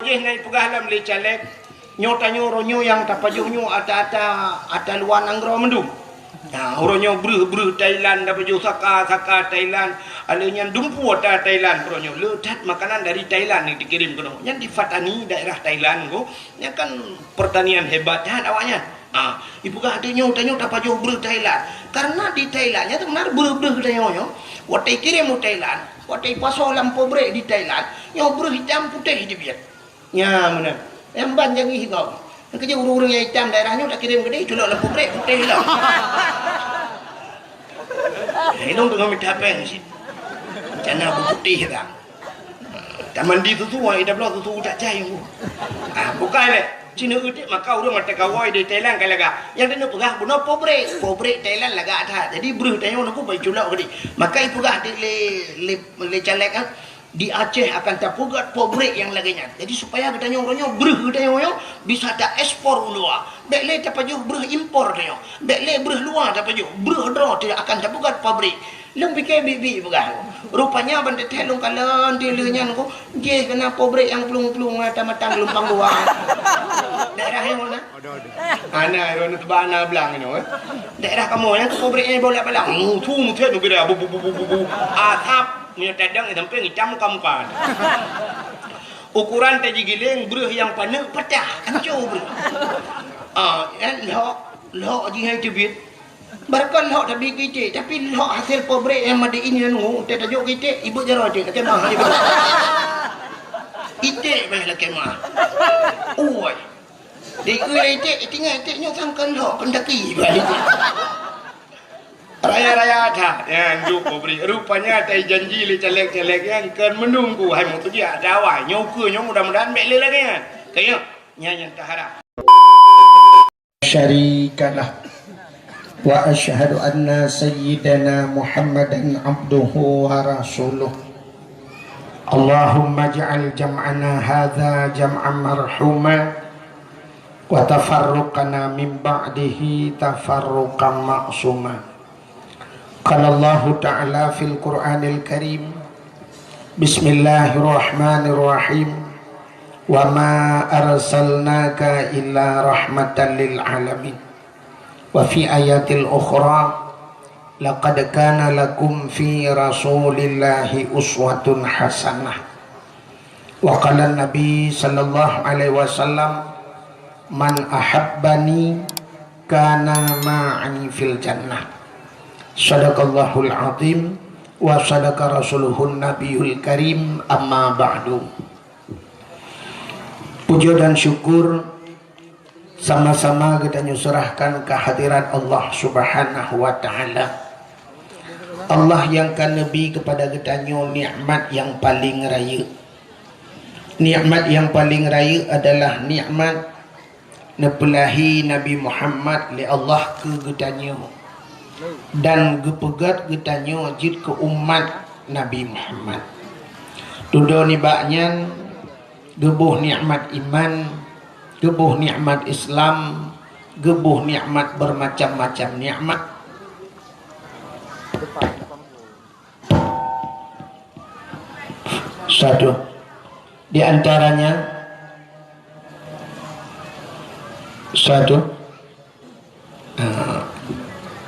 je naik pegalam le calek nyo tanyo ronyo yang tapajuhnyo ata luar nanggro mendum. Nah, ronyo bruh Thailand tapajuh saka Thailand, alenya dumpu ta Thailand ronyo ledat makanan dari Thailand ni dikirim kono. Yang di Fatani daerah Thailand go, yang kan pertanian hebat dah awaknya. Ibu kah tanyo tapajuh bruh Thailand. Karena di Thailandnya tu benar bruh tanyo. Watai kirim mu Thailand, watai pasal lampu brek di Thailand, nyo bruh hitam putih dia biar. Ya benar. Yang banjang hitam. Yang kerja urung-urung yang hitam daerahnya tak kirim ke dia, culak lampu brek putih lah. Hilong tengah minta apa sih? Macam putih dah. Tak mandi tu ida belah tu tak jaya. Bukan le. Cina udik maka urang mata kawai di Thailand kalaga. Yang dia pegah buno pobrek Thailand laga ada. Jadi bruh tanya nak bai culak ke dia. Maka ibu gah le calek kan di Aceh akan terpugat pobrek yang laginya. Jadi supaya katanya orangnya bruh katanya bisa tak ekspor luar. Bek le tapajuh bruh impor katanya. Bek le bruh luar tapajuh bruh dro tidak akan terpugat pabrik. Lung fikir bibi pegah. Rupanya benda telung kalan dia lenyan ko. Dia kena pobrek yang pelung-pelung mata-matang lumpang luar. Daerah yang mana? Ana ron tebana belang ni. Daerah kamu yang pobrek yang bolak-balik. Tu muthet nu kira bu. Atap punya tadang sampai hitam muka. Ukuran taji giling bruh yang panek pecah hancur bruh. Lok jihai tebit. Barkan lok tapi kecil, tapi lok hasil pobrek yang made ini nanu, tak tajuk kecil, ibu jarang ada kemah ibu. Itik bah lah kemah. Oi. Dikui itik, tinggal itiknya sangkan lok pendaki bah itik. Raya-raya ada yang juk pobrek. Rupanya ada janji le celek-celek yang kan menunggu hai mu tu dia ada awai nyokunya mudah-mudahan mek le lagi kan. Kaya nyanyi taharap. Syarikalah. Wa asyhadu anna sayyidana Muhammadan abduhu wa rasuluh. Allahumma ja'al jam'ana hadha jam'an marhuma wa tafarruqana min ba'dihi tafarruqan ma'suma. Qala Allah ta'ala fil Qur'anil Karim Bismillahirrahmanirrahim wa ma arsalnaka illa rahmatan lil alamin. Wa fi ayatil ukhra laqad kana lakum fi rasulillahi uswatun hasanah. Wa qala Nabi sallallahu alaihi wasallam man ahabbani kana ma'ani fil jannah. Sadaqallahul azim wa sadaqa rasuluhun nabiyul karim, amma ba'du. Puja dan syukur sama-sama kita nyusurahkan kehadiran Allah subhanahu wa ta'ala. Allah yang kan Nabi kepada kita nikmat yang paling raya. Nikmat yang paling raya adalah nikmat nepelahi Nabi Muhammad li Allah ke getanya dan gepegat getanya jid ke umat Nabi Muhammad. Tudo ni baknyan gebuh nikmat iman, gebuh nikmat Islam, gebuh nikmat bermacam-macam nikmat. Satu di antaranya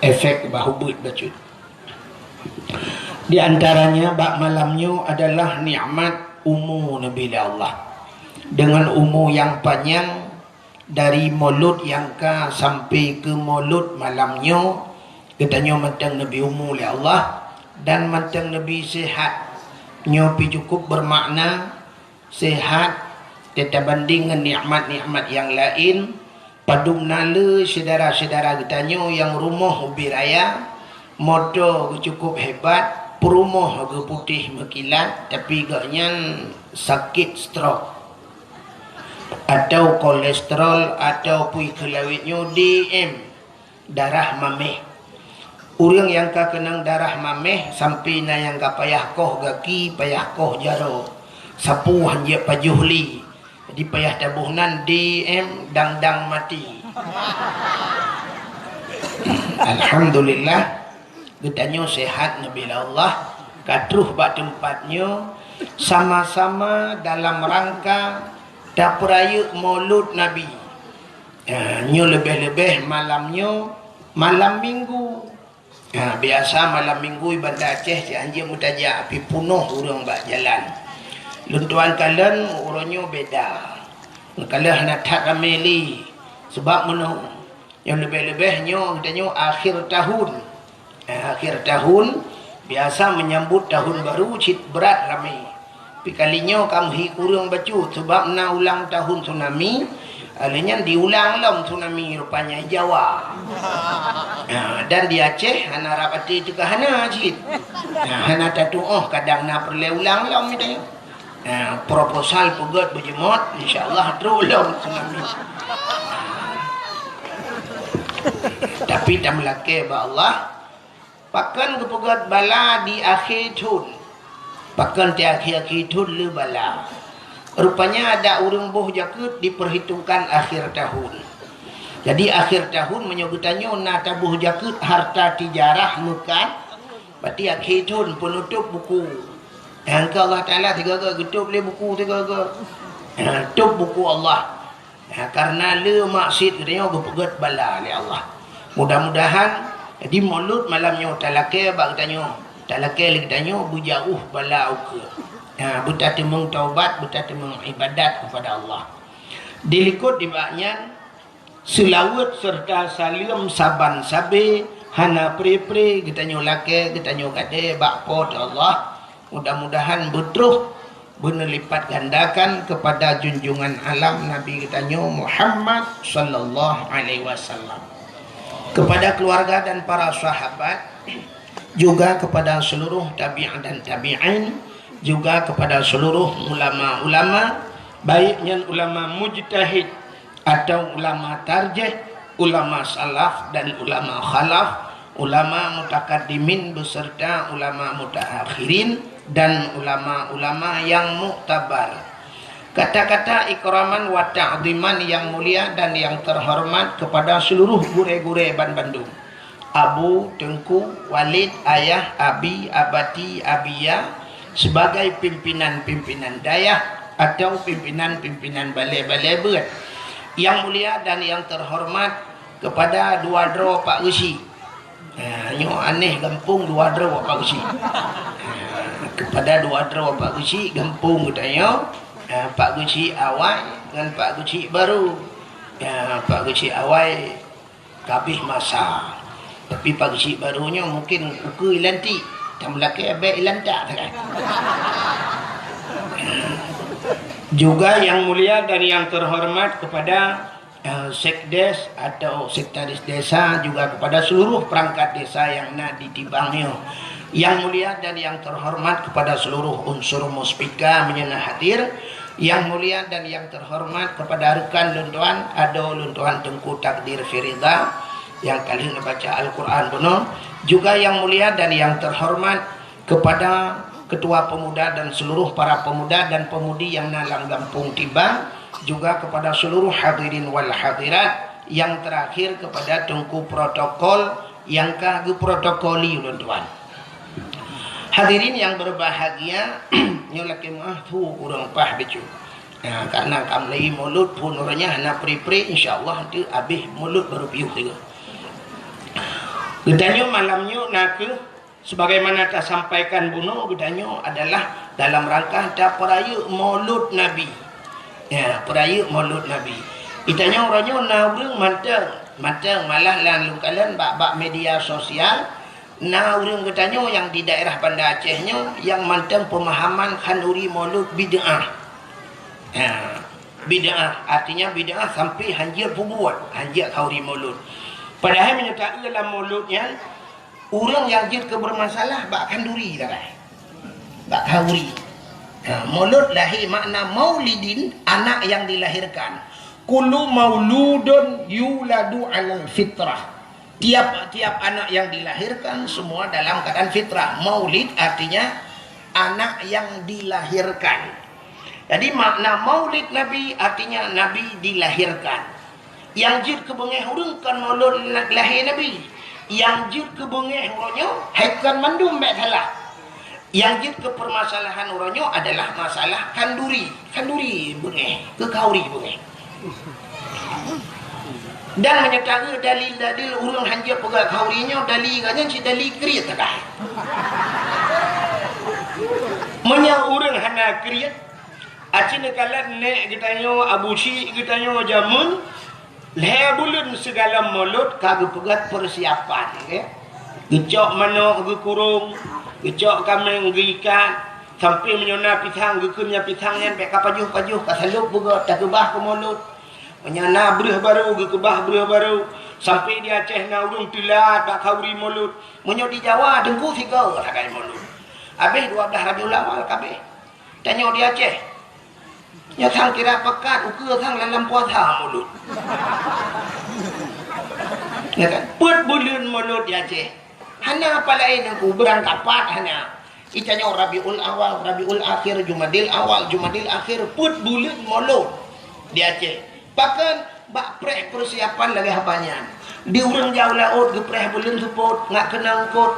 efek bahubut bacut. Di antaranya bak malamnya adalah nikmat umur Nabi Allah. Dengan umur yang panjang dari mulut yang ka sampai ke mulut malamnya, katanya matang Nabi umur oleh Allah dan matang Nabi sihat. Nyopi cukup bermakna sihat kita banding dengan nikmat-nikmat yang lain. Padum nala saudara-saudara katanya yang rumah ubi raya, motor cukup hebat, perumah ke putih berkilat, tapi gaknya sakit stroke atau kolesterol atau pui kelawitnya DM darah mameh. Orang yang ka kenang darah mameh sampai na yang ka payah koh gaki payah koh jaro sapu hanya pajuhli di payah tabuhnan DM dang mati. Alhamdulillah getanya sehat Nabi Allah katruh bak tempatnya sama-sama dalam rangka tak peraya maulud Nabi. Nyo lebih-lebih malamnya malam minggu. Biasa malam minggu ibadah Aceh si anjing mutajak api punuh orang bak jalan. Luntuan kalian orangnya beda. Kalau nak tak ramai sebab mana yang lebih-lebihnya katanya akhir tahun. Akhir tahun biasa menyambut tahun baru cit berat ramai. Tapi kalinya kamu kurang bacu sebab nak ulang tahun tsunami. Alanya diulang lah tsunami rupanya Jawa. Dan di Aceh hana rapati juga hana cit. Hana tatu kadang nak perlu ulang lah mitanya. Proposal pegat berjemot insyaallah terulang tsunami. Tapi tak melaki ba Allah pakan kepegat bala di akhir tahun. Pakan di akhir tahun le bala. Rupanya ada orang boh jakut diperhitungkan akhir tahun. Jadi akhir tahun menyogutannya nak tabuh jakut harta tijarah mukan. Berarti akhir tahun penutup buku. Yang Allah Ta'ala tiga-tiga tutup le buku tiga-tiga. Tutup buku Allah. Karena le maksud katanya berpegat bala le Allah. Mudah-mudahan di maulud malamnya talake bang tanya. Talake lagi tanya bujauh bala uke. Buta temung taubat, buta temung ibadat kepada Allah. Dilikut di baknya selawat serta salim saban sabe hana pre-pre kita nyolake kita nyokade bakpot Allah. Mudah-mudahan betul benar lipat gandakan kepada junjungan alam Nabi kita Muhammad sallallahu alaihi wasallam. Kepada keluarga dan para sahabat, juga kepada seluruh tabi'in dan tabi'in, juga kepada seluruh ulama-ulama, baiknya ulama mujtahid atau ulama tarjih, ulama salaf dan ulama khalaf, ulama mutakaddimin beserta ulama mutaakhirin dan ulama-ulama yang muktabar. Kata-kata ikraman wa ta'ziman yang mulia dan yang terhormat kepada seluruh gure-gure Ban Bandung. Abu, Tengku, Walid, Ayah, Abi, Abati, Abia sebagai pimpinan-pimpinan dayah atau pimpinan-pimpinan balai-balai berat. Yang mulia dan yang terhormat kepada dua dro Pak Gesi. Nyo aneh gampung dua dro Pak Gesi. Kepada dua dro Pak Gesi gampung katanya. Pak Gesi awal dengan Pak Gesi baru. Pak Gesi awal kabih masa. Tapi Pak Gesi barunya mungkin uku ilanti. Tak melaki abek ilantak kan. Juga yang mulia dan yang terhormat kepada sekdes atau sekretaris desa, juga kepada seluruh perangkat desa yang nak ditibangnya. Yang mulia dan yang terhormat kepada seluruh unsur muspika menyena hadir. Yang mulia dan yang terhormat kepada rekan luntuan Ado Luntuan Tengku Takdir Firida yang kali ini baca Al-Quran penuh. Juga yang mulia dan yang terhormat kepada ketua pemuda dan seluruh para pemuda dan pemudi yang nalang gampung tiba. Juga kepada seluruh hadirin wal hadirat. Yang terakhir kepada Tengku Protokol yang kagak protokoli tuan. Hadirin yang berbahagia, nyolaki mah tu kurang pah becu. Karena kam lagi mulut pun orangnya hana pri-pri, insyaallah tu habis mulut baru piuh tiga. Gedanya malamnya nak sebagaimana tak sampaikan bunuh gedanya adalah dalam rangka tak peraya maulud Nabi. Peraya maulud Nabi. Itanya orangnya naurung manteng malah lan kalian bak media sosial. Naurung katanya yang di daerah Banda Acehnya yang manteng pemahaman khanduri maulud bid'ah. Bid'ah artinya bid'ah sampai hanjir bubuat, hanjir khauri maulud. Padahal menyertai dalam mauludnya orang yang jid kebermasalah bak khanduri dah. Bak khauri. Maulud lahir makna maulidin, anak yang dilahirkan. Kullu mauludun yuladu 'alal fitrah. Tiap-tiap anak yang dilahirkan semua dalam keadaan fitrah. Maulid artinya anak yang dilahirkan. Jadi makna maulid Nabi artinya Nabi dilahirkan. Yang jid kebengeh urang kan maulud lahir Nabi. Yang jid kebengeh urangnya haikan mandum baik salah. Yang jid ke permasalahan uronyo adalah masalah kanduri bengeh, ke kauri bengeh. Dan menyatakan dalil-dalil urang hanja pegang kaurinya dalil katanya si dalil kriat tak. Menya urang hana kriat acina kalan nek gitanyo abusi gitanyo jamun lebulun segala mulut kagak pegat persiapan ya. Gecok manok ge kurung, gecok kambing ge ikan, sampai menyona pitang ge kunya pitangnya be kapajuh-pajuh kasaluk buga tak gebah ke mulut. Menyana bereh baru ge kebah bereh baru sampai di Aceh na urung tilat bak kauri mulut. Menyo di Jawa dengku tiga sakai mulut. Habis 12 Rabiul Awal kabeh. Tanyo di Aceh. Nya sang kira pekat ukur sang dalam puasa mulut. Ya kan? Put bulan mulut di Aceh. Hana apa lain aku berangkat pat hana. Itanyo Rabiul Awal, Rabiul Akhir, Jumadil Awal, Jumadil Akhir, put bulan mulut di Aceh. Bahkan bak preh persiapan lagi apanya. Di urang jauh laut gepreh bulan support ngak kenang kot.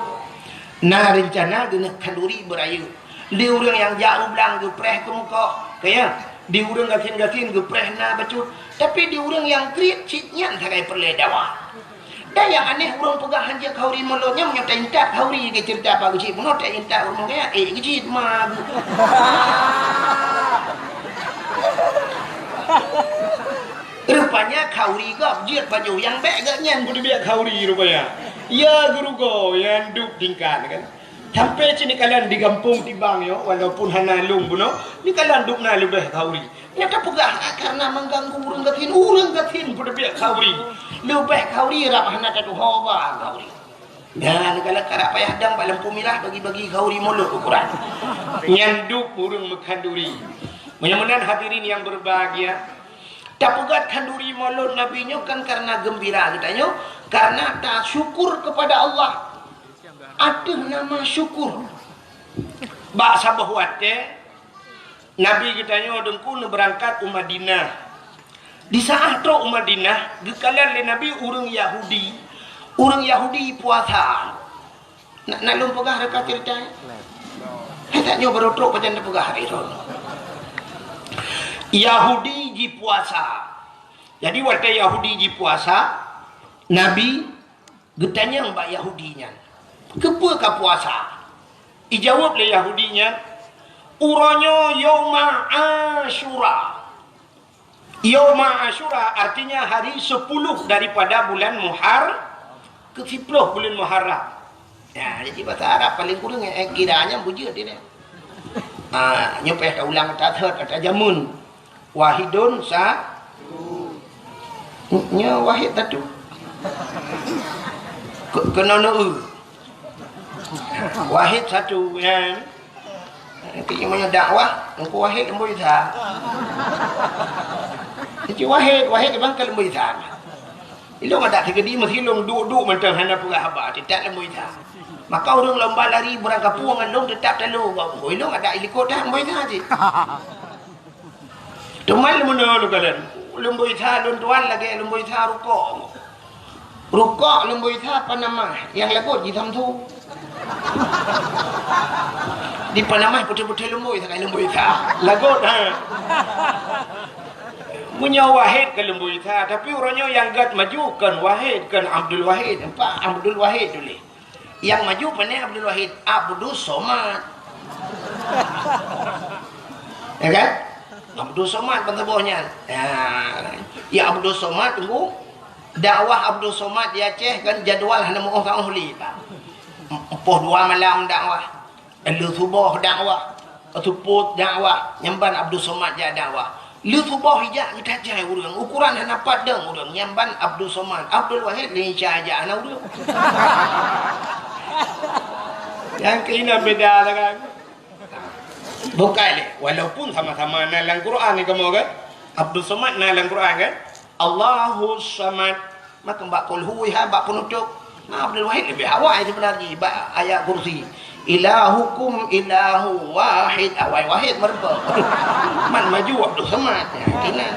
Nah rencana guna kanduri berayu. Di urang yang jauh belang gepreh ke muka. Kaya di urang gatin-gatin gepreh na bacut. Tapi di urang yang kriat citnya sakai perle dawa. Dan yang aneh urang pegang hanja kauri mulutnya menyata intak kauri ke cerita apa gecit pun tak intak urang kaya gecit mah. Rupanya kauri gap jiat baju yang baik gak nyan kudu biak kauri rupanya. Ya guru go yang duk tingkat kan. Sampai sini kalian di kampung tibang yo walaupun hana lung buno, ni kalian duk na lebih kauri. Nyata pegah karena mengganggu urang gatin kudu biak kauri. Lebih kauri rap hana kadu hoba kauri. Dan kalau karap payah dang pak lampu merah bagi-bagi kauri mulut ukuran. Nyanduk urang mekanduri. Mudah-mudahan hadirin yang berbahagia. Tapugat kanduri mulut nabinya kan karena gembira katanya, karena tak syukur kepada Allah. Ada nama syukur. Bak sabah wate Nabi katanya dengku berangkat Madinah. Di saat tro Madinah, gekalan le Nabi urang Yahudi. Urang Yahudi puasa. Nak lumpugah reka cerita. Hatanya baru tro pajan pegah itu. Yahudi ji puasa. Jadi waktu Yahudi ji puasa, Nabi getanya mbak Yahudinya. Kepa ka puasa? Ijawab le Yahudinya, uranya Yauma Asyura. Yauma Asyura artinya hari 10 daripada bulan ke-10 bulan Muharram. Ya, jadi bahasa Arab paling kurang kiranya bujur dia. Nyopeh ka ulang tathet kata jamun. Wahidun nya wahid satu kena wahid satu kan kaya dakwah engkau wahid lembu isa jadi wahid bang ke lembu isa ilo ada tegedi mesti long duduk mentang hana pura haba tidak lembu isa maka orang lomba lari berangkat puangan long tetap telu kau ilo ada ilikot dah lembu isa je. Tumal muna kalian, lumbu itha tuan lagi lumbu itha rukok lumbu itha Panama yang lagu di Tamtu. Di Panama putih-putih lumbu itha kayak lumbu itha lagu dah. Punya Wahid ke lumbu itha, tapi orangnya yang gat maju kan Wahid kan Abdul Wahid, Pak Abdul Wahid dulu. Yang maju pandai Abdul Wahid, Abdul Somad. Ya kan? Abdul Somad pentebuhnya. Ya Abdul Somad tunggu. Dakwah Abdul Somad di Aceh kan jadual hana mau orang huli Pak. 2 malam dakwah. Lu subuh dakwah. Tuput dakwah. Nyamban Abdul Somad ja dakwah. Lu subuh hijak kita jai urang. Ukuran hana padang urang. Nyamban Abdul Somad. Abdul Wahid ni aja ana urang. Yang kena beda kan. Bukan walaupun sama-sama nalang Quran ni kamu kan Abdul Somad nalang Quran kan Allahu Samad maka mbak qul huwa mbak penutup Abdul Wahid lebih awal sebenarnya ayat kursi ilahukum ilahu wahid awal wahid merba man maju Abdul Somad ya kena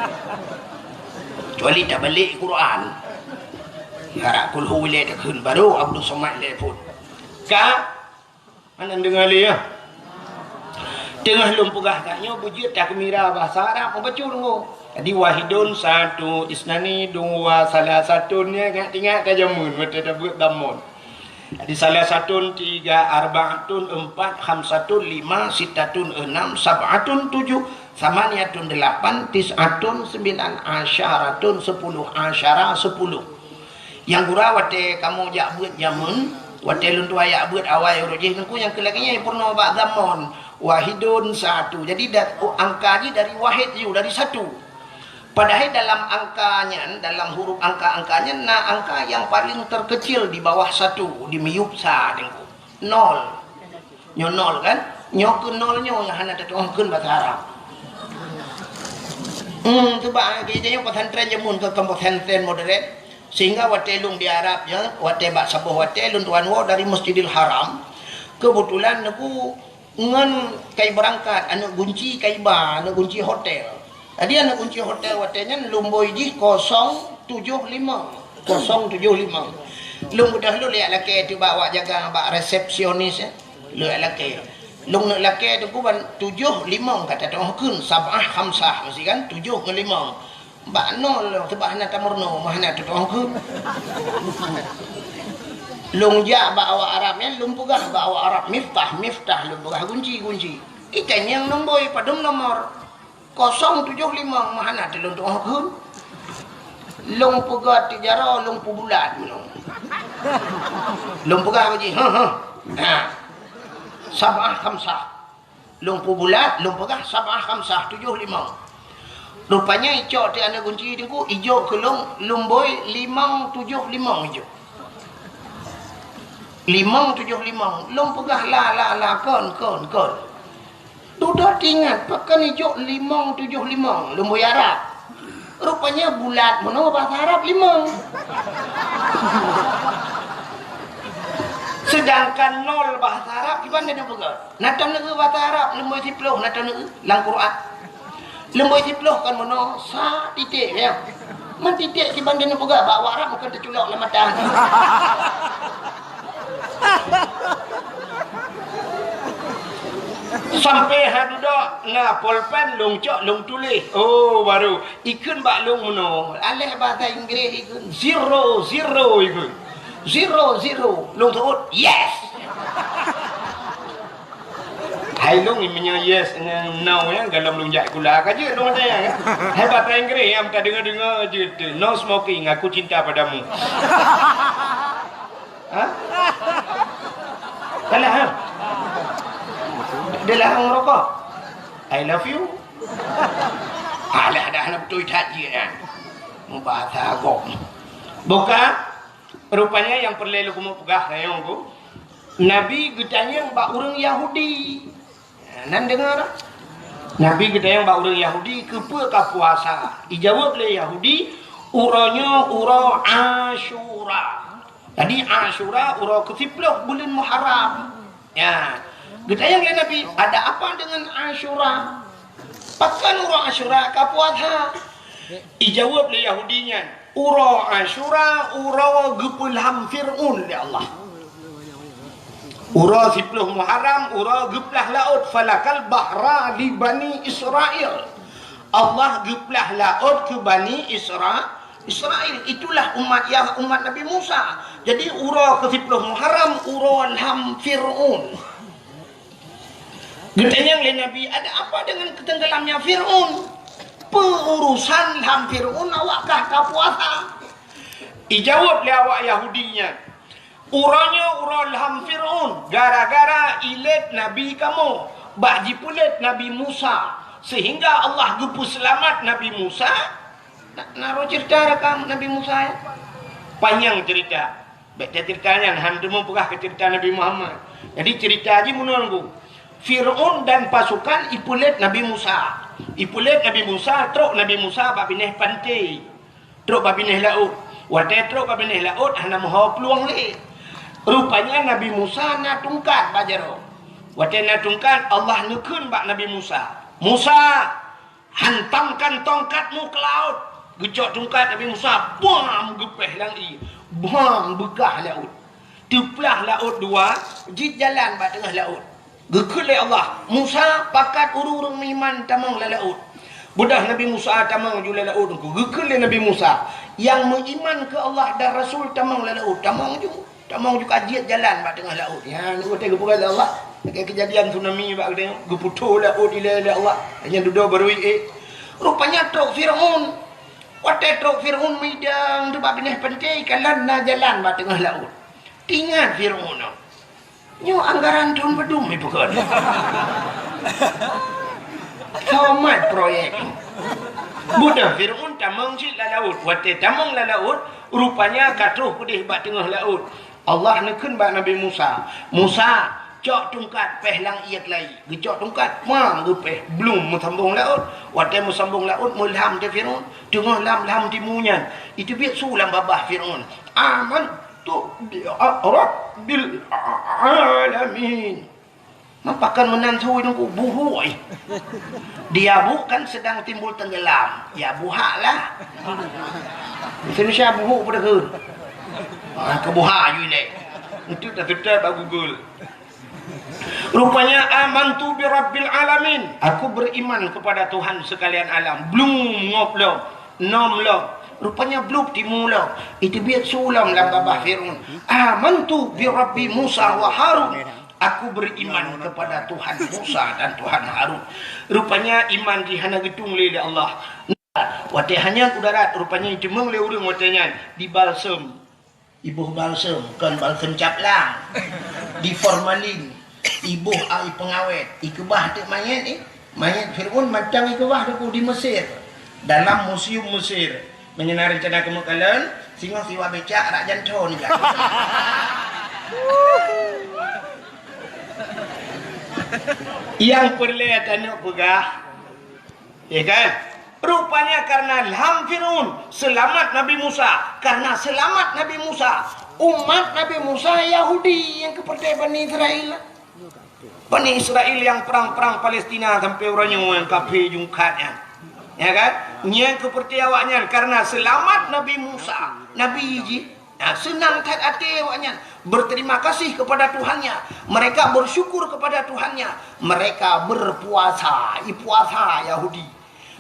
kecuali tak balik Quran harap qul huwa le takun baru Abdul Somad le pun ka mana dengar dia tengah lum pegah taknya bujut tak mira bahasa Arab membaca dulu. Jadi wahidun satu, isnani dua, salah satunya ingat ke jamun mata buat damun. Jadi salah satun tiga, arbaatun empat, khamsatun lima, sitatun enam, sab'atun tujuh, samaniyatun delapan, tis'atun sembilan, asyaratun sepuluh, asyara sepuluh. Yang gura wate kamu jak buat jamun, wate luntu ayak buat awai rojih nengku yang kelaginya yang purna bak zaman wahidun satu. Jadi angka ni dari wahid you dari satu. Padahal dalam angkanya, dalam huruf angka-angkanya, angka yang paling terkecil di bawah satu, di miyupsa nengku. Nol. Nyo nol kan? Nyo ke nolnya yang hana tertuangkan bahasa Arab. Coba kerjanya pesantren jamun ke pesantren modern. Sehingga watelung di Arab ya, wate bak sabuh wate lun tuan wo dari Masjidil Haram. Kebetulan aku ngan kai berangkat anak kunci kai ba, anak kunci hotel. Jadi anak kunci hotel watenya lumboi ji 075. 075. Lung udah lu lihat laki tu bawa jaga bak resepsionis ya. Lu laki. Lung nak laki tu kuban 75 kata tu kun sabah khamsah mesti kan 7 ke 5. Bak nol sebab hana tamurno mahna tu kun. Lung ja bawa Arabnya lung pegah bawa Arab miftah lung pegah kunci. Ikan yang nomboi padum nomor 075 mahana tu lung kun. Lung pegah tijara lung bulat menung. Lung pegah haji. Sabah khamsah. Lung bulat lung pegah sabah khamsah 75. Rupanya icok ti anak kunci dengku ijo ke lung boy 575 ijo. 575 lung pegah la kon. Sudah ingat pakai ijo 575 lung boy Arab. Rupanya bulat mana bahasa Arab 5. Sedangkan 0 bahasa Arab gimana dia pegah? Natam negeri bahasa Arab lung boy 10 natam negeri lang Quran. Lemboi diploh kan mono sa titik ya. Man titik si banding pegah bawa Arab bukan terculok lah mata. Sampai hadu dak na pulpen lung cok lung tulis. Oh baru ikun bak lung mono. Alih bahasa Inggeris ikun 0 ikun. 0 lung tuut yes. Hai lung imnya yes no ya dalam lung jak kula aja lung ada ya. Hai bahasa Inggeris yang tak dengar je tu. No smoking, aku cinta padamu. Ha? Kalah ha? Dia larang merokok. I love you. Alah dah nak betul haji kan. Bahasa agam. Buka rupanya yang perlu lu mau pegah sayang ku. Nabi getanya bak orang Yahudi. Nan dengar? Nabi getanya bak orang Yahudi kepa ka puasa. Dijawab oleh Yahudi, uranya ura Asyura. Tadi Asyura ura ke-10 bulan Muharram. Ya. Getanya oleh Nabi, ada apa dengan Asyura? Pakan ura Asyura ka puasa. Dijawab oleh Yahudinya, ura Asyura ura gepulham Fir'un oleh Allah. Ura 10 Muharram, ura geplah laut falakal bahra li Bani Israel. Allah geplah laut ke Bani Israel. Itulah umat Nabi Musa. Jadi ura ke 10 Muharram, ura lam Fir'un. Getanya oleh Nabi, ada apa dengan ketenggelamnya Fir'un? Perurusan lam Fir'un awakkah ka puasa? Dijawab oleh awak Yahudinya, uranya ura lam Fir'un, gara-gara ilet Nabi kamu, bak jipulet Nabi Musa, sehingga Allah gepu selamat Nabi Musa. Naruh cerita rekam Nabi Musa ya. Panjang cerita. Baik ceritanya hantu mau pegah ke cerita Nabi Muhammad. Jadi cerita aja menunggu. Fir'un dan pasukan ipulet Nabi Musa. Ipulet Nabi Musa, truk Nabi Musa babineh pantai. Truk babineh laut. Wadah truk babineh laut hana mahu peluang le. Rupanya Nabi Musa nak tungkat bajaro. Wadah nak tungkat Allah nekun bak Nabi Musa. Musa, hantamkan tongkatmu ke laut. Gejok tungkat Nabi Musa, bam gepeh langi. Bam begah laut. Teplah laut dua, jit jalan bak tengah laut. Gekul Allah. Musa pakat urung-urung iman tamang lalaut. Budah Nabi Musa tamang jula laut ku. Gekul Nabi Musa yang mengiman ke Allah dan Rasul tamang lalaut. Tamang juga ajiat jalan bak tengah laut. Ya ni kata gepuran Allah. Dekat kejadian tsunami bak tengok. Geputu laut ila Allah. Hanya duduk baru rupanya truk Firaun. Watai truk Firaun midang tu bak benih penting kalan na jalan bak tengah laut. Tinggal Firaun. Nyo anggaran tahun bedum ibu kan. Tamat proyek. Budak Firaun tamang si laut. Wate tamang laut rupanya katuh pedih bak tengah laut. Allah nekun bak Nabi Musa. Musa cok tungkat peh lang iat lai. Gecok tungkat mang gepeh belum mesambung laut. Wate mesambung laut mulham te Firaun. Tengah lam timunyan. Itu biar sulam babah Firaun. Aman tu Rabbil alamin. Mapakan menantui nunggu buhui. Dia bukan sedang timbul tenggelam. Ya buhak lah. Indonesia buhuk pada ke. Kebuhak you ni. Itu dah tetap aku Google. Rupanya amantu bi Rabbil alamin. Aku beriman kepada Tuhan sekalian alam. Belum ngoblong. Nomlong. Rupanya belum dimula. Itu biar sulam dalam babah Firaun. Amantu bi Rabbi Musa wa Harun. Aku beriman kepada Tuhan Musa dan Tuhan Harun. Rupanya iman di hana gedung oleh Allah. Watai hanya udarat. Rupanya itu mengleh urang watainya di balsam. Ibu balsam bukan balsam caplang. Di formalin. Ibu air pengawet. Ikubah tu mayat mayat Firaun macam ikubah tu di Mesir. Dalam museum Mesir. Menyenari rencana kemakalan singa siwa becak rak janto ni. Yang perlihat anak pegah. Ya kan? Rupanya karena ilham Firaun selamat Nabi Musa. Karena selamat Nabi Musa, umat Nabi Musa Yahudi yang kepercayaan Bani Israel. Bani Israel yang perang-perang Palestina sampai orangnya yang kafir jungkatnya. Ya kan? Yang kepercayaannya karena selamat Nabi Musa, Nabi Iji. Nah, senang tat hati awaknya berterima kasih kepada Tuhannya. Mereka bersyukur kepada Tuhannya. Mereka berpuasa, puasa Yahudi.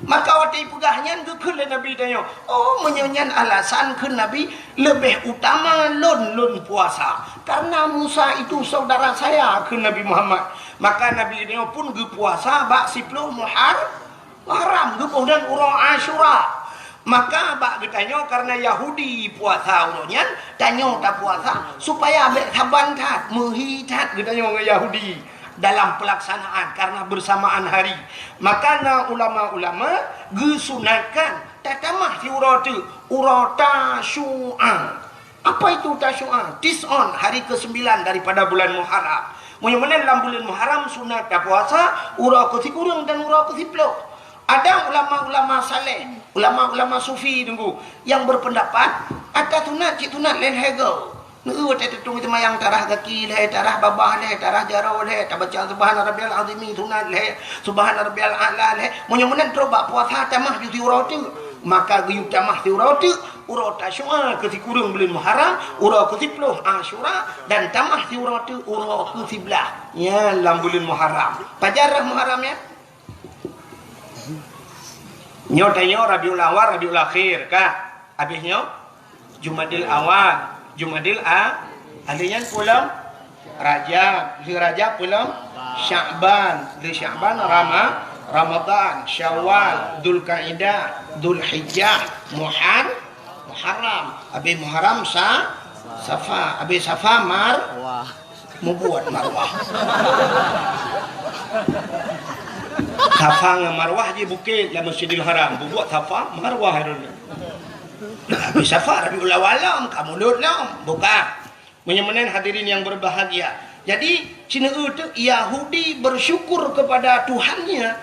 Maka waktu pegahnya gekul Nabi tanya, oh menyanyian alasan ke Nabi lebih utama lon puasa. Karena Musa itu saudara saya ke Nabi Muhammad. Maka Nabi tanya pun gepuasa bak 10 Muharram gepuh dan urang Asyura. Maka bak bertanya karena Yahudi puasa urangnya, tanya tak puasa supaya abek saban tat, menghitat bertanya orang Yahudi dalam pelaksanaan karena bersamaan hari. Maka ulama-ulama gesunatkan tatamah si urang tu, urang Tasyu'a. Apa itu Tasyu'a? Tis'on, hari ke-9 daripada bulan Muharram. Munya-munya dalam bulan Muharram sunat tak puasa, urang ke-10 dan urang ke-10. Ada ulama-ulama saleh, ulama-ulama sufi tunggu yang berpendapat ada tunat cik tunat lain hegel. Nu ada tetung itu mayang tarah kaki leh, tarah babah leh, tarah jarau leh, tak baca subhana rabbiyal azimi tunat leh, subhana rabbiyal a'la leh. Munyan terobak puasa tamah di urau tu. Maka giu tamah di urau tu, urau Tasyu'a ke kurang bulan Muharram, urau ke 10 Asyura dan tamah di urau tu urau ke 11. Ya, dalam bulan Muharram. Pajarah Muharram ya. Nyo tanya Rabiul Awal, Rabiul Akhir kah? Habisnya Jumadil Awal, Jumadil Alian pulang Rajab, Rajab pulang Sya'ban, Sya'ban Ramadan, Syawal, Dzulqa'dah, Dzulhijjah, Muharram, habis Muharram Safa, habis Safa membuat Marwah. Safa dengan Marwah je bukit dalam Masjidil Haram. Buat Safa, Marwah itu. Habis Safa, Rabiul Awal lam, kamu lut lam. Bukan. Menyemenen hadirin yang berbahagia. Jadi, Cina itu Yahudi bersyukur kepada Tuhannya.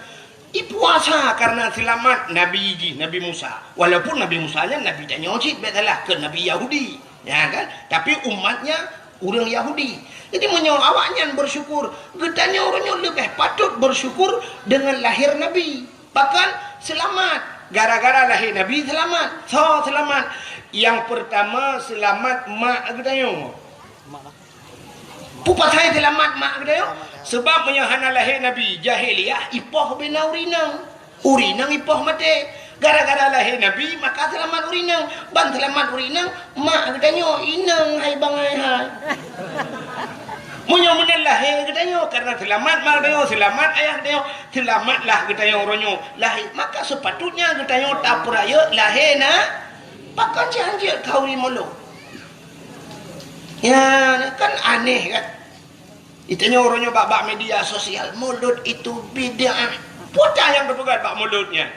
Puasa karena selamat Nabi Musa. Walaupun Nabi Musa nya Nabi tak nyocit betalah ke Nabi Yahudi. Ya kan? Tapi umatnya orang Yahudi. Jadi menyong awaknya bersyukur. Getanya orangnya lebih patut bersyukur dengan lahir Nabi. Bahkan selamat. Gara-gara lahir Nabi selamat. So selamat. Yang pertama selamat mak getanya. Pupa saya selamat mak getanya. Sebab menyahana lahir Nabi jahiliyah ipoh bina urinang. Urinang ipoh mati. Gara-gara lahir Nabi maka selamat urinang. Ban selamat urinang mak katanya inang hai bangai hai. Munyo menan lahir katanya karena selamat mak katanya selamat ayah katanya selamatlah katanya oronyo lahir maka sepatutnya katanya tak peraya lahir na pakai janji kau ni molo. Ya kan aneh kan. Itanya orangnya bak media sosial mulut itu bid'ah. Putar yang berpegat bak mulutnya.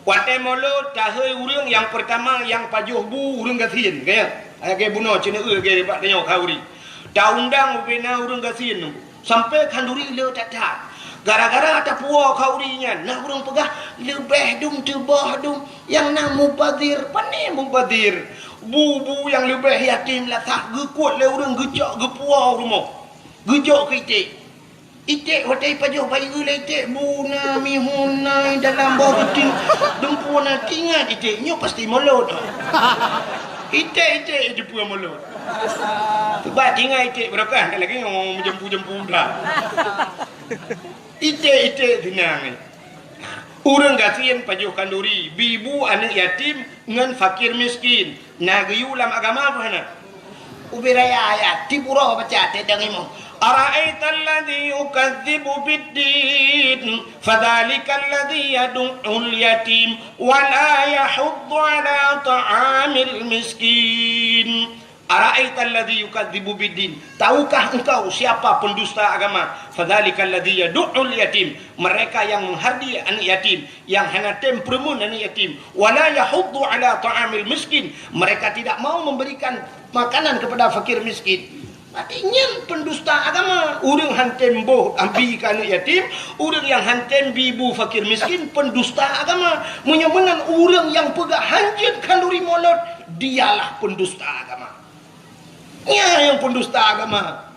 Watai mulut tahai urang yang pertama yang pajuh bu urang gasin kaya. Ayah bunuh cina kaya bak tanya kauri. Dah undang bina urang gasin sampai kanduri le tatat. Gara-gara ada puak kaurinya, nah urang pegah lebih dum tebah dum yang nak mubadir, pandai mubadir. Bu yang lebih yatim lah tak gekuat le urang gejak gepuak rumah. Gejok ke itik. Itik watai pajuh bayi gula itik. Buna mihunai dalam bawah kuting. Dempuna tingat itiknya pasti mulut. Itik dia punya mulut. Sebab tinggal itik berakah. Tak lagi orang jempu-jempu dah. Itik tenang. Orang gasian pajuh kanduri. Bibu anak yatim dengan fakir miskin. Nagayu dalam agama apa nak? Ubiraya ayat. Tipura baca. Tedang imam. أرأيت الذي يكذب بالدين فذلك الذي يدع اليتيم ولا يحض على طعام المسكين. أرأيت الذي يكذب بالدين. Tahukah engkau siapa pendusta agama? فذلك الذي يدع اليتيم. Mereka yang menghardi anak yatim, yang hanya tempermun anak yatim. ولا يحض على طعام المسكين. Mereka tidak mau memberikan makanan kepada fakir miskin. Artinya pendusta agama. Orang hanten boh ambil anak yatim, orang yang hanten bibu fakir miskin pendusta agama. Menyamanan orang yang pegang hanjit kalori molot dialah pendusta agama. Ya yang pendusta agama.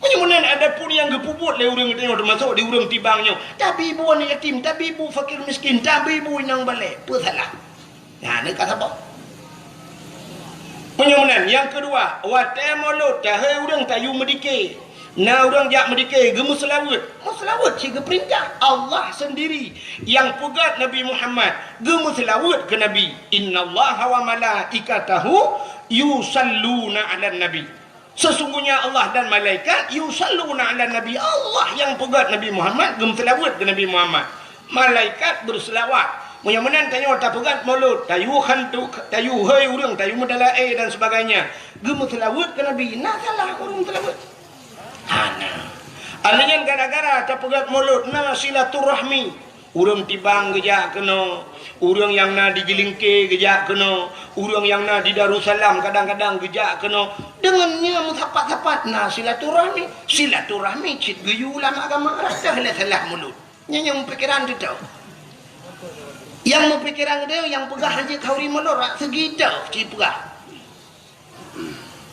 Menyamanan ada pun yang gepuput le orang tengok termasuk di orang tibangnya. Tapi ibu anak yatim, tapi ibu fakir miskin, tapi ibu yang balik. Apa salah? Nah, ni kata apa? Penyamanan yang kedua, watai mulut tahai orang tayu medike. Nah orang jak medike gemus selawat. Selawat ciga perintah Allah sendiri yang pegat Nabi Muhammad gemus selawat ke Nabi. Innallaha wa malaikatahu yusalluna 'alan nabi. Sesungguhnya Allah dan malaikat yusalluna 'alan nabi. Allah yang pegat Nabi Muhammad gemus selawat ke Nabi Muhammad. Malaikat berselawat. Menyamanan tanya tak pegat mulut, tayu hantu, tayu hai urang, tayu medalai dan sebagainya. Gemu selawat ke Nabi, nah salah urang selawat. Hana. Alingan gara-gara tak pegat mulut, nah silaturahmi. Urang tibang gejak kena, urang yang na di Jelingke gejak kena, urang yang na di Darussalam kadang-kadang gejak kena. Dengannya mengsapat-sapat, nah silaturahmi cit geyu ulama agama rasa salah mulut. Yang pikiran tu tahu. Yang mempikiran dia yang pegah haji kauri melorak segitu cipegah.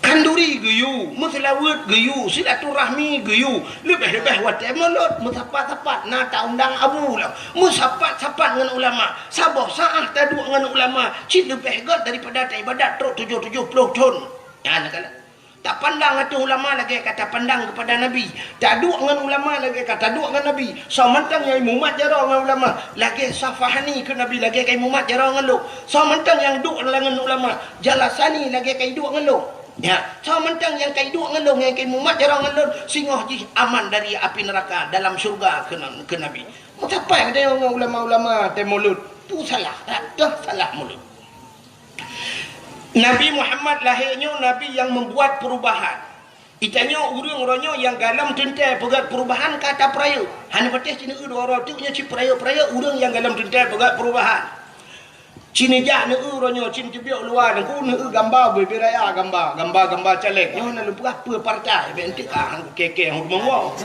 Kanduri geyu, muslawat geyu, silaturahmi geyu, lebih-lebih watai melot, musapat-sapat nak undang abu lah. Musapat-sapat dengan ulama. Sabah saah taduk dengan ulama, cip lebih god daripada ibadat truk 70 tahun. Ya nak kala. Tak pandang atau ulama lagi kata pandang kepada Nabi. Tak duk dengan ulama lagi kata duk dengan Nabi. So mentang yang mumat jarang dengan ulama. Lagi safahani ke Nabi lagi kai mumat jarang dengan lu. So mentang yang duk dengan ulama. Jalasani lagi kai duk dengan lu. Ya. So mentang yang kai duk dengan lu yang kai mumat jarang dengan lu. Singoh jih aman dari api neraka dalam syurga ke Nabi. Mengapa ada ulama-ulama temulut? Tu salah. Dah salah mulut. Nabi Muhammad lahirnya Nabi yang membuat perubahan. Itanya urang-urangnya yang galam tentai pegat perubahan kata peraya. Hanya patih cina dua orang tu nya ci peraya-peraya urang yang galam tentai pegat perubahan. Cina jak ne urangnya cina tibiak luar ku ne gambar beraya gambar caleg. Nyo na lupa apa partai bentik hang keke hang monggo.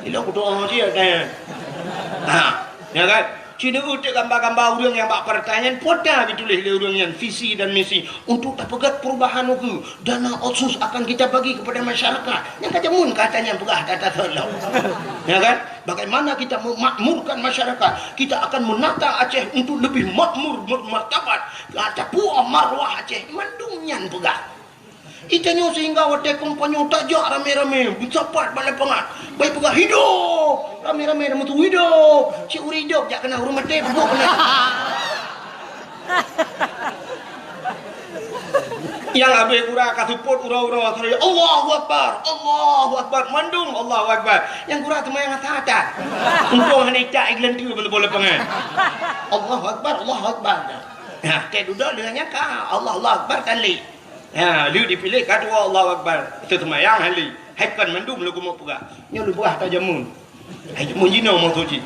Ilo ku doa dia kan. Ya kan? Cina utik gambar-gambar orang yang bak pertanyaan poda ditulis oleh orang yang visi dan misi untuk tak pegat perubahan itu dana otsus akan kita bagi kepada masyarakat yang kata mun katanya pegah kata tolong ya kan bagaimana kita memakmurkan masyarakat kita akan menata Aceh untuk lebih makmur bermartabat kata puah marwah Aceh mandungnya pegah Itanya sehingga wadah kompanyo tak jak rame-rame. Bercapat balai pengat. Baik pegah hidup. Rame-rame nama tu hidup. Si uri hidup jak kena urung mati. Bubuk kena. Yang habis kurang kasuput ura-ura saya Allahu Akbar, Allahu Akbar, mandum Allahu Akbar. Yang kurang tu yang atas. Untung hanya tak iklan tu boleh pengen. Allahu Akbar, Allahu Akbar. Nah, tak duduk dengannya kah Allah Akbar kali. Ha, lu dipilih kedua Allahu Akbar. Itu semayang hali. Haikan mandum lu mau pegah. Nya lu pegah tak jamun. Hai jamun jino mau suci.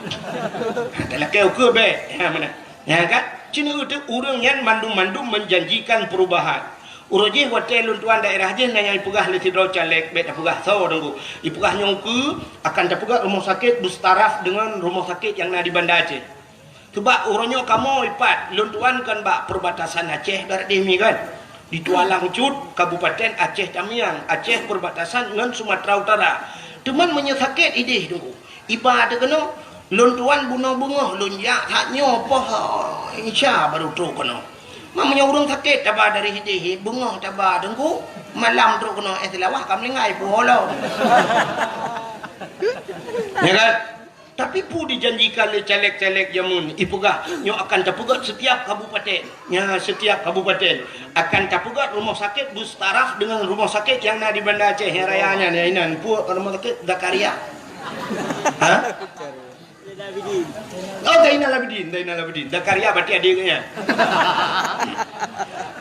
Tak lah kau ke be. Ha mana? Ya kan? Cina itu urang yang mandum-mandum menjanjikan perubahan. Uroje hotel luntuan daerah je nanya ipugah le tidro caleg bet pugah so dengku. Ipugah nyongku akan dapugah rumah sakit bertaraf dengan rumah sakit yang ada di Banda Aceh. Sebab uronyo kamu ipat luntuan kan bak perbatasan Aceh barat demi kan. Di Tualang Cut, Kabupaten Aceh Tamiang, Aceh perbatasan dengan Sumatera Utara. Teman menyesakit idih dengku. Ipa ada kena luntuan bunga-bunga lunjak haknya apa insya baru tu kena. Mamanya urang sakit tabah dari hidih bunga tabah dengku malam teruk kena tilawah kam lengai puholo. Ya kan? Tapi pu dijanjikan oleh caleg-caleg jamun ipugah nyo akan tapugat setiap kabupaten. Ya, setiap kabupaten akan tapugat rumah sakit bertaraf dengan rumah sakit yang ada di Banda Aceh yang rayanya ni inan pu rumah sakit Zakaria. Ha? Oh, Zainal Abidin. Zakaria berarti adiknya.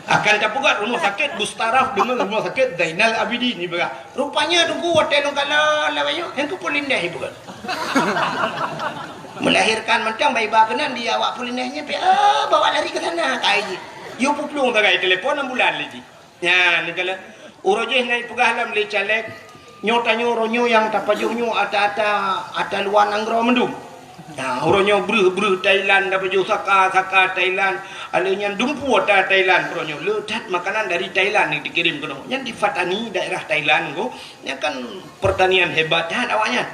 Akan dapat rumah sakit Bustaraf dengan rumah sakit Zainal Abidin ni baga. Rupanya tunggu hotel nang kala lawayo, hang ku polindeh ibu kan. Melahirkan macam bayi bakenan dia awak polindehnya bawa lari ke sana kai. Yo puplung bagai telefon ambulan lagi. Ya, ni kala uroje ngai pegalam le caleg nyotanyo ronyo yang tapajuhnyo ata luar anggro mendum. Nah, orangnya beruh Thailand dapat jual saka Thailand, alanya dumpu ada Thailand orangnya ledat makanan dari Thailand yang dikirim ke yang di Fatani daerah Thailand go, yang kan pertanian hebat dah awaknya.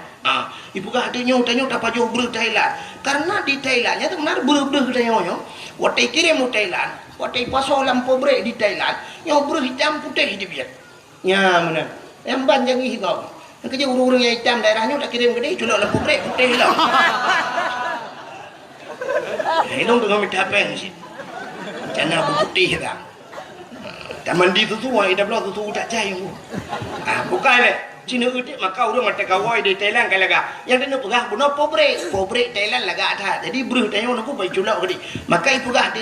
Ibu kah ada nyotanya dapat jual beruh Thailand, karena di Thailandnya tu benar beruh Thailandnya, waktu kirim ke Thailand, waktu pasal lampu brek di Thailand, yang beruh hitam putih di biar, ya mana, yang banjang hitam. Yang kerja urung-urung yang hitam daerahnya tak kirim ke dia, culak lampu brek putih hilang. Hilang dengan minta apa yang sih? Macam putih dah. Tak mandi tu semua, ida belah tu tak jaya. Bukan le. Cina udik makau dia mata kawai di Thailand kan laga. Yang dia nak pegah bunuh pobrek Thailand laga ada. Jadi beruh tanya nak pun culak ke dia. Maka ibu pegah di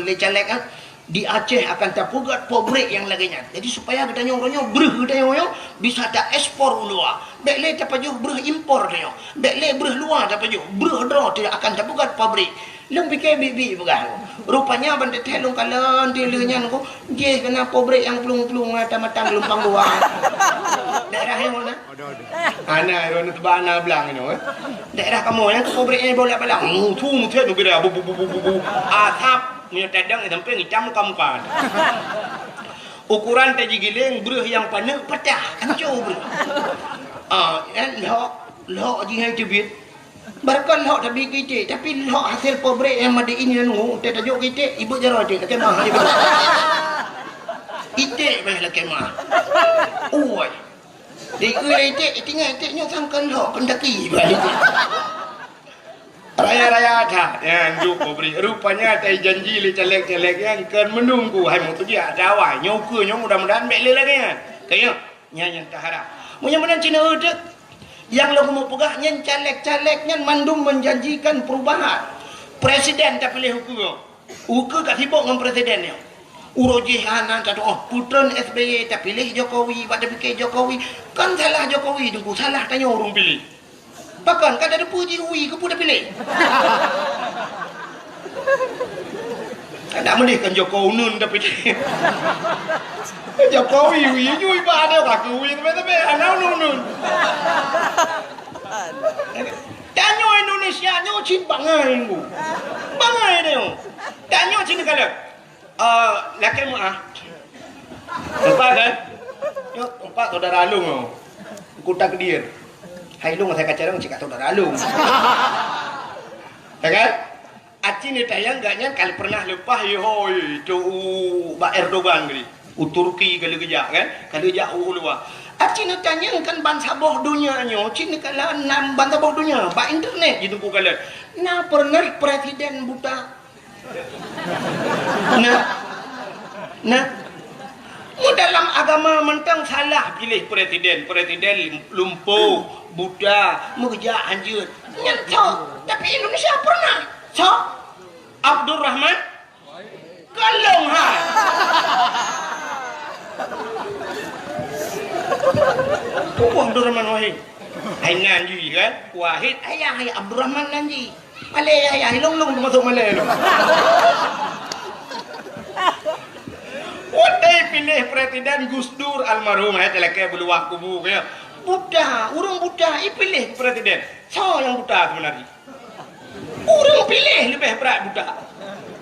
le caleg kan. Di Aceh akan terpugat pobrek yang laginya. Jadi supaya katanya orangnya beruh katanya bisa tak ekspor luar. Bekle terpajuh beruh impor katanya. Bekle beruh luar terpajuh. Beruh draw tidak akan terpugat pabrik. Lung fikir bibi bukan. Rupanya benda telung kalan dia lenya ko. Dia kena pobrek yang pelung-pelung mata-mata gelombang luar. Daerah yang mana? Ana ron tebana belang ini. Daerah kamu yang pobreknya bolak-balik. Tu mutet nu kira bu. Atap punya tadang sampai hitam muka-muka. Ukuran taji giling beruh yang panas pecah hancur beruh. Lok jihai cubit. Barkan lok tapi kecil, tapi lok hasil pobrek yang ada ini nunggu, tak tajuk kecil, ibu jarang ada kemah. Itik bah kemah. Oi. Dia itik tinggal itiknya sangkan lok pendaki balik. Raya-raya ada yang juga beri rupanya ada janji le caleg-caleg yang kan menunggu hai mau tu dia ada awal nyoku nyong mudah-mudahan beli lagi kan kayak yang tahara mudah-mudahan Cina udah yang lo mau pegah nyen caleg-caleg nyen mandum menjanjikan perubahan presiden tak pilih hukum kat sibuk dengan presidennya uroji hanan kata putran SBY tak pilih Jokowi pada fikir Jokowi kan salah Jokowi tunggu salah tanya orang pilih. Bahkan kan ada puji ui ke pun dah pilih. Tak boleh kan Jokowi nun dah pilih. Jokowi ui nyui ba ada kaki ui tapi anak nun. Tanya Indonesia nyo cin bangai ku. Bangai dia. Tanya cin kalau laki mu Empat kan? Yo empat saudara alung Kuta Kedir. Hai lu saya kacau cik atau dah lalu. Ya kan? Aci ni tayang gaknya kali pernah lepas hoi tu Pak Erdogan gini. Turki kalau kerja kan, kalau jauh luar. Cina tanya kan ban sabah dunia nyo, Cina kala nam ban sabah dunia, ba internet gitu kala. Na pernah presiden buta. Nah, mu dalam agama mentang salah pilih presiden lumpuh, buta, mengejar anjir. Nyantok, tapi Indonesia pernah. So, Abdurrahman Kalong ha. Abdurrahman Wahid. Hai nanji kan? Wahid ayah Abdurrahman nanji. Malay ayah long masuk Malay lu. Wadai pilih presiden Gus Dur almarhum telaka bulu waktu bu ya. Buddha, urang Buddha pilih presiden. So yang Buddha sebenarnya. Urang pilih lebih berat Buddha.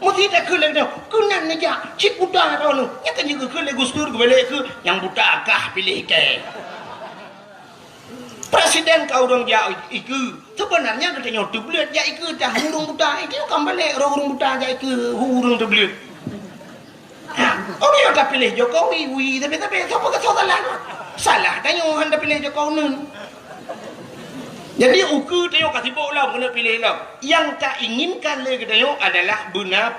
Mesti tak kelak tu. Kunan aja. Cik Buddha kau nu. Nyata juga kelak Gus Dur balik ke yang Buddha kah pilih ke. Presiden kau orang jauh iku sebenarnya katanya tu belut ja iku dah urang Buddha itu kan balik urang Buddha ja iku urang tu belut. Orang yang tak pilih Jokowi, tapi siapa kata salah? Salah tanya orang tak pilih Jokowi nun. Jadi ukur tanya kasih bola kena pilih lah. Yang tak inginkan lagi tanya adalah guna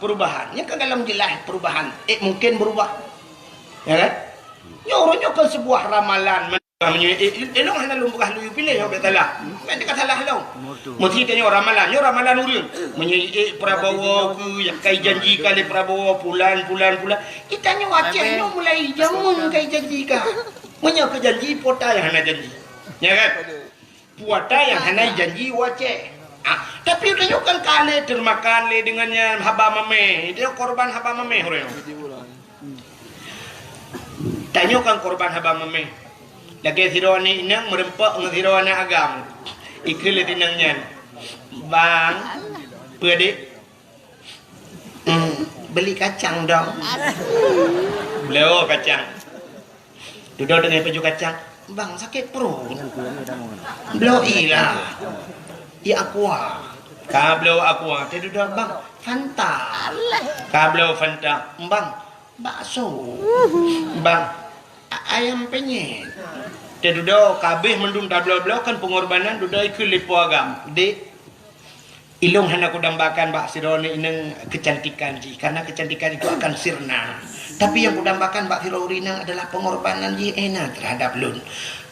perubahan. Yang kan dalam jelas perubahan. Mungkin berubah, ya kan? Ya orangnya ke sebuah ramalan. Elok hana lumpukah lu pilih yang bersalah. Mereka kata salah lah. Mesti tanya ramalan. Ya ramalan urang. Menye Prabowo ke yang kai janji kali Prabowo bulan. Kita nyo Aceh nyo mulai jamun kai janji ka. Menye ke janji pota yang hana janji. Ya kan? Puata yang hana janji Aceh. Tapi tanya kan kali termakan le dengannya haba mame. Dia korban haba mame orang. Tanya kan korban haba mame. Lagi sironi inang merempak dengan sironi agam. Ikil tinangnya. Bang, pedik. Beli kacang dong. Beliau kacang. Duduk dengan baju kacang. Bang, sakit perut. Beliau ilah. Ya aqua. Kablo aqua. Dia duduk bang. Fanta. Kablo Fanta. Bang, bakso. Bang, ayam penyet. Dia duduk kabeh mendung tablo-blo kan pengorbanan duduk ikut lipo agam. Dek, ilung hendak aku dambakan bak sironi ineng kecantikan ji. Karena kecantikan itu akan sirna. Tapi yang kudambakan bak sironi adalah pengorbanan ji enak terhadap lun.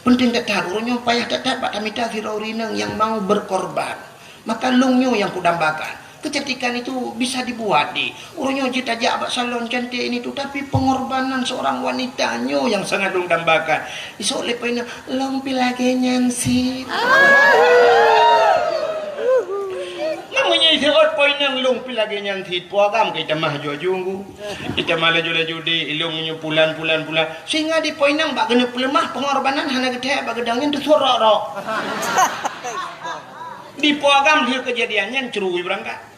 Penting tak tahu orangnya payah tak tahu bak tamita sironi yang mau berkorban. Maka lungnya yang kudambakan. Kecantikan itu bisa dibuat di orangnya jita abak salon cantik ini tuh, tapi pengorbanan seorang wanitanya yang sangat dong dambakan. Iso lepainya long pilage nyansi. Namanya isot poin yang long pilage nyansi puagam kita mah jujunggu. Kita malah laju di ilungnya bulan. Sehingga di poin yang bak kena pelemah pengorbanan hana gede bak gedangnya tu sorok. Di puagam dia kejadiannya cerui berangkat.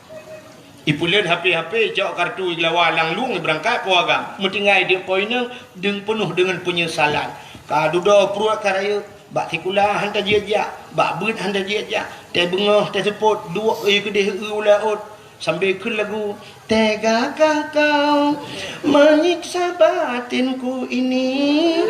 Ipulian HP jauh kartu iglawalang lung berangkat puagam. Mentinggai dia poinnya deng penuh dengan penyesalan. Kadudo pruak karaya bak tikula hantar jejak, bak beut hantar jejak. Teh bengah teh seput dua kedeh ulaut sambil ke lagu tegakah kau menyiksa batinku ini,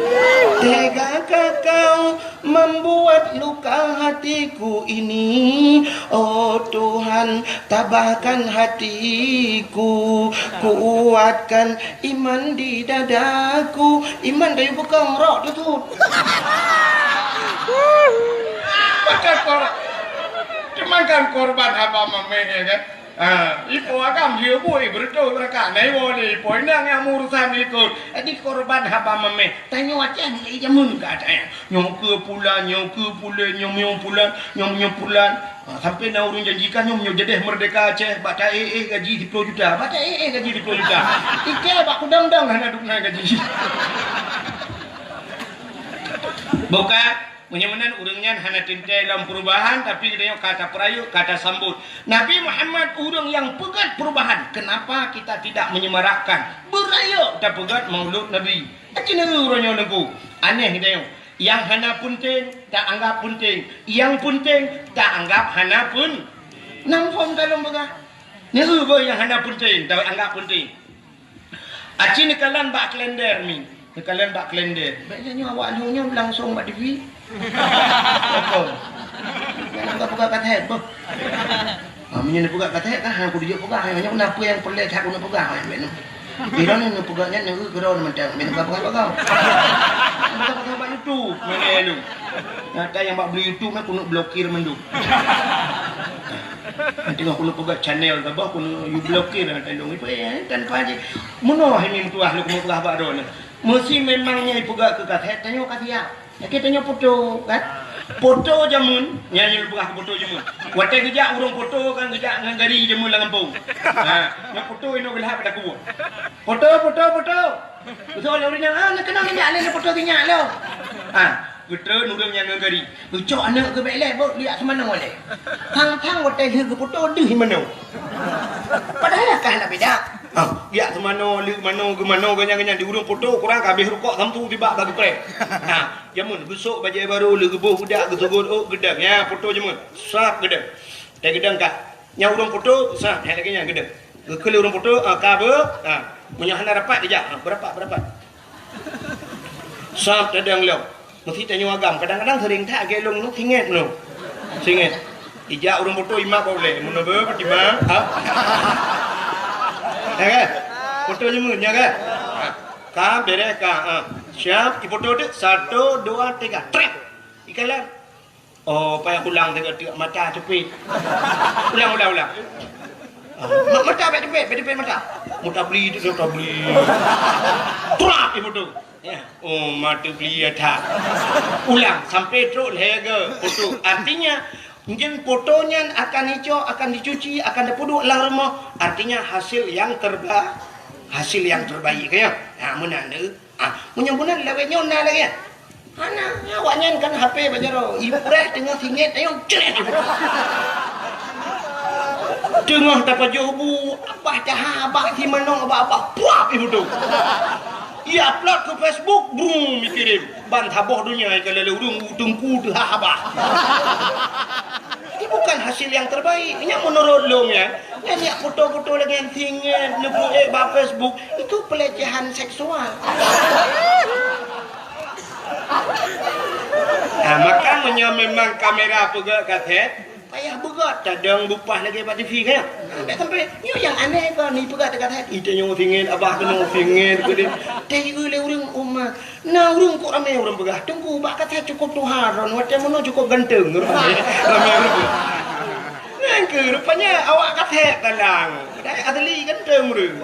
tegakah kau membuat luka hatiku ini. Oh Tuhan, tabahkan hatiku, kuatkan iman di dadaku. Iman dari bukan rok tu. Makan korban apa mamanya kan? Ipo agam dia boy berdua mereka naik boleh poin yang urusan itu. Di korban haba mame. Tanya macam ni jamun katanya. Nyong ke pulan, nyong pulan. Sampai na urang janjikan nyong jadi merdeka Aceh. Bata gaji 10 juta. Bata gaji 10 juta. Ike bak kudang-dang hana dukna gaji. Bukan. Menyamanan urangnya hanya tintai dalam perubahan, tapi kita kata perayu, kata sambut. Nabi Muhammad urang yang pegat perubahan. Kenapa kita tidak menyemarakkan? Berayu tak pegat maulud Nabi. Acina urangnya lembu. Aneh kita yang hana penting tak anggap penting, yang penting tak anggap hana pun. Nampun dalam pegat. Ni yang hana penting tak anggap penting. Aci nekalan bak kalender ni. Nekalan bak kalender. Baiknya awak nyonya langsung bak TV. Apa? Jangan buka kata head apa? Minyak buka kata head kan aku dia buka. Hanya kenapa yang pelik aku nak buka? Kira ni nak buganya ni kira orang macam minum apa kau? Macam apa YouTube mana lu? Ada yang bak beli YouTube aku nak blokir mendu. Nanti aku nak buka channel ke apa aku you blokir ada dong itu kan paje. Mono ini tu ahlu kamu buka apa ron? Mesti memangnya buka ke kata tanya kata ya. Kita tanya foto kan? Foto jamun nyanyi buka foto jamun. Watai kerja urang foto kan kerja dengan gari jamun lah kampung. Nak foto ini belah pada kubu. Foto. Betul orangnya nak kenal minyak le foto minyak lo. Betul urang yang gari. Ucok anak ke belai bok lihat semana boleh. Hang watai ke foto deh mana. Padahal kan nak beda. Lihat semana lihat mana ke mana ganyan-ganyan di urang foto kurang habis rukuk samtu tiba bagi play. Jamun besok baju baru le gebuh budak gesugut gedang ya foto jamun. Sap gedang. Teh gedang kak. Nya urang foto sap lagi nya gedang. Kele urang foto cover punya hana rapat dia berapa. Sap dadang lo. Mesti tanya agam kadang-kadang sering tak gelong nu singet nu. Singet. Ija urang foto imak boleh. Mun be patima. Ya kan? Foto jamun ya kan? Ka beres ka. Siap, foto tu 1 2 3 trek. Ikalan. Oh, payah ulang tengok mata cepit. Ulang. Mata cepit mata. Mata beli tu mata beli. Trap foto. Ya. Oh, mata beli ada. Ulang sampai teruk lega foto. Artinya mungkin fotonya akan hijau, akan dicuci, akan dipuduk dalam rumah. Artinya hasil yang terbaik ya. Menanda. Menyambunan lawan nyona lagi ya. Ana awaknya kan HP bajaro. Ibu reh tengah singit ayo ceret. Tengah dapat jobu abah dah abah di mana abah puap ibu tu. Ia upload ke Facebook, brum mikirin. Ban taboh dunia kalau urung tungku tu abah. Ini bukan hasil yang terbaik. Ini menurut lo ya. Ini foto-foto lagi yang tinggal lebu Facebook itu pelecehan seksual. Maka memang kamera pegak kata payah begat cadang bupah lagi pada TV kan. Tak sampai yang aneh kan ni pegat dekat hati. Itu yang fingin abah kena fingin ke dia. Teh le urang umat. Nah urang kok ramai orang pegah. Tunggu bak kata cukup tuharon macam mana cukup ganteng rupanya. Ramai orang. Nangke rupanya awak kata talang. Dah asli ganteng urang.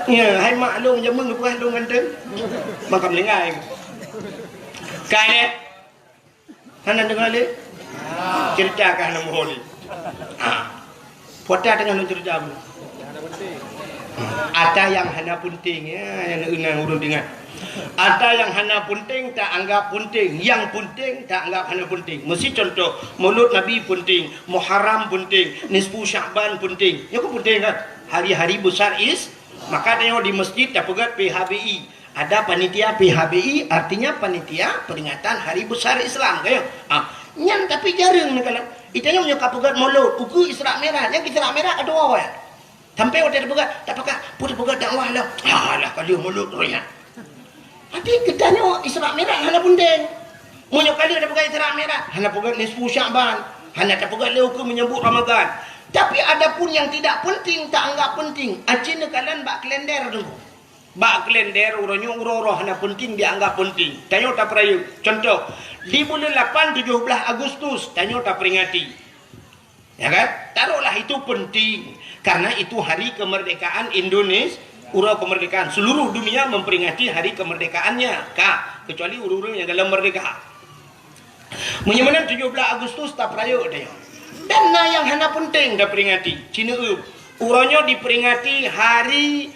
Ya, hai maklum jamun pegah dong ganteng. Makam lengai. Kai Hana dengar le? Cerita kan nama holi. Foto dengan cerita apa? Ada yang hana penting ya, yang unang urut dengar. Ada yang hana penting tak anggap penting, yang penting tak anggap hana penting. Mesti contoh, Maulud Nabi penting, Muharram penting, Nisfu Sya'ban penting. Ya kok penting kan? Hari-hari besar maka tengok di masjid dah pegat PHBI. Ada panitia PHBI, artinya panitia peringatan Hari Besar Islam kayak. Nyan tapi jarang nak kalau. Itanya punya kapugat Maulud, uku Isra Merah, yang Isra Merah ada awak. Sampai waktu ada pegat, tak pakai, putih pegat dakwah lah. Alah kali Maulud royak. Tapi kitanya Isra Merah hana penting. Punya kali ada pegat Isra Merah, hana pegat Nisfu Sya'ban, hana ada pegat leuku menyambut Ramadan. Tapi ada pun yang tidak penting, tak anggap penting. Acin kalian bak kalender dulu. Bak kalender urangnya urang-urang hana penting dianggap penting. Tanya tak perayaan. Contoh, di bulan 8 17 Agustus tanya tak peringati. Ya kan? Taruhlah itu penting karena itu hari kemerdekaan Indonesia. Urang kemerdekaan seluruh dunia memperingati hari kemerdekaannya. Kecuali urang-urang yang dalam merdeka. Menyamanan 17 Agustus tak perayaan tanya. Dan yang hana penting dah peringati. Cina urangnya diperingati hari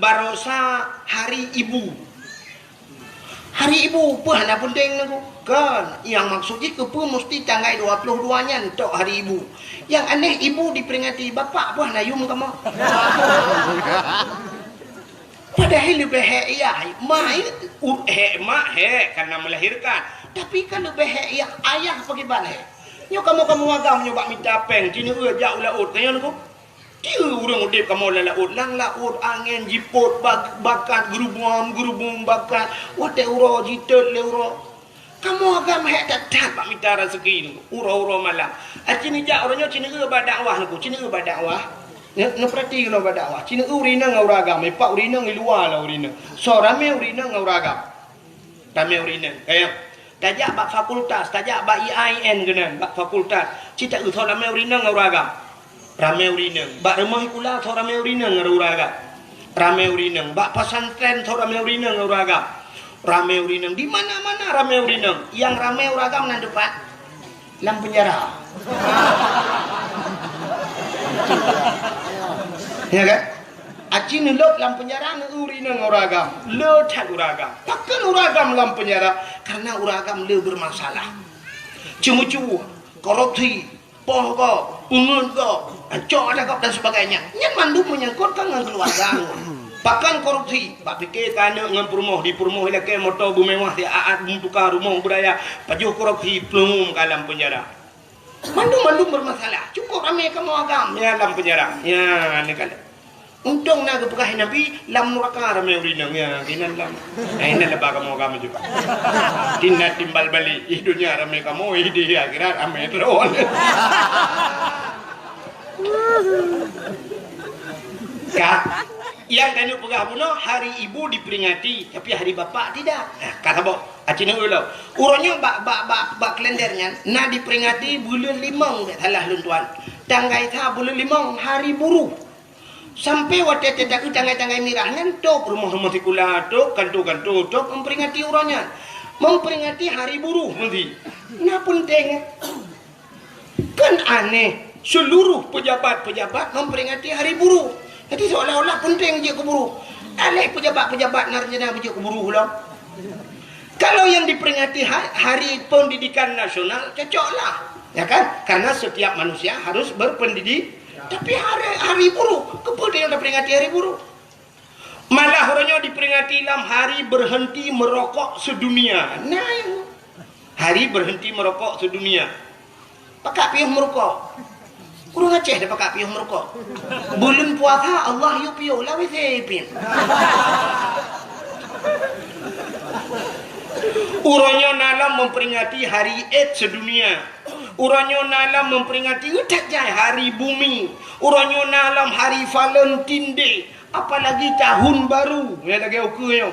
Barosa hari ibu. Hari ibu apa nak penting nak kan? Yang maksudnya kepa mesti tanggal 22-nya untuk hari ibu. Yang aneh ibu diperingati bapak apa nayum kamu. Padahal lebih ya, mak karena melahirkan. Tapi kan lebih ya ayah pergi balik. Nyo kamu agam nyoba minta peng, cina jauh laut kaya nak. Kira orang udip kamu laut lang laut angin jiput bakat gerubung bakat wate uro jitet le uro kamu agam hek tak pak minta rezeki ni uro malam acini jak orangnya cina ke dakwah aku cina ke dakwah ne perhati lo dakwah cina urina ngau ragam pak urina ngi luar lah urina so rame urina ngau ragam rame urina kayak tajak bak fakultas tajak bak IAIN kenan bak fakultas cita u thon rame urina ngau ragam rame urina bak rumah kula thon rame urina ngau ragam rame urina bak pesantren thon rame urina ngau ragam rame urinang di mana-mana rame urinang yang rame uragam nan depan lam penjara ya kan aci nulok lam penjara ne urinang uragam le tak uragam takkan uragam lam penjara karena uragam le bermasalah cemu-cemu korupsi poh ko ungun ko acok ada kau dan sebagainya nyen mandu menyangkut dengan keluarga bahkan korupsi pak fikir kana dengan perumah di perumah laki motor bermewah dia aat tukar rumah budaya pajuh korupsi pelum dalam penjara mandu bermasalah cukup ramai kamu agam ya dalam penjara ya ni kala untung nak kepekah nabi lam neraka ramai urinang ya kinan lam ini lebah kamu agam juga tindak timbal balik dunia ramai kamu di akhirat ramai terus Kak yang tanya pegah puno hari ibu diperingati tapi hari bapak tidak kata bok acina ulo urangnya bak kalendernya na diperingati bulan 5 salah luntuan tanggai tha bulan 5 hari buruh sampai waktu tetek tanggai mirahnya tok rumah-rumah tikula tok kantu-kantu tok memperingati urangnya memperingati hari buruh nanti nah penting kan aneh seluruh pejabat-pejabat memperingati hari buruh. Jadi seolah-olah penting dia keburu. Alih pejabat-pejabat narjana dia keburu pula. Kalau yang diperingati Hari Pendidikan Nasional cocoklah, ya kan? Karena setiap manusia harus berpendidik. Tapi hari buruh, kenapa dia diperingati hari buruh? Malah orangnya diperingati dalam hari berhenti merokok sedunia. Nah, hari berhenti merokok sedunia. Pakak piuh merokok. Kurang Aceh dia pakai piuh merokok. Bulan puasa Allah yu piuh lah wesepin. Urangnya nalam memperingati hari AIDS sedunia. Urangnya nalam memperingati utak jai hari bumi. Urangnya nalam hari Valentine Day. Apalagi tahun baru. Ya lagi okeynya.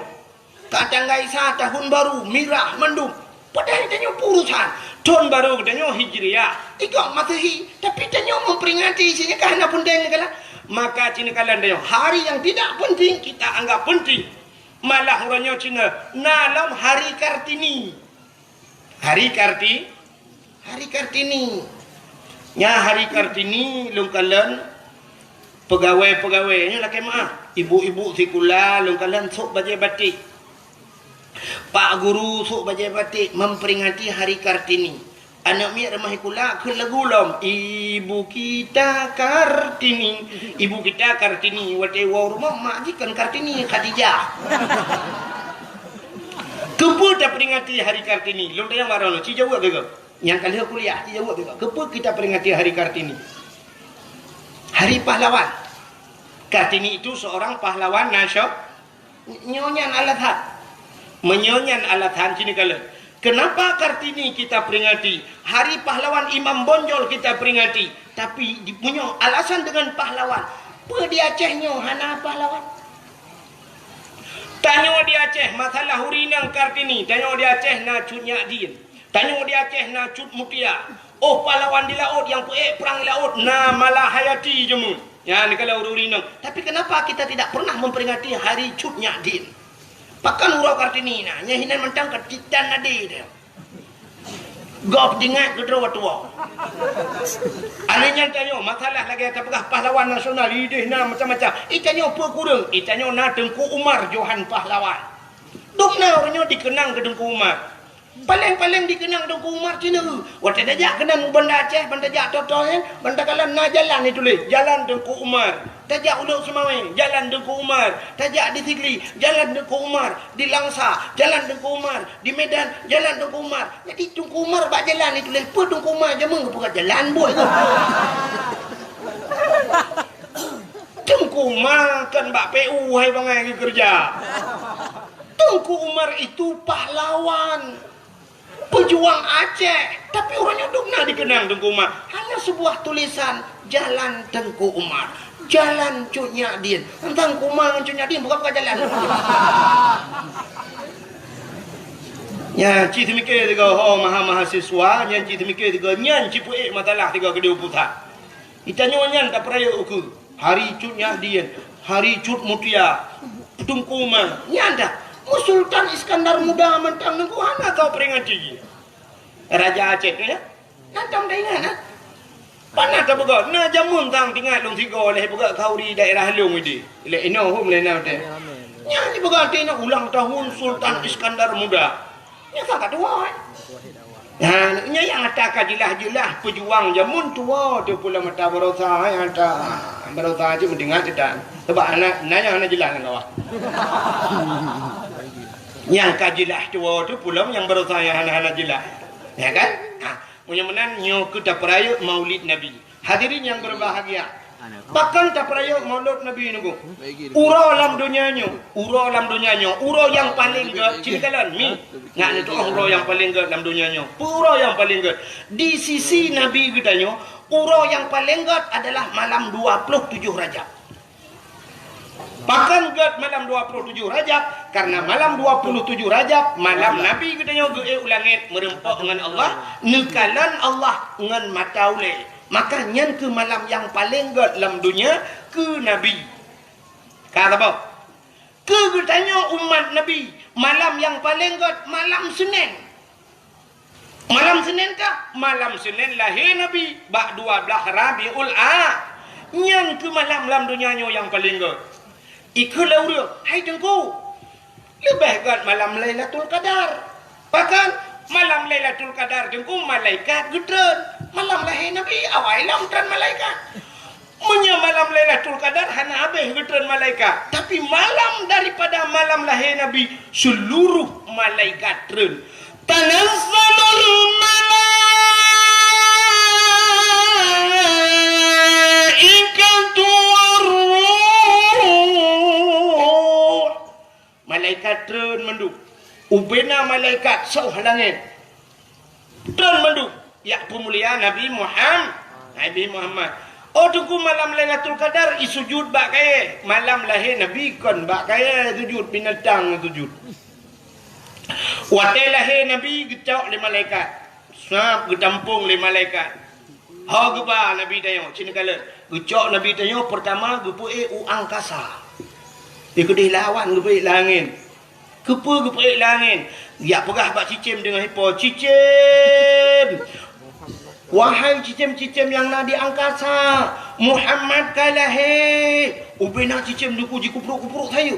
Kadang gaisa tahun baru mirah mendung. Padahal tanya urusan tahun baru tanya hijriah ikut Masehi tapi tanya memperingati isinya karena penting kala maka Cina kalian tanya hari yang tidak penting kita anggap penting malah orangnya Cina nalam hari Kartini nya hari Kartini lung kalian pegawai-pegawainya laki maaf ibu-ibu sikula lung kalian sok baju batik Pak Guru sok bajai batik memperingati hari Kartini. Anak miak remah kula ke lagu lom. Ibu kita Kartini. Ibu kita Kartini. Wate wa rumah mak jikan Kartini Khadijah. Kepa tak peringati hari Kartini. Lu tanya marah lo. Ci jawab ke? Yang kali kuliah ci jawab ke? Kepa kita peringati hari Kartini? Hari pahlawan. Kartini itu seorang pahlawan nasional. Nyonya Al-Adhat. Menyonyan alatan sini kalian. Kenapa Kartini kita peringati? Hari pahlawan Imam Bonjol kita peringati. Tapi punya alasan dengan pahlawan. Apa di Acehnya hana pahlawan? Tanya di Aceh masalah hurinang Kartini. Tanya di Aceh na cut Nyadin. Tanya di Aceh na cut Mutia. Oh pahlawan di laut yang perang di laut na Malahayati jemu. Ya ni kalau hurinang. Tapi kenapa kita tidak pernah memperingati hari cut Nyadin? Pakan urau Kartini na nyahinan mentang ketitan nadi dia. Gop dingat kedua tua. Anehnya tanya masalah lagi apakah pahlawan nasional ideh na macam-macam. Itanya apa kurang? Itanya na Tengku Umar Johan pahlawan. Dong na orangnya dikenang ke Tengku Umar. Paling-paling dikenang Tengku Umar Cina. Waktu dajak kenang benda Aceh, benda jak totoh benda kalan na jalan itu leh. Jalan Tengku Umar. Tajak Uluk Semawai, jalan Tengku Umar. Tajak di Sigli, jalan Tengku Umar. Di Langsa, jalan Tengku Umar. Di Medan, jalan Tengku Umar. Jadi Tengku Umar bak jalan itu leh. Apa Tengku Umar je mengapa jalan buat tu. Umar kan bak PU hai bangai kerja. Tengku Umar itu pahlawan, pejuang Aceh, tapi orangnya dukna dikenang Tengku Umar. Hanya sebuah tulisan Jalan Tengku Umar, Jalan Cuk Nyadin. Tentang Umar dengan Cuk Nyadin bukan jalan. Ya, ci mikir tiga mahasiswa, yang ci mikir tiga nyan ci puik matalah tiga kedua pusat. Itanya nyan tak peraya uku. Hari Cuk Nyadin, Hari Cut Mutia, Tengku Umar, nyan dah. Sultan Iskandar Muda mentang nengku hana tahu peringati. Raja Aceh tu ya. Nantam dah ingat nah. Panah tak begat. Nah jamun tang tinggal long tiga oleh begat kau di daerah Long ini. Le ino hum le na te. Nya ni begat nak ulang tahun Sultan Iskandar Muda. Nya tak tua. Nah, nya yang ada kajilah-jilah pejuang jamun tua tu pula mata berosa yang ada berosa aja mendengar tidak. Sebab anak nanya anak jelas dengan awak. Yang kajilah tua tu pula yang berosa yang anak-anak jelas. Ya kan? Mudah-mudahan nyo kita peraya Maulid Nabi. Hadirin yang berbahagia. Bahkan tak peraya Maulid Nabi nunggu. Ura alam dunianya, ura yang paling gede. Ceritakan mi. Ngak itu ura yang paling gede dalam dunianya. Ura yang paling gede. Di sisi Nabi kitanya, ura yang paling gede adalah malam 27 Rajab. Bahkan gede malam 27 Rajab, karena malam 27 Rajab malam Nabi katanya ge ulangit merempak dengan Allah, nekalan Allah dengan mataule. Maka nyan ke malam yang paling gede dalam dunia ke Nabi. Kata apa? Ke katanya umat Nabi, malam yang paling gede malam Senin. Malam Senin kah? Malam Senin lahir Nabi, bak 12 Rabiul A. Nyan ke malam dalam dunia yang paling gede. Ikulah dia, hai tengku. Lebih gad malam Lailatul Qadar. Bahkan malam Lailatul Qadar tengku malaikat gedren. Malam lahir Nabi awal lam malaikat. Munya malam Lailatul Qadar hana habis gedren malaikat. Tapi malam daripada malam lahir Nabi seluruh malaikat dren. Tanazzalul malaikatu malaikat turun menduk. Ubena malaikat sauh langit. Turun menduk. Ya pemulia Nabi Muhammad. Oh tunggu malam Lailatul Qadar isujud bak kaya. Malam lahir Nabi kon bak kaya sujud binatang sujud. Watai lahir Nabi gecok le malaikat. Snap getampung le malaikat. Ha geba Nabi tanya cina kala. Gecok Nabi tanya pertama gepuik u angkasa. Dia kedih lawan gepuik langit. Gepuik langit. Ya pegah bak cicim dengan hipo. Cicim. Wahai cicim-cicim yang nak di angkasa. Muhammad kalahir. Ubena cicim duku ji kupruk-kupruk saya.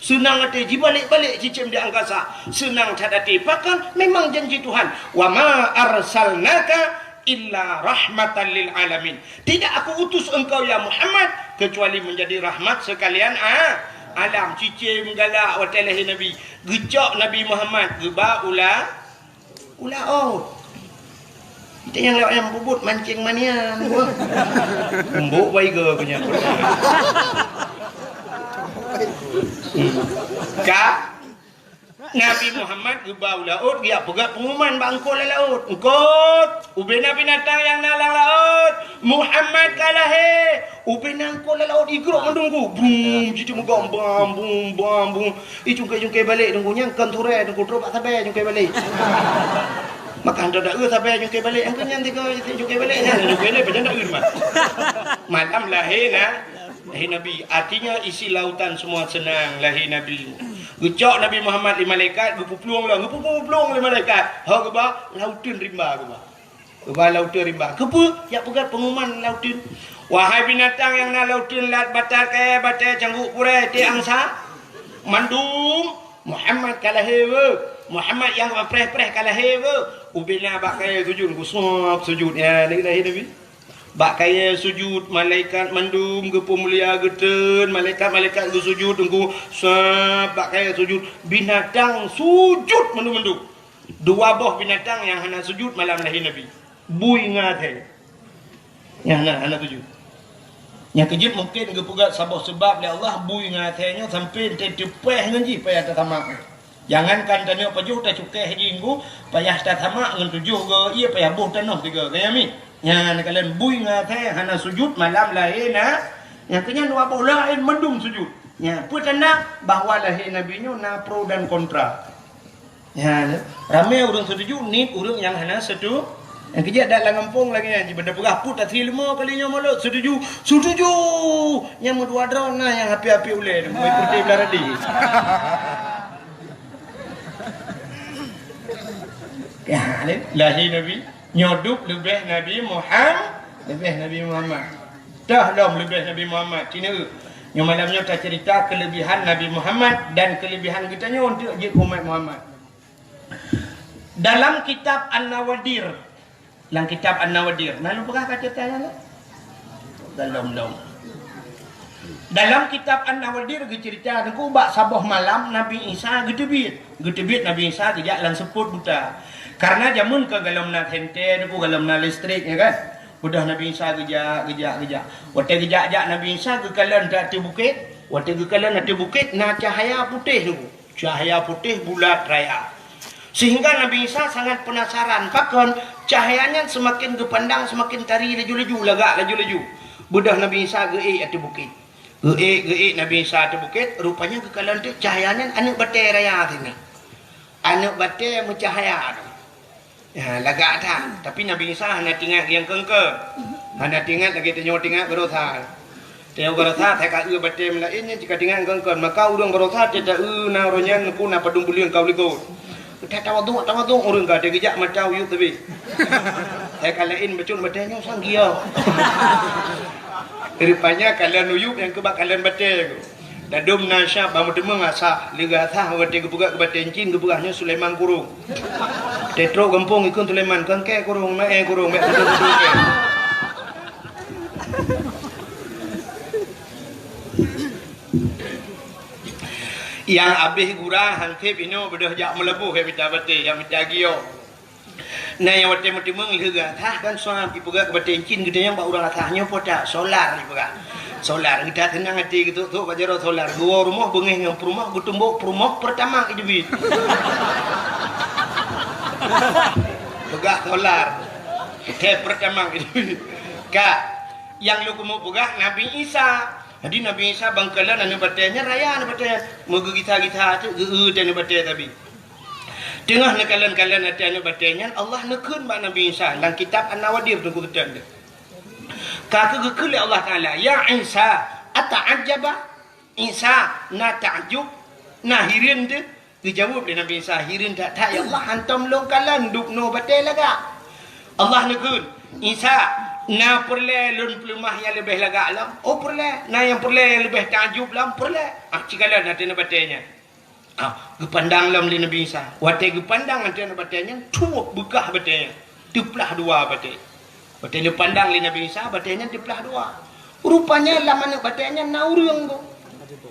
Senang hati ji balik-balik cicim di angkasa. Senang hati. Bahkan memang janji Tuhan. Wa ma arsalnaka illa rahmatan lil alamin. Tidak aku utus engkau ya Muhammad kecuali menjadi rahmat sekalian alam. Cicim galak watai lahir Nabi. Gecok Nabi Muhammad. Geba ula kita yang lewat yang bubut mancing mania. Mbok baiga punya. Ka Nabi Muhammad geba laut dia pegat pengumuman bangko laut. Engkot ubena binatang yang nalang laut. Muhammad kalahir. Ubena engkau laut igrok mendunggu. Bum jadi mugam bum. Jungkai balik dunggunya kan turai dunggu drop sampai jungkai balik. Makan dah sampai jungkai balik. Angkat yang tiga jungkai balik. Jungkai balik macam dak mah. Malam lahir lahir Nabi. Artinya isi lautan semua senang lahir Nabi. Gecok Nabi Muhammad di malaikat, gepupluang le malaikat. Ha geba lautun rimba geba. Geba lautun rimba. Kepa ya pegat pengumuman lautun. Wahai binatang yang nak lautun lat batal ke batal cangguk purai ti angsa. Mandum Muhammad kalahir. Muhammad yang preh-preh kalahir. Ubina bak kaya sujud gusuk sujud ya lahir Nabi. Bak kaya sujud malaikat mandum ke pemulia geten malaikat ke sujud tunggu bak kaya sujud binatang sujud mandum dua buah binatang yang hana sujud malam lahir Nabi bui ngate yang hana sujud Yang kejut mungkin ke pugat sabah sebab le Allah bui ngatenya sampai tepeh ngaji payah ta tamak. Jangankan tanya pajuh ta cukeh jinggu payah ta tamak ngan tujuh ke ia payah buh tanah tiga kaya mi. Yang kalian bui ngateh hana sujud malam lain yang kenya nu apa lain mendung sujud. Ya, petanda bahawa lahir Nabi nya na pro dan kontra. Ya, ramai orang setuju, ni orang yang hana setuju. Yang kerja dalam kampung lagi ni, benda pegah put tak 5 kalinya malu setuju. Setuju. Yang dua drone nah yang api-api ulai, mau putih belaradi. Ya, lahir Nabi, nyodup lebih Nabi Muhammad. Dah lam lebih Nabi Muhammad. Cina yang malamnya kita cerita kelebihan Nabi Muhammad dan kelebihan kita ni untuk je umat Muhammad. Dalam kitab An-Nawadir, mana pernah kata tanya? Dalam kitab An-Nawadir cerita aku bak sabah malam Nabi Isa getebit Nabi Isa gejak lan seput buta. Karena jamun ke galam na hente aku galam na listrik ya kan. Udah Nabi Isa gejak. Waktu gejak Nabi Isa ke kalan ati bukit, waktu ke kalan ati bukit na cahaya putih tu. Cahaya putih bulat raya. Sehingga Nabi Isa sangat penasaran, pakon cahayanya semakin kepandang semakin tari laju-laju. Budah Nabi Isa geik ati bukit. Geik Nabi Isa ati bukit, rupanya ke kalan tu cahayanya anak batai raya sini. Anak batai mencahaya tu. Ya, lagak dah. Tapi Nabi Isa hanya tinggal yang kengke. Hanya tinggal lagi tinggal berotha. Tengok berotha, tak kau batai melainnya jika tinggal kengke. Maka urang berotha tidak na ronyan ku na padung bulian kau ligo. Tak tahu orang kata kejak macam you tapi. Saya kalain bacun batainya sanggia. Rupanya kalian uyuk yang kebak kalian batai. Dadum nasya bamu demeng asa liga tha wate kebuka ke batai cin kebugahnya Sulaiman kurung. Tetro kampung ikun Sulaiman kangke kurung mae kurung mek duduk ke. Yang habis gurah hangkip ino bedah jak melebuh ke pita batai yang pita gio. Nah yang wate temeng liga tha kan soal dibuka ke batai cin gede yang bak urang athahnya podak solar dibuka. Solar kita tenang hati gitu tu bajaro solar dua rumah bengih yang rumah bertumbuk rumah pertama hidup. Pegah solar. Kita pertama hidup. Kak yang lu mau pegah Nabi Isa. Jadi Nabi Isa bangkalan anu batanya raya anu batanya moga kita tu dan batai tapi. Tengah nekalan-kalan hati anu batanya Allah nekun mak Nabi Isa dalam kitab An-Nawadir tu kutan dia. Kata kekali Allah Ta'ala, ya Isa, ata'ajaba Isa, na ta'ajub, na hirin tu. Dijawab oleh Nabi Isa, hirin tak, ya Allah hantam longkalan, duk no batai laga. Allah nekun, Isa, na perle lun pelumah yang lebih laga alam, oh perle, na yang perle yang lebih ta'ajub lam, perle. Cikalan nanti na batainya. Gepandang lam oleh Nabi Isa. Watai gepandang nanti na batainya, tuak bekah batainya. Tuplah dua batai. Batai dia pandang li Nabi Isa, batainya dipelah dua. Rupanya lah mana batainya naurung tu.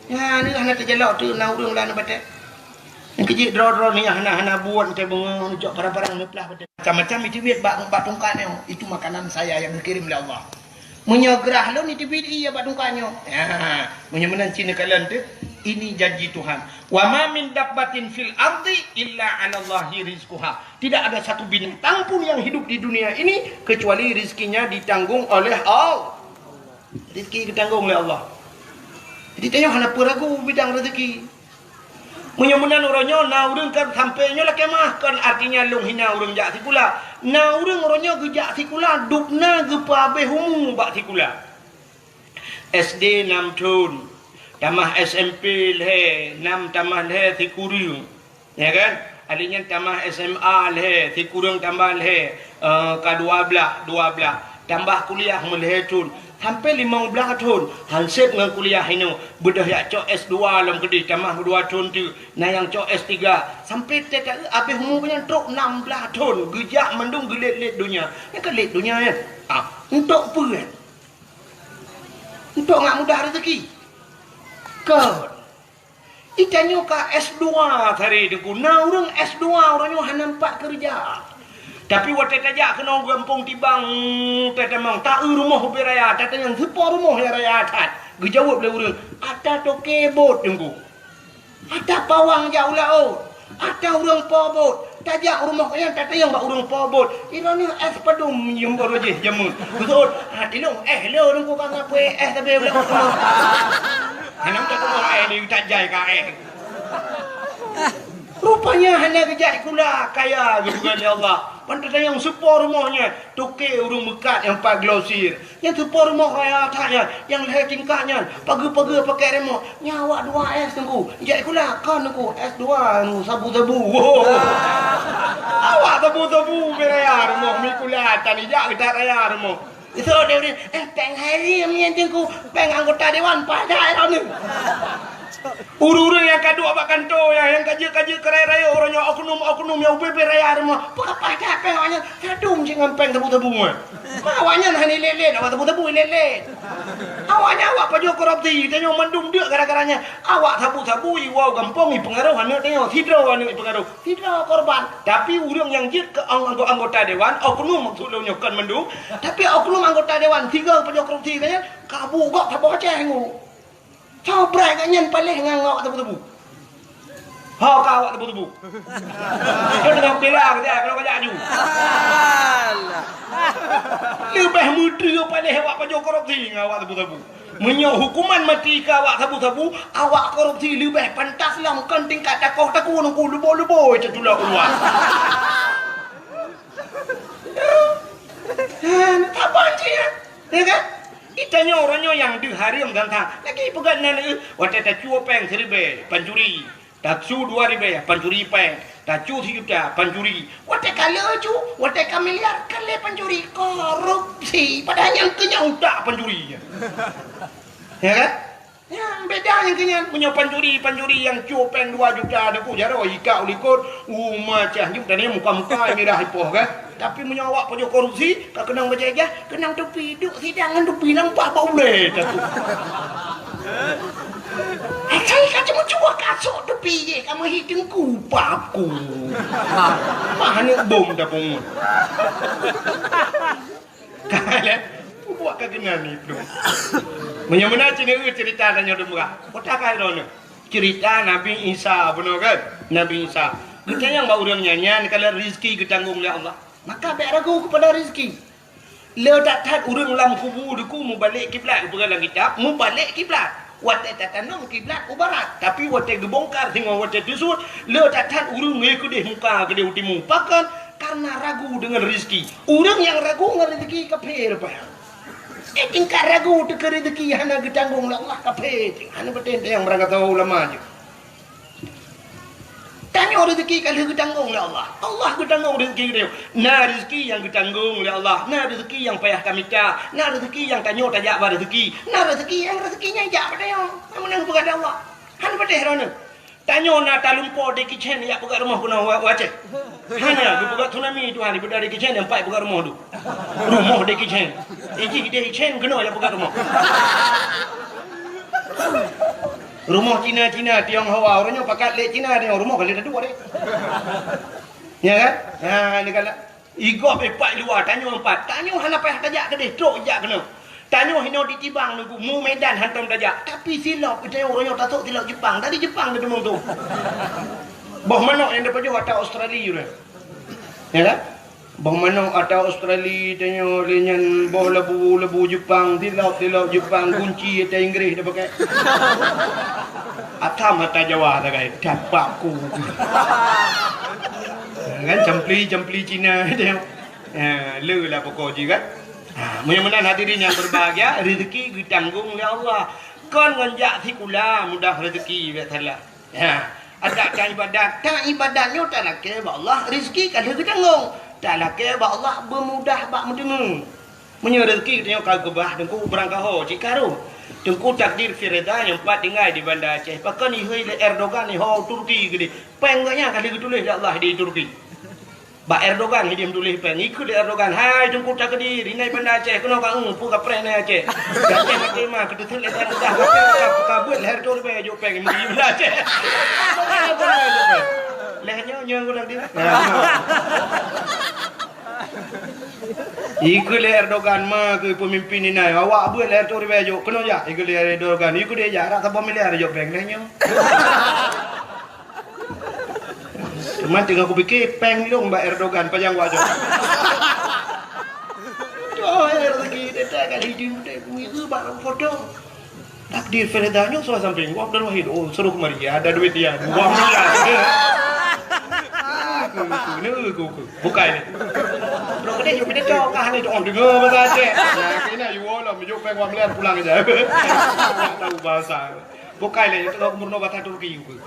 Ya, ni hana terjelak tu naurung lah na batai. Yang kecil draw-draw ni hana buat nanti bengong jok barang-barang ni pelah batai. Macam-macam itu biar bak tungkatnya. Itu makanan saya yang dikirim oleh Allah. Menyegerah lo ni tibit iya bak tungkatnya. Ya, menyemenan Cina kalian tu. Ini janji Tuhan. Wa ma min dabbatin fil ardi illa 'ala Allahi rizquha. Tidak ada satu binatang pun yang hidup di dunia ini kecuali rizkinya ditanggung oleh Allah. Rizki ditanggung oleh Allah. Jadi tanya hana peragu bidang rezeki. Menyemunan orangnya na urang kan sampainya lah kemah kan artinya long hina urang jak sikula. Na urang orangnya gejak sikula dukna gepa behumu bak sikula. SD 6 tahun. Tamah SMP leh 6 tamah leh tikuri. Ya kan? Adanya tamah SMA leh tikurung tambah leh ke-12 tambah kuliah meleh tun sampai 15 tahun hansip dengan kuliah ini bedah yak cok S2 dalam kedai tamah 2 tahun tu nah yang cok S3 sampai tak habis umurnya tok 16 tahun gejak mendung gelit-lit dunia ya kan lit dunia ya untuk apa kan untuk ngak mudah rezeki kan itanya ka S2 hari deku nah orang S2 orangnya hanya nampak kerja Tapi waktu tajak kena gampung tibang tata mang tak rumah beraya tata yang sepo rumah yang raya tat. Gejawab le urang, ada toke bot tunggu. Ada pawang jauh lao. Ada urang pobot. Tajak rumah yang tata yang bak urang pobot. Ino ni es padum yang baru je jamun. Betul. Dilong lo tunggu kan apa tapi boleh kau. Hanam tak tahu ni tajai ka Rupanya hanya kejak kula kaya gitu kan ya Allah. Pantas yang sepor rumahnya toke urung mekat yang pak glosir. Yang sepor rumah kaya tanya yang leher tingkahnya pagi-pagi pakai remote. Nyawa 2 es tunggu. Kejak kula kan tunggu S2 sabu-sabu. Awak sabu-sabu beraya rumah mikula tani jak kita raya rumah. Itu dia peng hari yang tunggu peng anggota dewan pada orang ni. Uru-uru yang kedua abak kanto yang kaji-kaji kerai-raya orangnya oknum yang UBB raya rumah. Apa dah pengawanya sadung jangan peng tebu-tebu mah. Awaknya hani lele awak tebu-tebu lele. Awaknya awak pajo korupsi tanya mendung dia gara-garanya. Awak tebu-tebu wow gampang pengaruh anak tanya hidro anak pengaruh. Hidro korban. Tapi urang yang jit ke anggota dewan oknum maksudnya kan mendung. Tapi oknum anggota dewan 3 pajo korupsi tanya kabu gak tabok cengu. Coba nganyan paling ngangok tebu-tebu. Ha kawak tebu-tebu. Kau dengan pelang dia kalau kajak ju. Lebih muda paling awak pajo korupsi ngawak tebu-tebu. Menyo hukuman mati ke awak tebu-tebu, awak korupsi lebih pantas lah kan tingkat takoh-takoh nunggu lubo-lubo itu tulah keluar. Tak panci ya kan? Itanya orangnya yang diharim dan tak lagi pegangan waktu tak cuo peng 1,000 pancuri tak cu 2,000 pancuri peng tak cu 3 juta pancuri waktu kalau cu waktu miliar kali pancuri korupsi padahal yang kenyang tak pancuri ya kan yang beda yang kenyang punya pancuri yang cu peng 2 juta ada ku jaro ika ulikot macam ni tadi muka-muka merah hipoh kan. Tapi menyawak pojok korupsi, tak kenang baca aja, kenang tepi duk sidangan tepi nampak bau le tu. Saya kan cuma cuba kasut tepi je, kamu hitung kupaku. Mana bom dah bom. Kalian buat kegenan itu. Menyamana cerita tanya demurah. Kota kau cerita Nabi Isa benar kan? Nabi Isa. Kita yang bau orang nyanyian kalau rezeki ditanggung oleh Allah. Maka tak ragu kepada rezeki. Le tak tat urang lam kubu deku mu balik kiblat dalam kitab, mu balik kiblat. Wate tak tanam kiblat ke barat, tapi wate gebongkar tengok wate tusut, le tak tat urang ngai kedeh muka kedeh utimu. Pakan karena ragu dengan rezeki. Urang yang ragu dengan rezeki kafir apa? Tingkat ragu teka rezeki hana ditanggung oleh Allah kafir. Hana betul yang berangkat tahu ulama je. Tanya rezeki kalau ditanggung oleh Allah. Allah ditanggung rezeki dia. Nah rezeki yang ditanggung oleh Allah. Nah rezeki yang payah kami tak. Nah rezeki yang tanya tajak pada rezeki. Nah rezeki yang rezekinya jak pada yang. Kamu nak berkata Allah. Han pada herana. Tanya nak talumpo de kitchen ya pegat rumah kuna waceh. Hanya pegat tsunami tu hari pada de kitchen yang 4 pegat rumah tu. Rumah de kitchen. Iki de kitchen kena ya pegat rumah. Rumah Cina Tionghoa orangnya pakai lek Cina dia rumah kali ada 2 deh. Ya kan? Ha ni kala igop 4 luar tanya 4. Tanya hana payah tajak ke deh, trok jak kena. Tanya hino di Tibang nunggu mu Medan hantam tajak. Tapi silap kita orangnya tatuk silap Jepang. Tadi Jepang dia demung tu. Bah manok yang depan jauh atau Australia tu. Ya kan? Bah manok atau Australia tanya lenyan bah lebu Jepang, silap Jepang, kunci atau Inggeris dia pakai. Atam mata Jawa tak kai dapakku. Kan jempli Cina dia. Le lah pokok je kan. Mudah-mudahan hadirin yang berbahagia rezeki ditanggung oleh Allah. Kon nganjak sikula mudah rezeki biasalah. Ada ibadatnya tak nak ke Allah rezeki kan ditanggung. Tak nak ke Allah bermudah bak mendengar. Punya rezeki tengok kau gebah dengku berangkah ho cikaru. Dengku takdir firda yang 4 tinggal di Banda Aceh. Pakai ni Erdogan ni ho Turki gede. Pengnya kali tulis Allah di Turki. Ba Erdogan dia tulis peng ikut Erdogan. Hai dengku takdir ini Banda Aceh kena kau pu ka pre na Aceh. Aceh mati mah ketutul leher dah. Kabut leher tu be jo peng di Banda Aceh. Lehernya nyang ulang dia. Ikut Erdogan mah ke pemimpin ini awak buat leher tu ribayo kena ya ikut Erdogan ikut dia jarak tak pemilih ada jawab pengnya. Cuma tinggal aku pikir peng dong Mbak Erdogan panjang wajah. Oh lagi dia kan hidup dia itu barang foto. Takdir Feredanya soal samping gua dan wahid oh seru kemari ada duit dia 2 miliar. Buka ini. Bro kita juga tidak cokah ni orang dengar bahasa Aceh. Nah kena you all lah mejuk peng 2 miliar pulang aja. Tahu bahasa. Buka ini itu umur no bahasa Turki juga.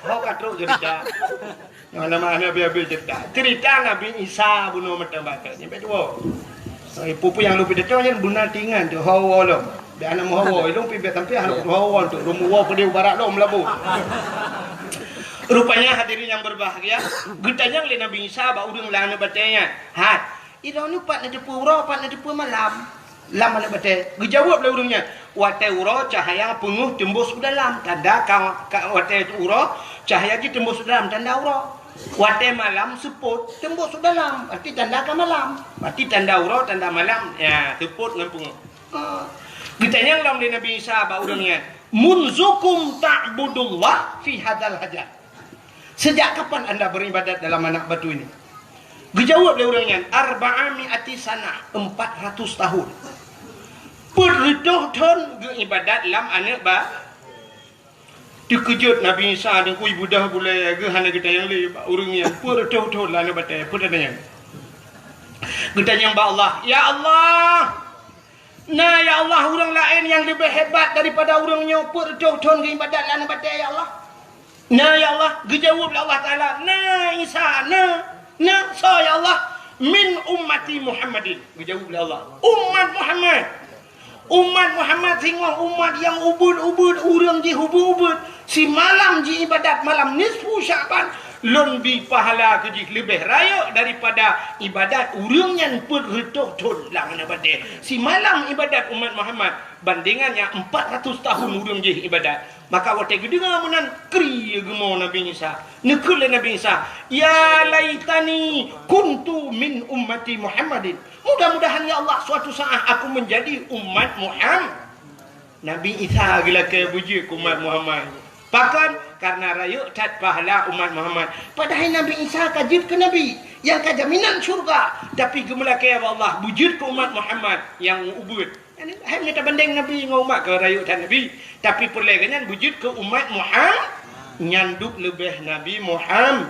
Hau katruk cerita. Mana-mana biar-biar cerita. Cerita Nabi Isa bunuh mata baca. Sampai dua. Pupu yang lu pindah yang benar tingan tu hawa lo. Dia anak hawa itu pindah sampai anak hawa tu rumah pedih barat lo melabu. Rupanya hadirin yang berbahagia, getanya oleh Nabi Isa ba udang lang na batenya. Hat. Iraw ni pat na depu ro pat na depu malam. Lam na bate. Gejawab le udangnya. Wate uro cahaya penguh tembus ke dalam. Tanda wate uro cahaya ji tembus ke dalam tanda uro. Wate malam seput tembus ke dalam. Arti tanda ke malam. Arti tanda uro tanda malam. Ya, seput dengan penguh. Getanya oleh Nabi Isa ba udangnya. Munzukum ta'budullah fi hadal hajar. Sejak kapan anda beribadat dalam anak batu ini? Dijawab oleh orangnya, 400 sana, 400 tahun. Berdoa-doa beribadat dalam anak batu. Dikejut Nabi Isa dan kui budah boleh ke hana kita yang le orangnya berdoa-doa dalam anak batu. Perdana. Kita yang ba Allah, ya Allah. Nah ya Allah orang lain yang lebih hebat daripada orangnya berdoa-doa beribadat dalam anak batu ya Allah. Nah ya Allah, dijawab oleh Allah Ta'ala. Nah Isa, nah so ya Allah. Min ummati Muhammadin. Dijawab oleh Allah. Umat Muhammad. Umat Muhammad sehingga umat yang ubud-ubud. Orang di ubud-ubud. Si malam di ibadat malam nisfu Syaban. Lebih pahala kejik lebih raya daripada ibadat orang yang berretuh-tuh lang ibadat. Si malam ibadat umat Muhammad bandingannya 400 tahun orang je ibadat. Maka waktu itu dengar menan kri gemau Nabi Isa. Nekul Nabi Isa, ya laitani kuntu min ummati Muhammadin. Mudah-mudahan ya Allah suatu saat aku menjadi umat Muhammad. Nabi Isa gila ke buji umat Muhammad. Bahkan karena rayu tat pahala umat Muhammad. Padahal Nabi Isa kajib ke Nabi yang kajaminan syurga. Tapi gemelake Allah bujud ke umat Muhammad yang ubud. Hai minta banding Nabi dengan umat ke rayu tat Nabi. Tapi perlegannya bujud ke umat Muhammad nyanduk lebih Nabi Muhammad.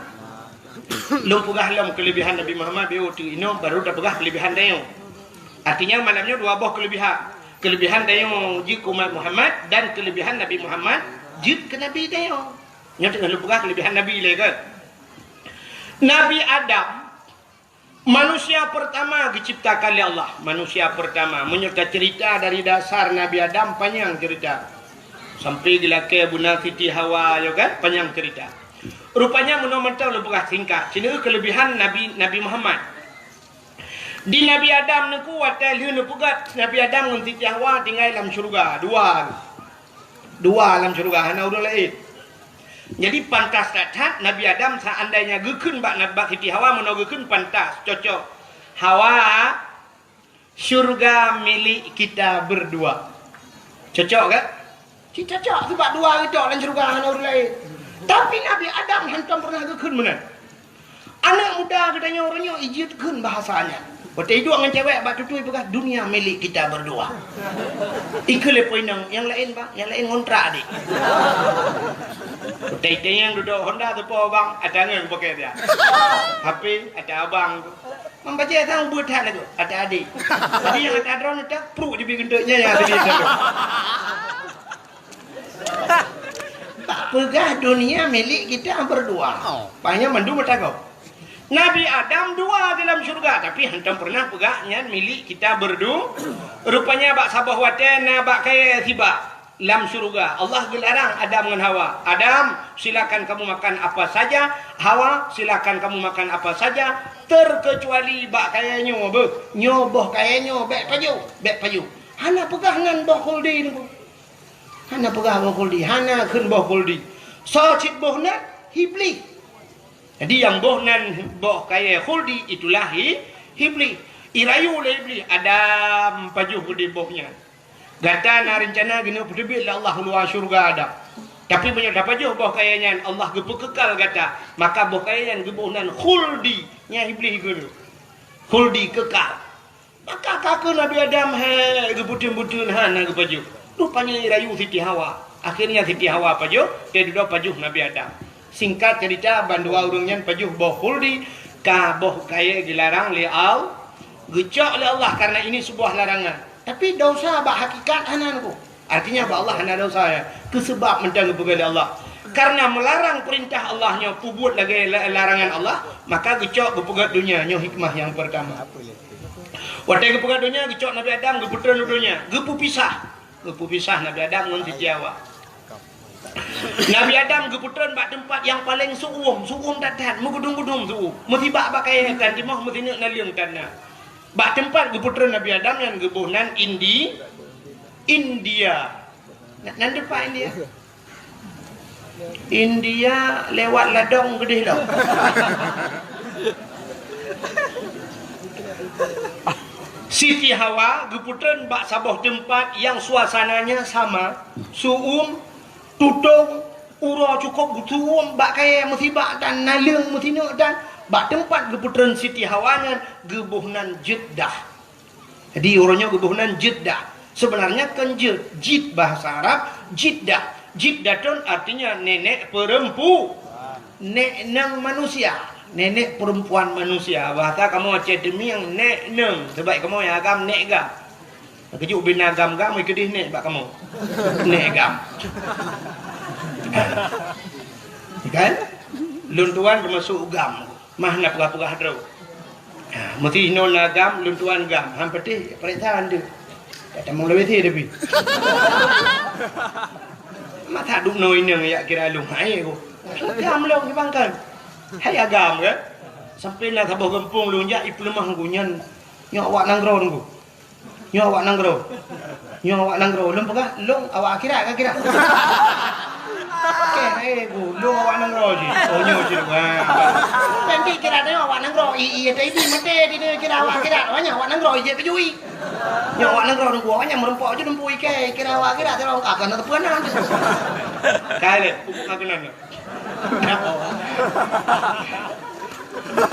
Lu pegah lam kelebihan Nabi Muhammad biu tu ino baru dah pegah kelebihan dia. Artinya malamnya dua buah kelebihan. Kelebihan dia jik umat Muhammad dan kelebihan Nabi Muhammad jid ke Nabi dia. Nyata dengan lupa kelebihan Nabi le kan. Nabi Adam manusia pertama diciptakan oleh Allah. Manusia pertama menyerta cerita dari dasar Nabi Adam panjang cerita. Sampai dilake Bunda Siti Hawa yo kan panjang cerita. Rupanya menurut lupa singkat. Sini kelebihan Nabi Muhammad. Di Nabi Adam ni kuat liu pugat Nabi Adam dengan Siti Hawa tinggal dalam syurga dua dalam syurga hana udah lain. Jadi pantas datang Nabi Adam seandainya gekun bak Siti Hawa menogekun pantas cocok. Hawa syurga milik kita berdua. Cocok kan? Cocok sebab dua kita dalam syurga hana udah lain. Tapi Nabi Adam hantam pernah gekun mana? Anak muda katanya orangnya ijitkan bahasanya. Waktu itu dengan cewek bak tutui bekas dunia milik kita berdua. Iku lepoinang yang lain bang, yang lain ngontrak adik. Waktu itu yang duduk Honda tu po bang, ada yang pakai dia. HP ada abang tu. Membaca tang buat hal itu, ada adik. Jadi yang ada drone itu perlu dibikin tuknya yang ada di sana. Pegah dunia milik kita berdua. Banyak mandu mata kau. Nabi Adam dua dalam syurga tapi hantam pernah pegahnya milik kita berdua. Rupanya bak sabah waten bak kaya tiba dalam syurga. Allah gelarang Adam dengan Hawa. Adam silakan kamu makan apa saja. Hawa silakan kamu makan apa saja terkecuali bak kaya nyoboh kaya bek paju. Hana pegah ngan boh kuldi ni. Hana pegah boh kuldi. Hana kun boh kuldi. So cit boh nak hibli. Jadi yang boh nan boh kaya khuldi itulah Iblis. Irayu oleh Iblis. Adam pajuh di bohnya. Gata na rencana gini berdebit lah Allah luar syurga Adam. Tapi banyak dapat pajuh boh kayanya Allah gepu kekal gata. Maka boh kayanya gebuhnan khuldi. Nya Iblis gini. Khuldi kekal. Maka kakak Nabi Adam gebutun-butun hana gepajuh. Rupanya irayu Siti Hawa. Akhirnya Siti Hawa pajuh. Dia duduk pajuh Nabi Adam. Singkat cerita bandua urungnya pajuh boh khuldi. Boh kaya dilarang li'al. Gecok oleh Allah karena ini sebuah larangan. Tapi dosa bak hakikat hanan ku. Artinya bak Allah hana dosa ya. Kesebab mendang kepada Allah. Karena melarang perintah Allahnya pubut lagi larangan Allah, maka gecok kepegat dunia nyo hikmah yang pertama. Waktu kepegat dunia gecok Nabi Adam geputeran dunia, gepu pisah Nabi Adam dengan Siti Hawa. Nabi Adam geputeran bak tempat yang paling suum datat, megudung-gudung suum. Mesti bak pakai kan timah mesti nak naliung tanah. Bak tempat geputeran Nabi Adam yang gebuhnan India. Nan depan India. India lewat ladang gede dah. Siti Hawa geputeran bak sabuh tempat yang suasananya sama, suum, tutung, ura cukup gutuum, bak kaya mesti bak dan naliung mesti nak dan bak tempat geputeran Siti Hawanya gebuhnan Jeddah. Jadi orangnya gebuhnan Jeddah. Sebenarnya kan Jid bahasa Arab, Jeddah. Jiddatun artinya nenek perempuan, nenek manusia, nenek perempuan manusia. Bahasa kamu Aceh demi yang nek neng, sebab kamu yang agam nek gam. Kejuk bin agam gam ikut nek bak kamu. Nek gam. Kan? Luntuan termasuk gam. Mah nak pegah-pegah dro. Mesti non agam, luntuan gam. Hampir perintah anda. Tak mau lebih tapi. Mata duk noi nang ya kira lung hai ko. Gam long dibangkan. Hai agam ke? Sampai lah sabuh gempung lung ya iplemah gunyan. Nyok awak nanggro nunggu. Nyok awak nanggro. Lung pegah, lung awak kira. Okey, lung awak nanggro ji. Oh nyo ji. Nanti kira dia awak nanggro. Iya tadi mate dia kira awak kira. Awaknya awak nanggro je pejui. Nyok awak nanggro nunggu awaknya merempok je nunggu ike. Kira awak kira terong akan tepuanan. Kale, pupuk akanan.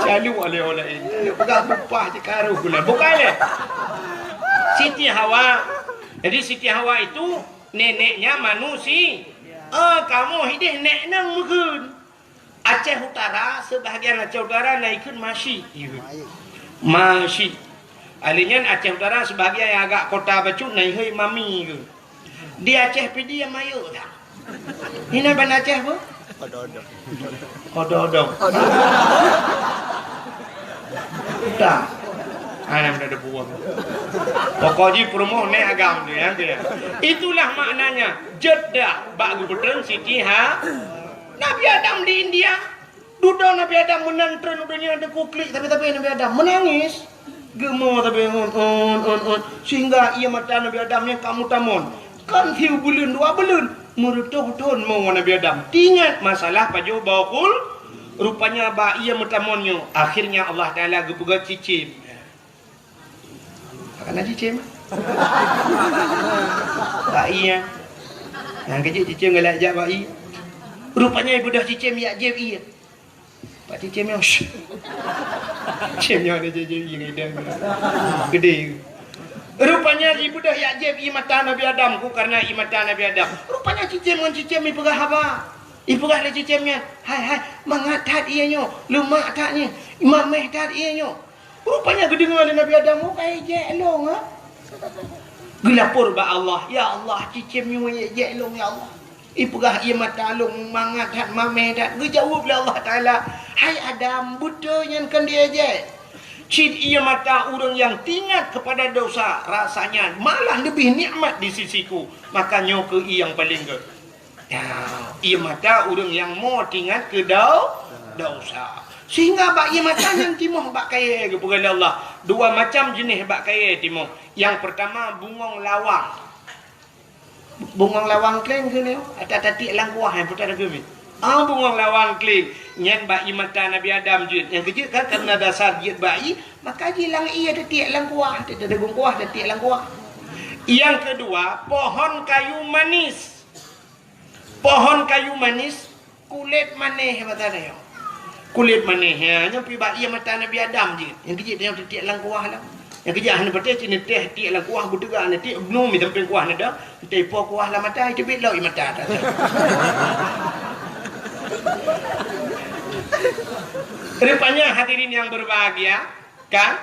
Lalu oleh ini. Pegang pupah je karu gula. Bukan le. Siti Hawa. Jadi Siti Hawa itu neneknya manusia. Kamu hidup nek nang mungkin. Aceh Utara, sebahagian Aceh Utara naikkan masih. Alinya Aceh Utara sebahagian yang agak kota Bacut naik mami ke. Di Aceh pedi yang mayu dah. Ini ban Aceh apa? Ododong. Dah. Anam dah ada buah. Pokoknya promo nek agam dia. Itulah maknanya Jeddah bak gubernur Siti Nabi Adam di India. Duduk Nabi Adam menantren udahnya ada kuklik tapi Nabi Adam menangis. Gemo tapi sehingga ia mata Nabi Adamnya kamu tamun. Kan hiu bulan 2 bulan merutuh-tuh mau Nabi Adam. Ingat masalah pajo bakul rupanya ba ia matamunnya. Akhirnya Allah Taala gepugat cicim. Karena cicim. Ba iya. Yang kecil cicim galak jak ba iya. Rupanya ibu dah cicim ya jeb iya. Pak cicimnya cicimnya ada jeb iya gede. Rupanya ibu dah ya jeb iya mata Nabi Adam ku karena iya mata Nabi Adam. Rupanya cicim dengan cicim ibu gah apa? Ibu gah le cicimnya. Hai mangatat iya nyo, lemak tatnya. Imam meh tat iya nyo. Rupanya gede dengan Nabi Adam ku kayak jelong ha. Gelapur ba Allah. Ya Allah cicimnya ya jelong ya Allah. Ipegah ia mata long mangat hat mameh dat gejawab oleh Allah Taala. Hai Adam butuhnya kan dia je. Cid ia mata orang yang tingat kepada dosa rasanya malah lebih nikmat di sisiku. Makanya ke ia yang paling ke. Ya, ia mata orang yang mau tingat ke dosa. Sehingga bak ia mata yang timoh bak kaya kepada Allah. Dua macam jenis bak kaya timoh. Yang pertama bungong lawang. Bungong lawang kleng ke ni? Ada tatik lang kuah yang putar ke ni. Bungang lawan kling. Nyan bayi mata Nabi Adam je. Yang kejut kan karena dasar jiat bayi, maka jilang ia detik lang kuah, detik degung kuah, detik lang kuah. Yang kedua, pohon kayu manis. Pohon kayu manis kulit maneh mata dia. Kulit maneh ya, nyampi bayi mata Nabi Adam je. Yang kejut yang detik lang kuah lah. Yang kejut hanya betul cini teh detik lang kuah butuga nanti belum sampai kuah nada. Tepo kuah lah mata itu belok mata. Rupanya hadirin yang berbahagia, kan?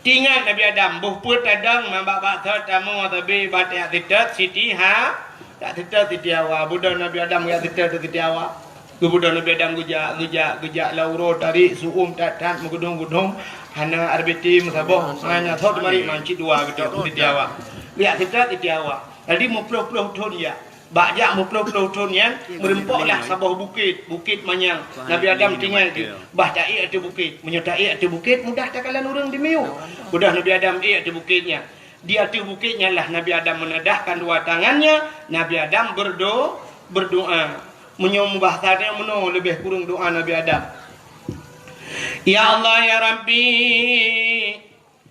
Tinggal Nabi Adam, buhput tadang mambak tamu tapi batik tidak siti ha, tak tidak siti awak. Budak Nabi Adam ya tidak siti awak. Budak Nabi Adam gujak lauro tarik suum tatat mengudung hana arbiti musabah hanya thot mari manci dua gedok siti awak. Lihat tidak siti awak. Jadi muploh-ploh ton ya. Bajak muploh-ploh ton yang merempoklah sabah bukit manyang. Nabi Adam tinggal tu. Bah taik atas bukit, menyertai atas bukit mudah takalan orang dimiu. Mudah Nabi Adam atas bukitnya. Di atas bukitnya lah Nabi Adam menadahkan dua tangannya. Nabi Adam berdoa. Menyembah tadi meno lebih kurang doa Nabi Adam. Ya Allah ya Rabbi,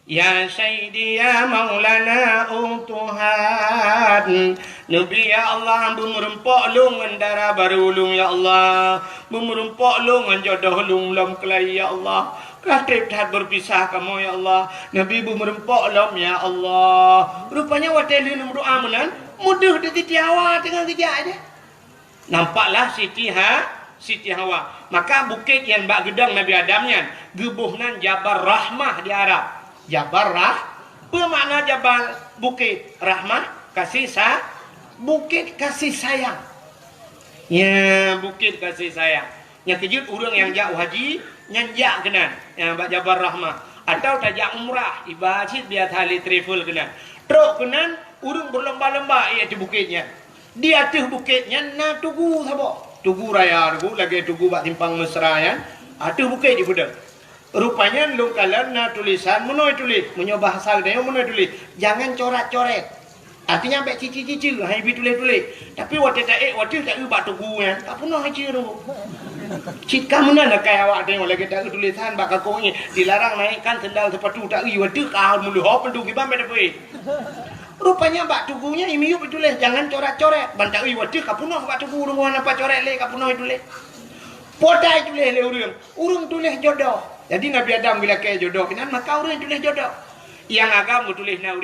ya Sayyidi ya Maulana Tuhan. Nabi ya Allah bermerempok lungan darah baru ulung ya Allah. Bermerempok lungan jodoh ulung lam kelai ya Allah. Katib tak berpisah kamu ya Allah. Nabi bermerempok lam ya Allah. Rupanya wateli berdoa menan mudah di Hawa dengan kejak aja. Nampaklah Siti Hawa. Maka bukit yang bak gedang Nabi Adamnya gebuhnan Jabal Rahmah di Arab. Jabal apa makna Jabal? Bukit Rahmah, kasih bukit kasih sayang. Ya, bukit kasih sayang. Yang kejut orang yang jauh haji nyanjak kenan yang bak Jabal Rahmah atau tajak umrah ibadat biar tali travel kenan. Truk kenan urang berlomba-lomba ia di bukitnya. Di atas bukitnya na tugu sabo. Tugu raya tugu lagi tugu bak timpang mesra ya. Atas bukit di budak. Rupanya lu kalian na tulisan menoi tulis menyobah bahasa dia menoi tulis jangan coret-coret. Artinya ambek cici-cici hai bi tulis-tulis. Tapi waktu tak ubah tugu ya. Tak pernah haji tu. Cik kamu nak kaya awak tengok lagi tak tulisan bak kakongnya dilarang naikkan sendal sepatu tak waktu kau mulu hop pendu gimana depe. Rupanya bak tugunya imiu tulis jangan coret-coret. Bantak waktu kau pernah bak tugu rumah apa coret le kau pernah tulis. Podai tulis le urang tulis jodoh. Jadi Nabi Adam bila kaya jodoh kenan maka urang tulis jodoh. Yang agam tulis na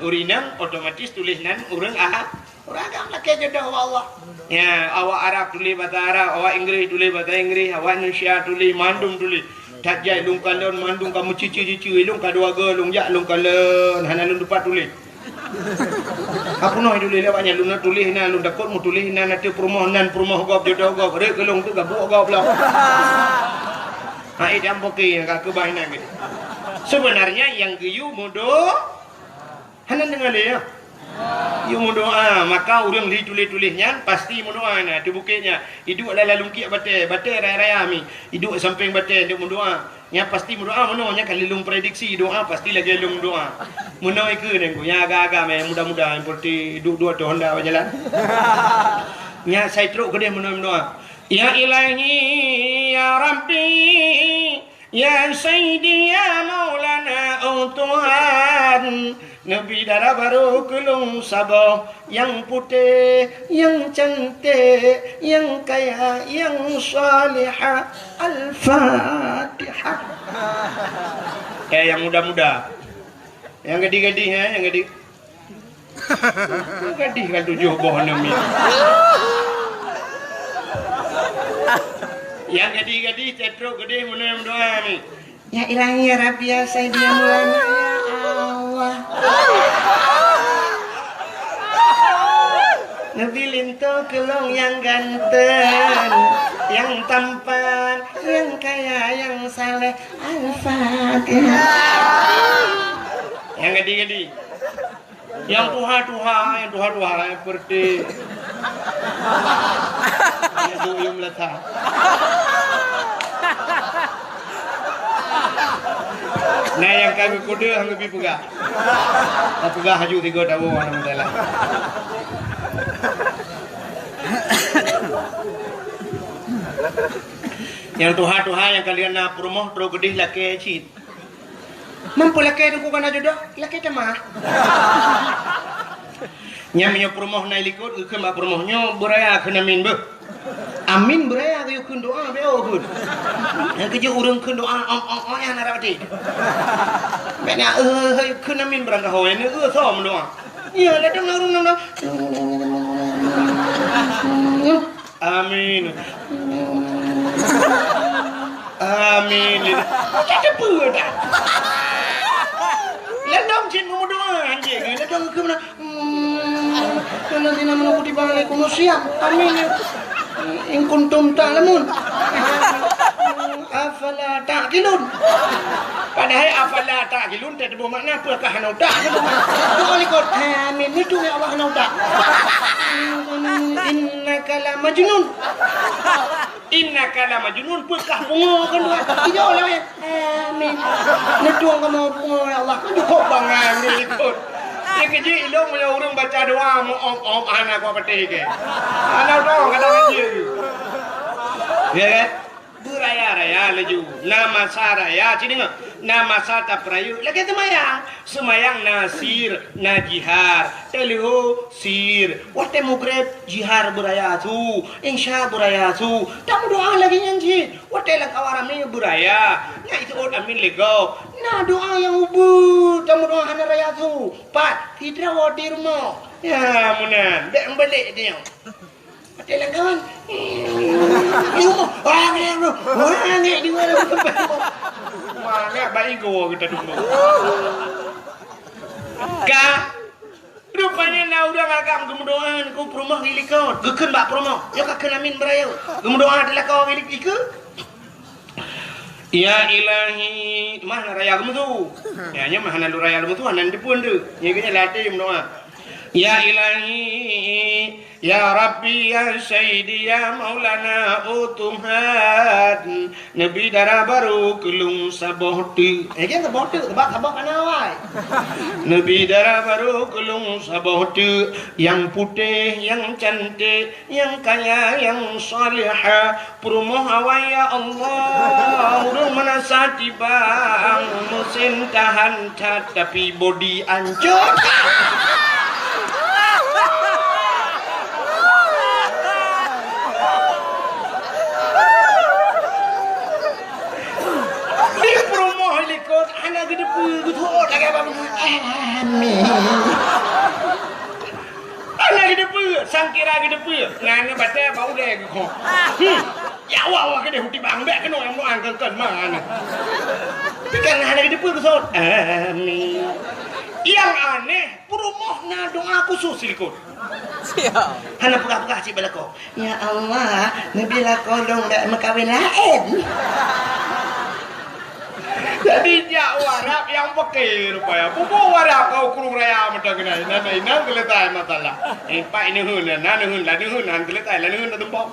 urinang otomatis tulis nan urang agam lah kaya jodoh Allah. Ya, awak Arab tulis bahasa Arab, awak Inggeris tulis bahasa Inggeris, awak Indonesia tulis mandum tulis. Tak jai lung kalon mandum kamu cici-cici lung kadua ge lung jak lung kalon hana lung dapat tulis. Apa noh tulis lewatnya lung tulis na lung dakot mu tulis na nanti perumahan gop jodoh gop rek kelung tu gabuk gop lah. Hai jam poki yang kak kebahinan gitu. Sebenarnya yang giyu mudo hanan dengar ya. Yu mudoa maka urang li tulis-tulisnya pasti mudoa na di bukitnya. Hidup lalu lungki batai raya mi. Hidup samping batai dia mudoa. Nya pasti mudoa mononya kali lung prediksi doa pasti lagi lung doa. Mono iku nengku nya agak-agak me mudah-mudahan seperti hidup dua Honda jalan. Nya saya teruk gede mono doa. Ya Ilahi ya Rabbi ya Sayyidi ya Maulana Tuhan. Nabi darah baru kelung sabah yang putih, yang cantik, yang kaya, yang salihah. Al-Fatihah. Yang muda-muda. Yang gadis-gadis ya, yang gadis. Gadis kan 7 boh nami. Yang gadis-gadis cetruk gede mana doa ni. Ya Ilahi ya Rabbi ya Sayyidi ya Maulana ya Allah. Nabi linto kelong yang ganteng, yang tampan, yang kaya, yang saleh. Al-Fatihah. Yang gadis-gadis. Yang tuha-tuha seperti yang duyung letak. Nah yang kami kuda hang lebih pegah. Tak pegah haju 3 tahun alhamdulillah. Yang Tuhan yang kalian nak promoh terus gedih laki cit. Mampu laki tu bukan jodoh, laki cemah. Nyamnya promoh naik likut, ke mak promohnya beraya kena min be. Amin beraya ke yukun doa be okun. Yang kerja urang kun doa yang narawati. Bena yukun amin berangka hoy ni som doa. Ya ladang urang amin. Amin. Kita apa dah? Ladang cint mau doa anjing. Ladang ke mana? Kalau sini mana putih balik kuno siap. Amin. In kuntum ta'lamun. Afala ta'qilun. Padahal afala ta'qilun tak ada makna apa kah hanau tak. Boleh kau amin itu ya Allah hanau tak. Innaka la majnun. Innaka la majnun pekah bunga kan dua. Tidak lah ya. Amin. Netuang kamu bunga ya Allah. Cukup bangan ni ikut. Dia kerja ilmu yang orang baca doa om anak kau petik ke. Anak doa kata kerja. Ya kan? Beraya-raya laju. Nama saraya cini ngah. Nama sata perayu. Lagi semayang nasir najihar. Teluh sir. Wate mukrep jihar beraya tu. Insya beraya tu. Tamu doa lagi nyanyi. Wate lang kawaramnya beraya. Nah itu orang amin lego. Nah doa yang ubu. Tamu doa hana raya tu. Pat hidra wadi rumah. Ya munan. Dek balik dia. Wate lang kawan. Orang di mana mana baik gua kita dulu. Ka rupanya na udah agak gemudoan ku promoh gilikon. Gekeun bak promoh. Yo ka kenamin berayo. Gemudoan adalah kau gilik iku. Ya ilahi, mana raya gemudu. Ya nya mana lu raya gemudu anan dipun tu. Nya kena latih doa. Ya ilahi, ya Rabbi, ya Sayyidi, ya Maulana utumhat Nabi darah baru kelung sabohtu. Kan sabohtu, sabah kanawai. Nabi darah baru kelung sabohtu. Yang putih, yang cantik, yang kaya, yang salihah. Perumoh awai ya Allah. Urung menasati bang mesin tahan tapi body ancur. Anak gede betul lagi apa? Amin. Anak gede sangkira gede ngane baca bau deh kok. Ya wah gede huti bangbe kena yang mau angkat mana? Pikan anak gede betul. Amin. Yang aneh, perumohna doa khusus ikut. Siap. Hana pegah-pegah si belako. Ya Allah, nabila kolong dak makawin lain. Jadi jak warap yang pakai rupanya. Pupu warap kau kurung raya macam ni. Nana inang keletai masalah. Pak ini hun, nana hun, lani hun, han keletai, lani hun tumpah.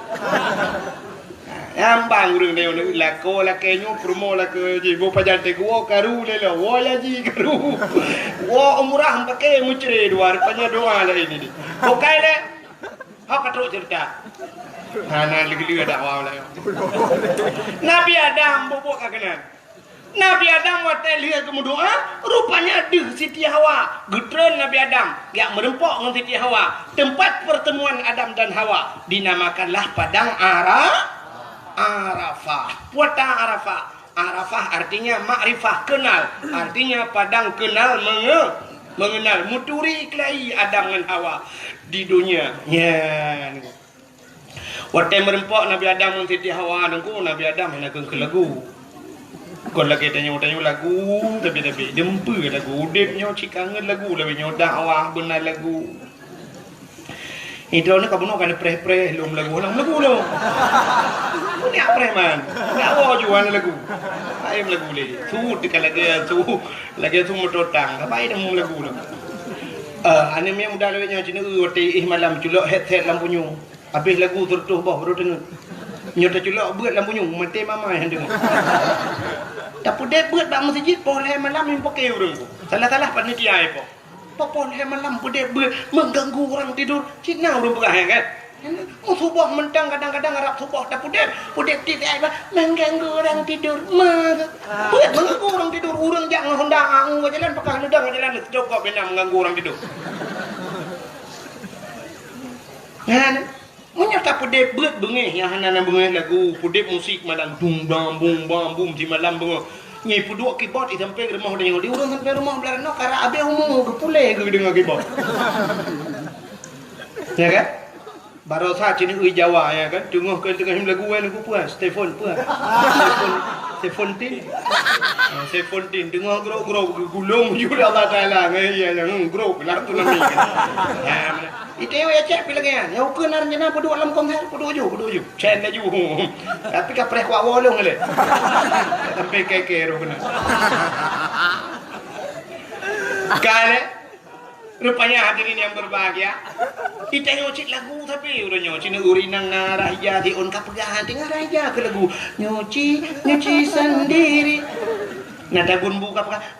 Yang bang urang dia ni lako lakenyo promo lako jibo pajante gua karu lela. Wah ya ji karu. Wah umurah pakai mucre dua rupanya doa lah ini ni. Pokai le. Hak katruk cerita. Hana lagi ada awal lah. Nabi Adam bobok kagenan. Nabi Adam watai lihat kemudoa, rupanya di Siti Hawa. Gudron Nabi Adam, yang merempok dengan Siti Hawa. Tempat pertemuan Adam dan Hawa dinamakanlah Padang Arafah. Padang Arafah. Arafah artinya makrifah, kenal. Artinya padang kenal mengenal. Muturi kelahi Adam dan Hawa di dunia. Ya. Watai merempok Nabi Adam dengan Siti Hawa, nunggu Nabi Adam nak ke lagu. Kon lagi tanya lagu tapi dempe lagu udipnya cikangan lagu lebih nyo dakwah benar lagu itu ni kamu nak preh lom lagu lo ni apa man dakwah jual lagu ayam lagu le tu dekat lagi tu mototang apa ini mau lagu lo ane me muda le nyo cina ti malam culok headset lampunya habis lagu tertuh bah baru dengar nyota culok buat lampunya mati mama yang dengar. Tapi dia buat bang masjid boleh malam yang pakai orang tu. Salah panitia apa? Boleh malam dia buat mengganggu orang tidur. Cina orang berah kan? Subuh mentang kadang-kadang Arab subuh tak pudek titik apa mengganggu orang tidur. Buat mengganggu orang tidur. Orang jangan hendak angu jalan pakai hendak jalan cukup benar mengganggu orang tidur. Kan? Menyata pudek buat bengih yang hana bengih lagu pudek musik malam dung dam bum bam bum di malam bengih. Nyai puduk keyboard di sampai rumah dia di orang sampai rumah belarno kara abe umum ke pule ke dengar keyboard. Ya kan? Baru saat ini ui Jawa ya kan, tengah lagu lagu puas, Stefan puas, Stefan tin, tengah grow gulung juga Allah Taala, ya yang grow benar tu lagi. Itu ya cek pilihnya, yang kenar jena pada alam konser, pada uju, cek laju, tapi kapreh kuat wolong le, sampai kekero benar. Kan? Rupanya hadirin yang berbahagia, kita nyocik lagu tapi udah nyocik negeri nang ngaraya di on kapegahan di ngaraya ke lagu nyuci sendiri. Nada gun buka apa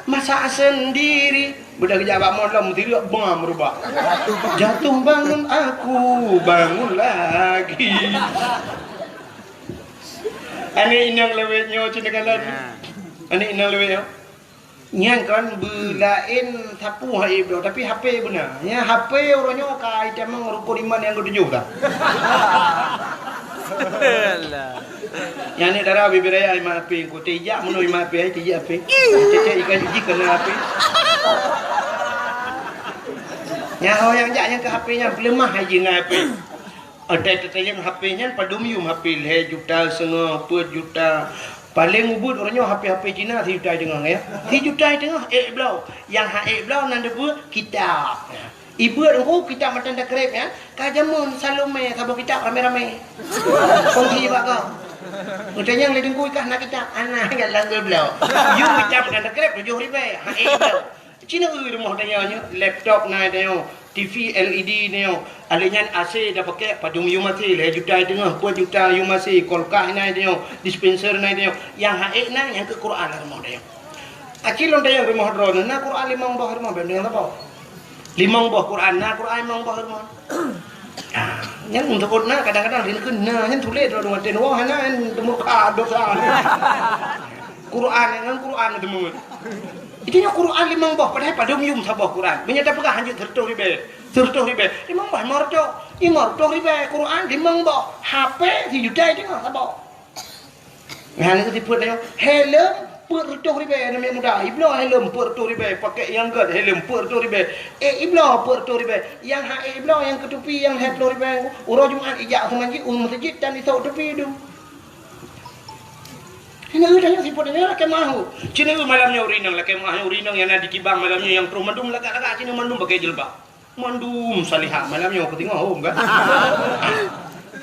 masak sendiri. Budak jawab malam tidak bang berubah. Jatuh bangun aku bangun lagi. Ani inang lewat nyocik dengan lagu. Ani inang lewat yang kan belain tapu hai bro tapi HP benar. Ya HP orangnya kai temang rukun iman yang ketujuh dah. Yang ni darah bibiraya iman HP ko tejak menu iman HP ai tejak HP. Cecek ikan gigi kena HP. Ya yang jaknya ke HP-nya lemah aja dengan HP. Ada yang HP-nya padumium HP le juta setengah per juta. Paling ubud orangnya HP Cina 3 juta tengah ya. 3 juta tengah belau. Yang belau nanda buat kitab. Ibu aku kitab macam dah kerep ya. Kajamun Salome sabuk kitab rame-rame. Kongsi bakal. Untanya yang ledeng kui kah nak kitab anak enggak langgar belau. You kitab macam dah kerep 7 ribu. Belau. Cina rumah tanya laptop naik tanya. TV LED ni alinyan AC dah pakai padung you mati le juta tengah 4 juta you masih kolkah nai dia dispenser nai dia yang haik nai yang ke Quran lah rumah dia akil on dia rumah drone na Quran 5 bah rumah bendeng apa 5 bah Quran na Quran 5 bah rumah yang untuk na kadang-kadang dia kena yang tulis dalam rumah dia wah na muka dosa Quran dengan Quran itu mungkin itu nya Quran 5 bah padahal padung yum sabah Quran menyata pegah hanya 30 ribu 5 bah marto 50 ribu Quran 5 bah HP 3 juta itu enggak sabah ngane itu tipu dia helm 40 ribu namanya muda iblo helm 40 ribu pakai yang gad helm 40 ribu iblo 40 ribu yang iblo yang ketupi yang 10 ribu urang Jumat ijak masjid masjid dan isau tepi itu. Ini udah si pun ini lah kemahu. Cina malamnya urinang lah kemahu urinang yang ada di kibang malamnya yang terus mandum lagak cina mandum pakai jilbab. Mandum salihah malamnya aku tengok enggak.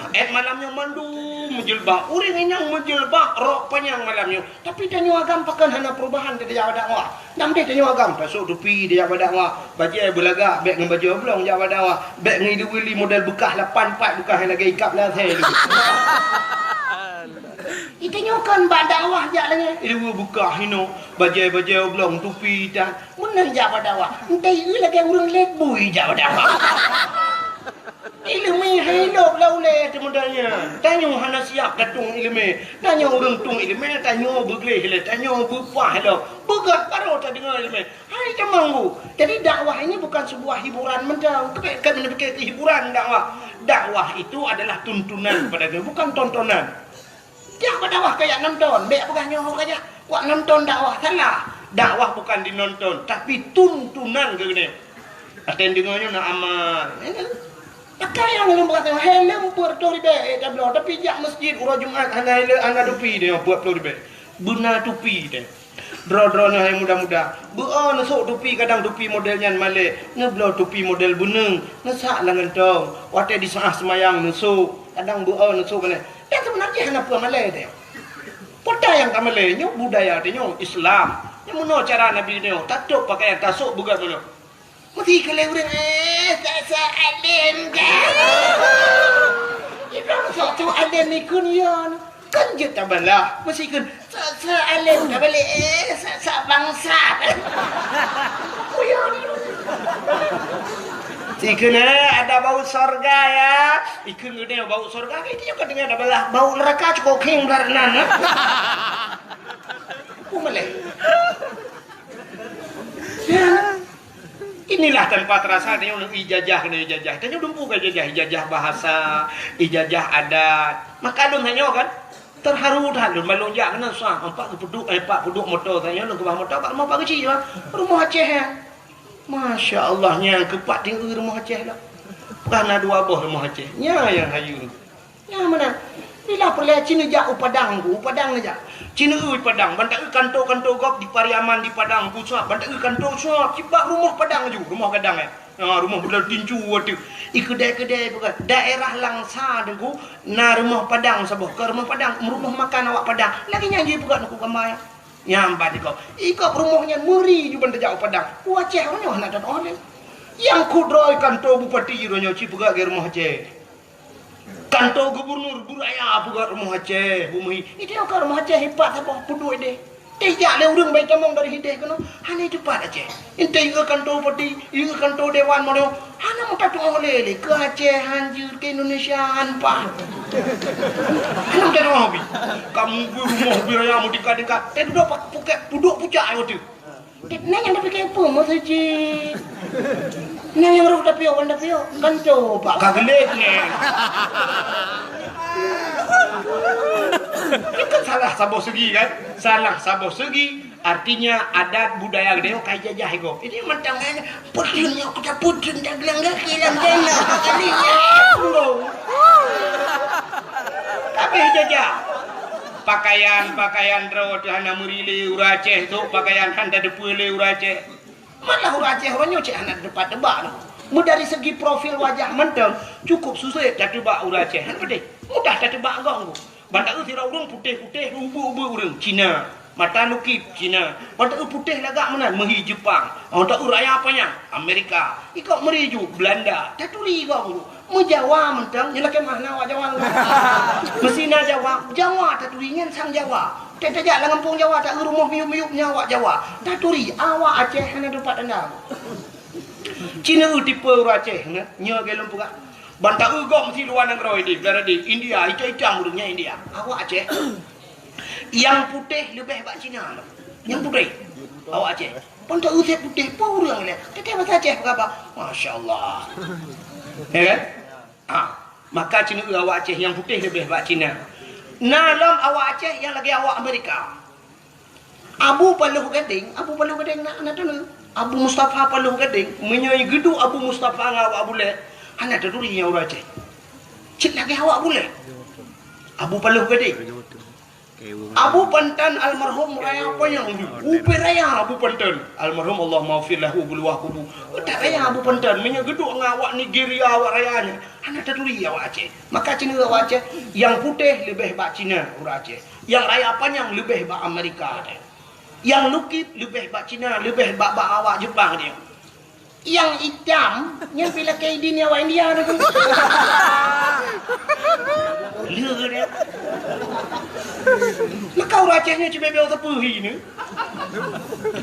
Malamnya mandum jilbab. Uring yang menjilbab rok panjang malamnya. Tapi dia nyuagam pakan hana perubahan dia jawab dakwah. Nam dia nyuagam pasuk tupi dia jawab dakwah. Baju belagak beg dengan baju oblong jawab dakwah. Beg ngidu wili model bekah 84 bekah lagi ikap lah saya. Itu nyokan bak dakwah jak lagi. Itu buka hino baju oblong tupi dah. Menang jak dakwah. Entai lagi urang lebui jak dakwah. Ilmu hidup laule temudanya. Tanya hana siap datung ilmu. Tanya urang tung ilmu, tanya begleh le, tanya bupah le. Begat baru tak dengar ilmu. Hai cemanggu. Jadi dakwah ini bukan sebuah hiburan mendang. Kebaikan menjadi hiburan dakwah. Dakwah itu adalah tuntunan pada dia, bukan tontonan. Dia dakwah kayak nonton, bek bukan nyoh kayak buat nonton dakwah salah. Dakwah bukan dinonton, tapi tuntunan ke ni. Aten dengarnya nak amal. Pakai yang belum berkata helm Puerto Ribe dah belum tapi jak masjid urang Jumat ana tupi dia buat Puerto Ribe. Benar tupi dia. Dro-drona yang muda-muda. Beo nasuk tupi kadang tupi modelnya Malay. Ngeblo tupi model buneng. Nasak lah ngentong. Wate di saah semayang nasuk. Kadang beo nasuk mana. Dan sebenarnya hanya apa Malay dia. Poda yang tak Malay nya budaya dia Islam. Yang mana cara Nabi dia tatuk pakaian tasuk bukan mana. Mesti kalau orang tak alim kan. Ibrahim sok tu alim ni kun yan. Kan je tak balah. Mesti kun alim tak balik bangsa. Oh ya. Ikena ada bau sorga ya. Ikun gede bau sorga itu juga dengan ada bau neraka cukup king baranan. Kumaleh. Inilah tempat rasanya untuk ijazah kena ijazah. Tanya dumpu ke ijazah bahasa, ijazah adat. Maka dun tanya kan terharu dah dun melonjak kena sah. Empat peduk motor tanya lu ke bawah motor. Pak mau pak kecil lah. Rumah Aceh ya. Masya Allahnya kepak tinggi rumah Aceh lah. Karena dua buah rumah Aceh. Nya yang hayu. Nya mana? Bila perlu Cina jak Padang aja. Cina Padang, bantak kantor gop di Pariaman di Padang pusat, bantak kantor suap, cibak rumah Padang ju, rumah Padang rumah betul tinju waktu. Kedai-kedai bukan daerah Langsa dengku, rumah Padang sabuh ke rumah Padang, rumah makan awak Padang. Lagi nyanyi bukan aku gambar. Nyambat ikut rumahnya muri ju bantak jak Padang. Aceh mana nak ada orang. Yang kudroi kantor bupati ronyo cibak ke rumah Aceh. Kantor gubernur buraya buka rumah Aceh bumi itu yang rumah Aceh hebat apa puduk deh tidak le urang baik tamong dari hideh kono hanya itu pat Aceh ente ieu kantor bupati ieu kantor dewan mono hana muka tu oleh ke Aceh hanjur ke Indonesia anpa hana muka hobi kamu rumah buraya mu dekat-dekat teh duduk puduk pucak ayo tu nanya tapi kayak apa mau saja yang ruk tapi kan coba kagelet nih. Itu salah sabo segi kan? Salah sabo segi artinya adat budaya gede kayak jajah ego. Ini mentangnya pudunnya kita pudun dagelang kilang dana kalinya. Tapi jajah pakaian ro hana murile Aceh tu pakaian handa depule Aceh. Malah Aceh orangnya cek anak debat-debat. Dari segi profil wajah menteng cukup susah dah tebak Aceh. Mudah dah tebak engkau. Bantak tira urang putih-putih ubu-ubu urang Cina. Mata lukip Cina. Bantak putih lagak mana mehi Jepang. Bantak raya apanya? Amerika. Ikut meriju Belanda. Taturi kau. Mu Jawa menteng nyelakan mana awak Jawa. Mesina Jawa taturi ngan sang Jawa. Kita jak Lampung Jawa tak rumah miup-miupnya awak Jawa. Taturi awak Aceh hanya dapat anda. Cina tipe Aceh nya gelem puga. Bantak gok mesti luar negara ini, berada di India, hitam urangnya India. Awak Aceh. Yang putih lebih hebat Cina. Yang putih. Awak Aceh. Bantak putih pun urang le. Kita bahasa Aceh apa? Masya-Allah. Ya kan? Maka Cina awak Aceh yang putih lebih hebat Cina. Nalam awak Aceh yang lagi awak Amerika. Abu Paluh Gading nak tu. Abu Mustafa Paluh Gading menyai gedung Abu Mustafa ngawak boleh. Hana terurinya orang Aceh. Cik lagi awak boleh. Abu Paluh Gading. Abu Pantan almarhum raya apa yang upi raya Abu Pantan almarhum Allah maafir lahu buluah kubu. Tak raya Abu Pantan menyai gedung ngawak Nigeria awak rayanya. Hana teruri awak Aceh. Maka Cina awak Aceh yang putih lebih hebat Cina orang Aceh. Yang raya panjang lebih hebat Amerika. Yang lukip lebih hebat Cina, lebih hebat awak Jepang dia. Yang hitam, yang bila kayak ini awak India tu. Lur dia. Maka orang Acehnya cuma bel tepuhi ni.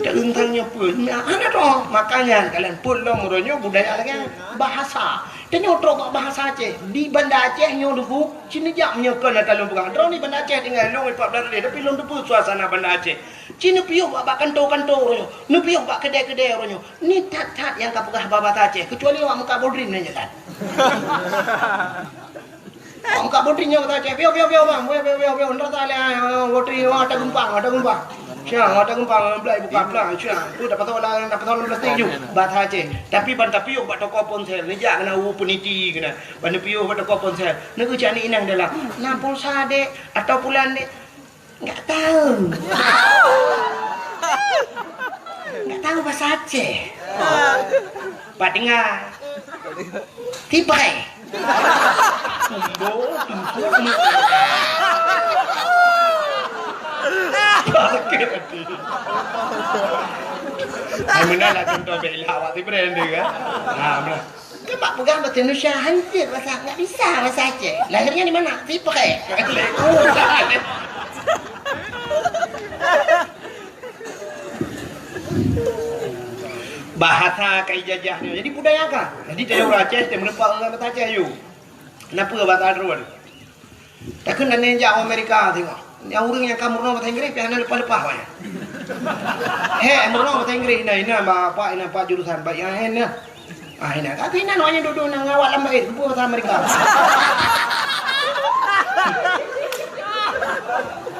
Kita untangnya pun. Ada toh makanya kalian pun lo muronyo budaya lagi bahasa. Dan nyotrok bahasa Aceh di Banda Aceh nyodoku Cina jak menyekan kalau bukan. Drone di Banda Aceh tinggal long 14 hari tapi long tu suasana Banda Aceh. Cina piuh bak kantor-kantor ronyo. Nu piuh bak kedai-kedai ronyo. Ni tat-tat yang kapegah bahasa Aceh kecuali awak muka bodrin aja kan. Muka bodrinnya kata Aceh. Piuh bang. Piuh ndak tale bodrin ada gumpang. Siang ada gumpang belai buka pelang siang. Tu dapat tolong plastik ju bahasa Aceh. Tapi banta piuh bak toko ponsel ni jak kena peniti kena. Banta piuh bak toko ponsel. Nego jani inang dalam 60 sade atau bulan dek. Enggak tahu. Enggak tahu bahasa Aceh. Pak dengar. Tipai. Mana lah contoh bela awak ti brand dia kan. Nah, Kemak pegang bahasa Indonesia hancur bahasa enggak bisa bahasa Aceh. Lahirnya di mana? Tipai. bahasa kaijajahnya. Jadi budaya kan. Jadi dia orang Aceh, dia menepak dengan bahasa Aceh you. Kenapa bahasa Arab? Tak kena nenjak Amerika tengok. Yang orang yang kamu bahasa Inggeris, pihak lepas-lepas banyak. Hei, murno bahasa Inggeris ini apa jurusan baik yang ini. Ini kata ini namanya duduk nang awak lambat itu bahasa Amerika.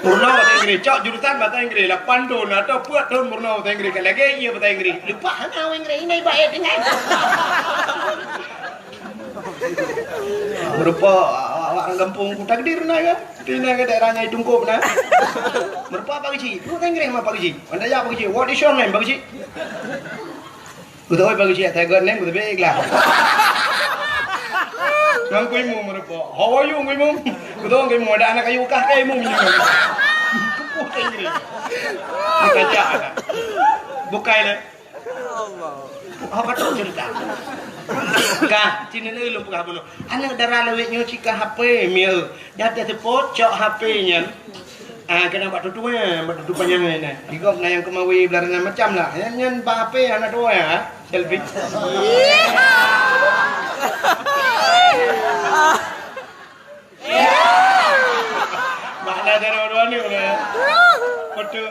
Murno bahasa Inggeris, cok jurusan bahasa Inggeris, 8 tahun atau 4 tahun murno bahasa Inggeris. Lagi iya bahasa Inggeris. Lupa hang Inggeris ini baik dengan. Merupa awak kampung Takdir na kan. Tina ke daerahnya Tungkup na. Merupa apa kecil? Bahasa Inggeris apa kecil? Anda ya apa kecil? What is your name? Apa kecil? Betul apa kecil? Saya god name betul baiklah. Nang kui mu merupa. How are you kui mu? Betul kui mu ada anak kayu kah kai mu minum. Bahasa Inggeris. Kita jaga. Bukai le. Apa tu cerita? Kah, Cina ni lu pernah bunuh. Anak darah lewetnya cika HP mil. Dah terpot cok HP-nya. Kena buat tutunya, buat tutup panjang ni. Ikut na yang kemawi belarangan macam lah. Yang HP anak dua ya, selfie. Mana darah dua ni boleh. Foto.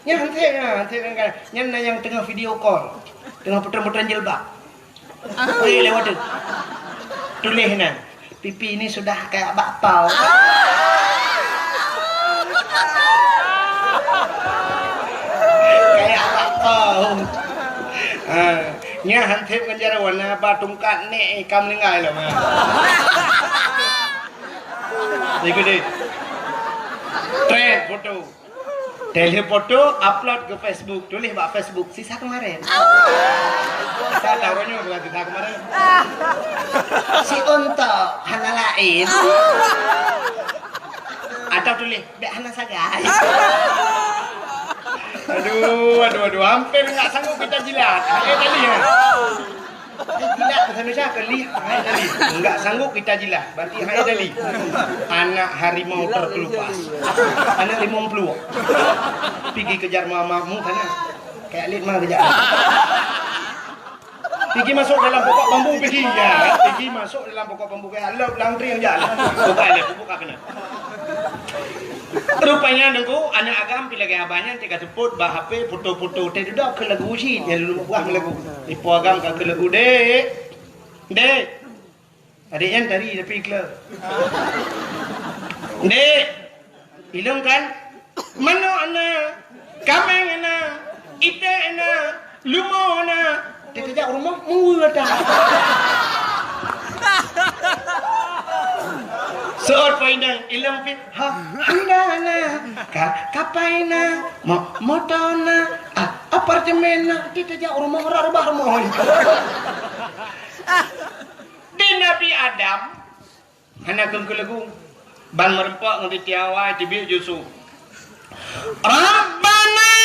Yang nanti kan, yang tengah video call, tengah putar-putar jilbab. Boleh lewat tu. Tulis na. Pipi ini sudah kayak bakpao. Kayak bakpao. Nya hantip kan jara warna apa tungkat ni kam lengai lah. Ikut deh. Trend foto. Tele foto upload ke Facebook. Tulis bak Facebook sisa kemarin. Saya taruhnya bukan sisa kemarin. Si untuk hana lain. Atau tulis dek hana sagai. Aduh, hampir nggak sanggup kita jilat. Tadi ya. Jilat bahasa Indonesia kali. Tadi nggak sanggup kita jilat. Berarti hai tadi. Anak harimau terkelupas. Anak limau peluang. Pergi kejar mamamu sana. Kayak lihat mah kejar. Pergi masuk dalam pokok bambu pergi ya. Pergi masuk dalam pokok bambu kayak lep langtri yang jalan. Buka kena. Rupanya dengku anak agam pilih gaya banyak jika sebut bah HP foto-foto teh dah ke lagu sih yang dulu buah lagu ipo agam ke lagu dek adiknya tadi tapi klub dek bilang kan mana anak kameng anak ite anak lumo anak dia kerja rumah mula dah. Soal painang ilang pit handana kapaina motona apartemena kita jauh rumah rumah mohon di Nabi Adam anak kengkelagu ban merempak ngerti tiawa tibi jusu Rabbana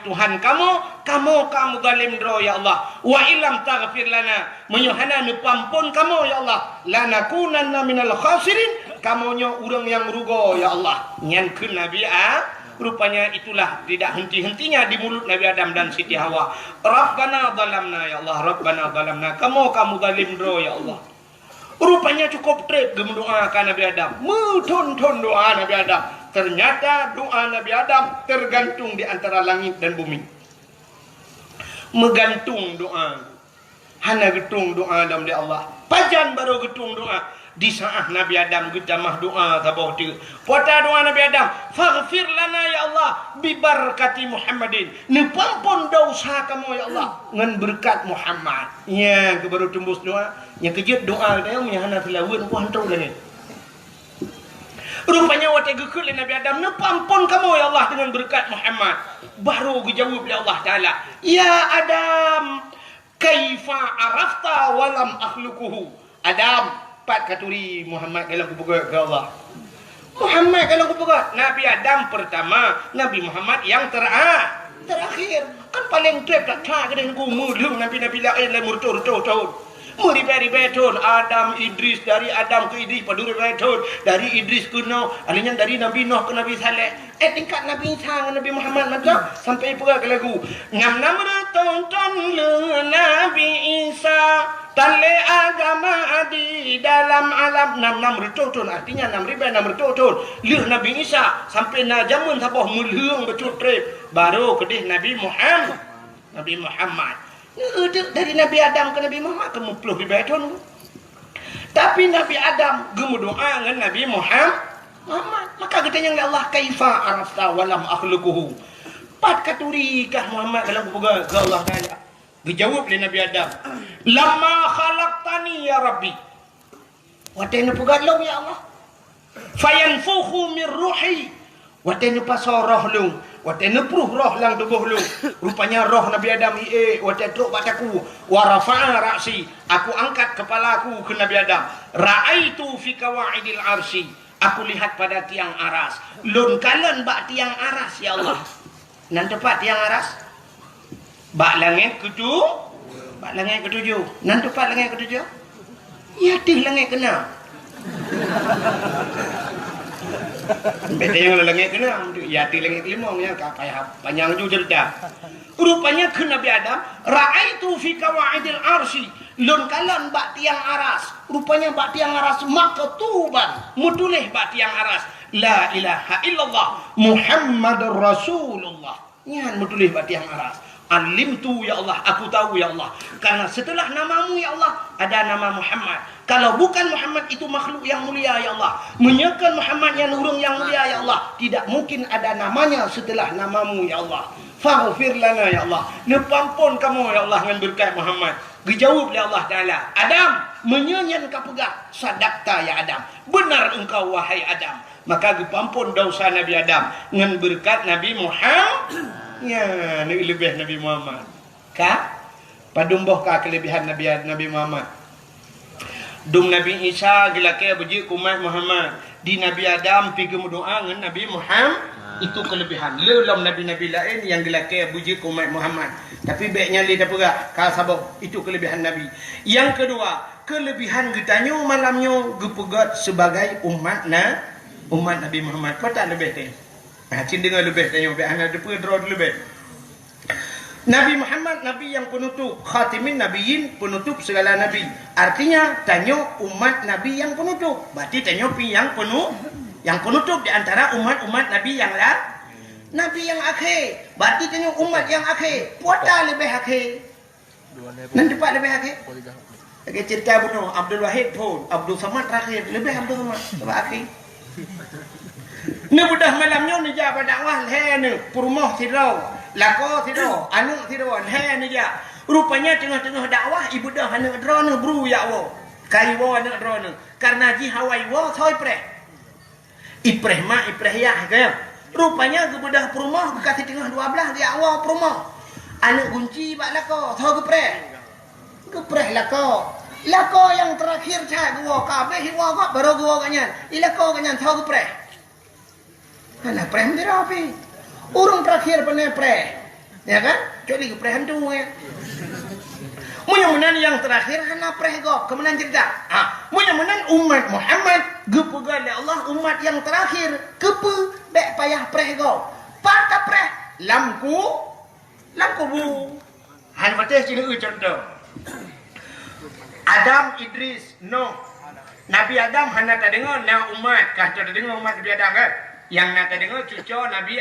Tuhan kamu zalim dro ya Allah wa illam taghfir lana menyuhana nupampun kamu ya Allah lanakunanna minal khasirin kamunya urang yang rugo ya Allah nyankeun Nabi rupanya itulah tidak henti-hentinya di mulut Nabi Adam dan Siti Hawa Rabbana zalamna ya Allah Rabbana zalamna kamu zalim dro ya Allah rupanya cukup trip mendoakan Nabi Adam muton-ton doa Nabi Adam. Ternyata doa Nabi Adam tergantung di antara langit dan bumi. Megantung doa. Hana getung doa Adam di Allah. Pajan baru getung doa. Di saat Nabi Adam getamah doa tabau tu. Puata doa Nabi Adam. Faghfir lana ya Allah. Bibarakati Muhammadin. Nepampun dosa kamu ya Allah. Ngan berkat Muhammad. Ya, baru tembus doa. Yang kejut doa dia. Yang hana filawin. Aku hantar lagi. Rupanya waktu gekul Nabi Adam, "Nepampun kamu ya Allah dengan berkat Muhammad." Baru dijawab oleh Allah Taala, "Ya Adam, kaifa arafta walam akhluquhu." Adam, pat katuri Muhammad kalau kupegat ke Allah. Muhammad kalau kupegat, Nabi Adam pertama, Nabi Muhammad yang terakhir. Kan paling trep tak ke dengan ku mulung nabi-nabi lain le murtur-tur. Muribai-ribai Adam, Idris, dari Adam ke Idris, paduri-ribai dari Idris ke Nuh, alinya dari Nabi Nuh ke Nabi Saleh. Tingkat Nabi Isa ke Nabi Muhammad macam sampai pula ke lagu. Ngam-nam tonton le Nabi Isa, tale agama di dalam alam. Nam retotun artinya 6,600 le Nabi Isa sampai na jamun sabah mulhung betul trip. Baru kedih Nabi Muhammad. Dari Nabi Adam ke Nabi Muhammad kamu puluh ribu tahun. Tapi Nabi Adam gemu doa dengan Nabi Muhammad. Maka katanya Allah, kaifa arafta walam akhluquhu. Pat katuri kah Muhammad dalam buku ke Allah Taala. Dijawab oleh Nabi Adam, "Lama khalaqtani ya Rabbi." Watena pugalong ya Allah. Fayanfukhu min ruhi. Watena pasoroh long. Watena pruh roh lang tubuh long. Rupanya roh Nabi Adam watena truk bataku. Warafa'a ra'si. Aku angkat kepalaku ke Nabi Adam. Ra'aitu fi kawaidil arsi. Aku lihat pada tiang aras. Lun kalan bak tiang aras ya Allah. Nan tepat tiang aras. Bak langit ketujuh. Nan tepat langit ketujuh. Ya tih langit kena. Beda yang langit kena. Ya tih langit limong yang kayak panjang juga cerita. Rupanya ke Nabi Adam, ra'aitu fi kawaidil arsi. Lun kalan bak tiang aras. Rupanya bak tiang aras maktuban. Mutulih bak tiang aras. La ilaha illallah Muhammadur Rasulullah. Nyan mutulih bak tiang aras. Alimtu ya Allah, aku tahu ya Allah. Karena setelah namamu ya Allah, ada nama Muhammad. Kalau bukan Muhammad itu makhluk yang mulia ya Allah. Menyekan Muhammad yang nurung yang mulia ya Allah. Tidak mungkin ada namanya setelah namamu ya Allah. Faghfir lana ya Allah. Nepampun kamu ya Allah dengan berkat Muhammad. Dijawab oleh Allah Ta'ala, Adam, menyenyan kau pegang. Sadaqta ya Adam. Benar engkau wahai Adam. Maka dipampun dosa Nabi Adam dengan berkat Nabi Muhammad. Ya, lebih Nabi Muhammad. Kah? Padumboh kah kelebihan Nabi Muhammad? Dum Nabi Isa gilake beji kumat Muhammad. Di Nabi Adam pergi berdoa dengan Nabi Muhammad. Itu kelebihan. Lelam Nabi-Nabi lain yang gilake beji kumat Muhammad. Tapi baiknya lidah pegak. Kau sabuk. Itu kelebihan Nabi. Yang kedua, kelebihan getanya malamnya gepegat sebagai umat Nabi Muhammad. Kau tak lebih teh? Cing dengar lebih tanya anak depan draw lebih. Nabi Muhammad nabi yang penutup, khatimin nabiyyin, penutup segala nabi. Artinya tanya umat nabi yang penutup. Berarti tanya yang penutup di antara umat-umat nabi yang lain. Nabi yang akhir. Berarti tanya umat yang akhir. Puata lebih akhir. Nanti cepat lebih akhir. Lagi cerita bunuh Abdul Wahid pun, Abdul Samad terakhir, lebih Abdul Samad lebih akhir. Ni budak malamnya ni ja berdakwah le ni purmoh tidau lako tidau anu tidau le ni ja rupanya tengah-tengah dakwah ibu dah hana drone bru ya wo kai wo hana drone karena ji hawai wo thoi preh ipreh ma ipreh ya ke rupanya ke budak purmoh bekati tengah 12 dia wo purmoh anu kunci bak lako thoi ke preh lako yang terakhir cha wo kabeh wo kok baru wo kanyan ilako kanyan thoi ke preh. Nah, preh ni rapi. Urung terakhir pernah preh. Ya kan? Jadi ke preh tu ya. Mudah-mudahan yang terakhir hana preh go. Kemudian cerita. Mudah-mudahan umat Muhammad gepegal oleh Allah umat yang terakhir. Kepe bek payah preh go. Patah preh lamku bu. Han patah sini contoh. Adam, Idris, Nuh. Nabi Adam hana tak dengar na umat. Kah tak dengar umat Nabi Adam kan? Yang nak dengar cucu Nabi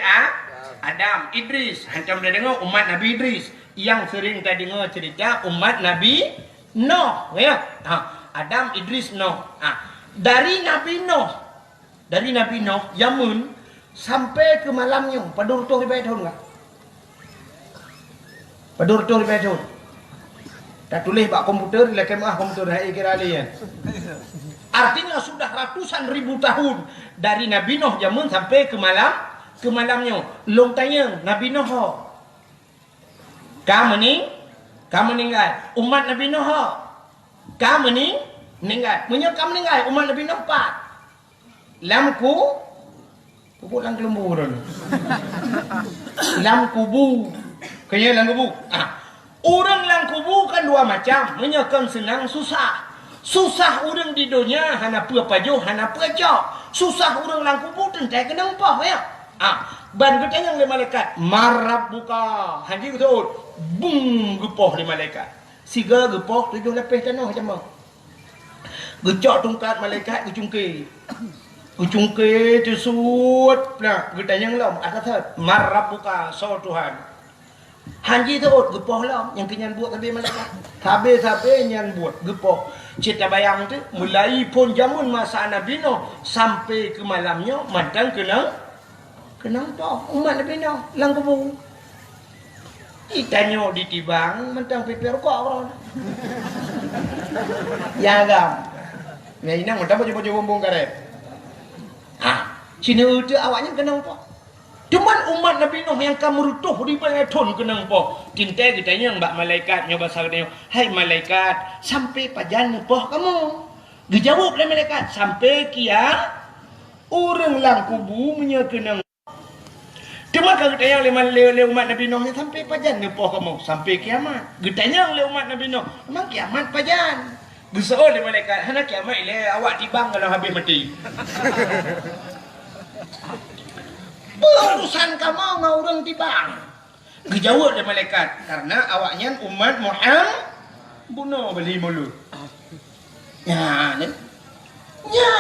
Adam, Idris. Hancam dah dengar umat Nabi Idris. Yang sering tak dengar cerita umat Nabi Nuh. Ya? Adam, Idris, Nuh. Dari Nabi Nuh, Yamun sampai ke malamnya. Padur tu ribai tahun tak? Padur tu ribai tahun. Tak tulis bak komputer, lekemah komputer hai kira alien. Artinya sudah ratusan ribu tahun dari Nabi Nuh zaman sampai ke malamnya. Long tanya Nabi Nuh, kamu meninggal. Umat Nabi Nuh, kamu meninggal. Kamu meninggal. Umat Nabi Nuh 4. Lamku pupuk lang kelemburan. Lam kubu. Kayaknya lam kubu. Orang lang kubu kan dua macam. Menyekan senang susah. Susah orang di dunia hana pajo hana pajo. Susah orang lang kubu tentai kena upah ya. Ban kita yang le malaikat marab buka. Hanji betul. Bung gepoh le malaikat. Siga gepoh 7 lepih tanah macam mana? Gecok tungkat malaikat gecungke. Gecungke tersut pula getanya ngelom atas thot marab buka so Tuhan. Hanji tu gepoh lam yang kenyan buat tapi malaikat. Sabe nyan buat gepoh. Cita bayang tu mulai pun jamun masa Nabi Nuh sampai ke malamnya madang kenang toh umat Nabi Nuh lang kubu. Itanyo ditibang madang piper kok orang. Ya gam. Ya inang madang baju bumbung karet. Cina itu awaknya kenang po. Cuman umat Nabi Nuh yang kamu rutuh di pengeton kenang po. Cinta kitanya mbak malaikat nyoba saganya. Hai malaikat, sampai pajan po kamu. Dijawab oleh malaikat, sampai kia orang lang kubu menyekenang. Cuma kalau kitanya oleh umat Nabi Nuh sampai pajan po kamu. Sampai kiamat. Kitanya oleh umat Nabi Nuh, memang kiamat pajan. Gesol oleh malaikat, hana kiamat ile awak tibang kalau habis mati. Urusan kamu ngau orang tibang. Dijawab oleh malaikat karena awaknya umat Muhammad bunuh beli mulut. Ya,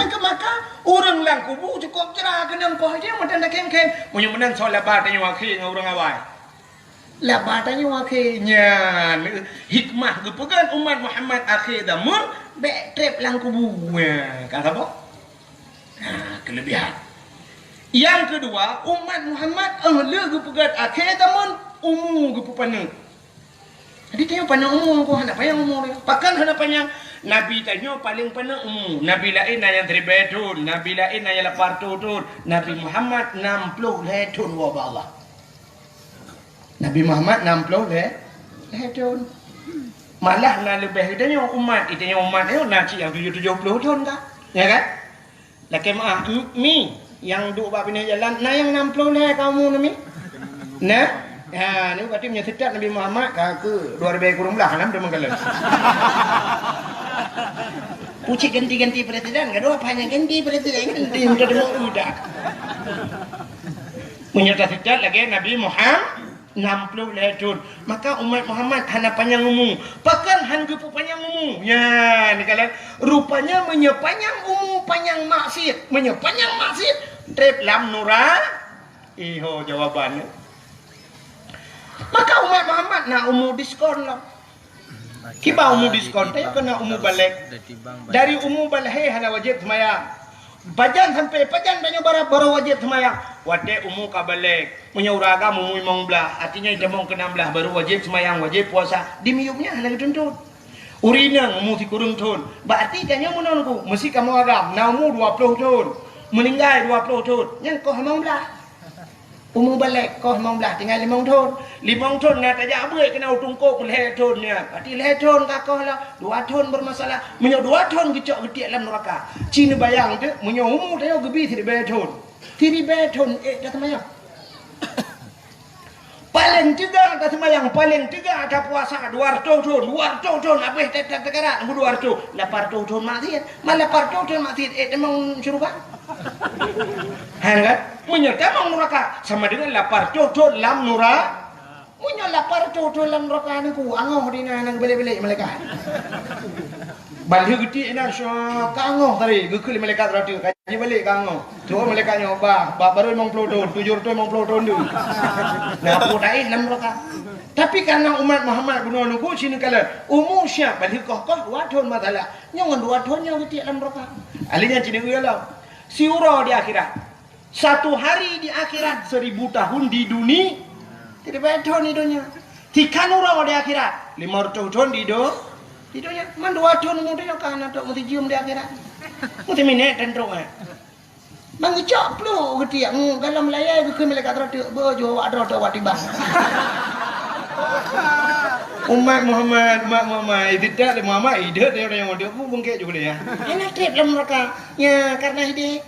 ke maka orang lang kubu cukup cerah kenang poh dia macam nak kem. Punya menang soal labat tanya wakil ngau orang awai. Labat tanya wakilnya hikmah gepegan umat Muhammad akhir damun bek trap lang kubu. Kata apa? Kelebihan. Yang kedua, umat Muhammad ahli gepegat akhir tamun umur gepupana. Jadi tanya panjang umur ko hendak panjang umur. Pakan hendak panjang Nabi tanya paling panjang umur. Nabi lain yang 3 tahun, Nabi lain yang 8 tahun. Nabi Muhammad 60 tahun wa Allah. Nabi Muhammad 60 tahun. Malah nak lebih tanya umat, itanya umat itu nak yang 70 tahun kah? Ya kan? Laki mi yang duk bab ini jalan, nah yang 60 lah kamu nami. Nah, ni berarti punya setat Nabi Muhammad ke 2000 lah nam demang kalah. Pucik ganti-ganti presiden, gaduh apa yang ganti presiden ganti udah demang udah. Punya setat lagi Nabi Muhammad 60 tahun. Maka umat Muhammad hana panjang umur. Pakan han gepu panjang umur. Ya, ni kalian rupanya menyepanjang umur panjang maksiat. Menyepanjang maksiat. Trip lam nura. Iho jawabannya. Maka umat Muhammad nak umur diskon lah. Kiba umur diskon tapi kena umur balik. Dari umur balik hana wajib semaya. Bajan sampai pajan banyak baru wajib semaya. Wate umur ka balik. Punya uraga umur 15. Artinya dia mau ke 16 baru wajib semayang, wajib puasa. Di miyumnya lagi tuntut. Urinang umur 30 tahun. Berarti tanya menonku, mesti kamu agam. Na umur 20 tahun. Meninggal 20 tahun. Yang kau 15. Umur balik kau 15 tinggal 5 tahun. 5 tahun nak tajak apa kena tungkuk 5 tahun ni. Berarti 5 tahun kakak lah. 2 tahun bermasalah. Menyo 2 tahun kecok getik dalam neraka. Cina bayang tu menyo umur dia gebi 3 tahun. 3 tahun dah semayang. Paling tiga dah semayang, paling tiga dah puasa 200 tahun. 200 tahun habis tak tegarat 200. 800 tahun maksiat. Malah 800 tahun maksiat memang syurga. Kan? Menyerta mang neraka sama dengan 800 tahun lam neraka. Punya 800 tahun lam neraka ni ku angoh di nang bele-bele malaikat. Balik gede nak syok angoh tadi gekul malaikat ratu kaji balik angoh. Tu malaikatnya bah baru 50 tahun 750 tahun tu. Nah aku dai lam neraka. Tapi karena umat Muhammad bunuh nuku sini kala umur syah balik koh 2 tahun masalah. Nyong 2 tahun yang gede lam neraka. Alinya cini uyalah. Siuro di akhirat. 1 hari di akhirat 1000 tahun di dunia. Tidak betul di dunia. 3 orang di akhirat 500 tahun di dunia. Man 2 tahun mudah kan atau mesti cium di akhirat. Mesti minat tentang mengecok pelu ketiak dalam layar ke mereka terus bojo awak terus awak tiba. Umat Muhammad tidak Muhammad ide dia yang dia pun bengkek juga dia. Enak trip lah mereka. Ya karena ide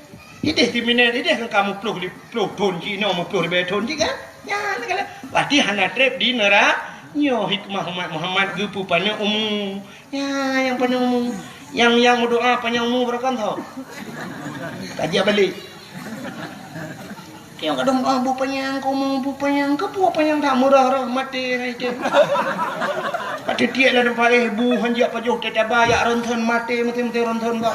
timinat ide kan kamu pelu ton Cina mau pelu beton juga. Ya kalau berarti hana trip di neraka. Nyo hikmah umat Muhammad gepu panjang umum. Ya yang panjang umum. Yang berdoa panjang umum berkan tau. Kaji balik. Kaya kadang bu panjang ke bu panjang tak murah mati itu. Ada dia lah nampak bu hanjak pajuh tetaba ya ronton mati ronton kau.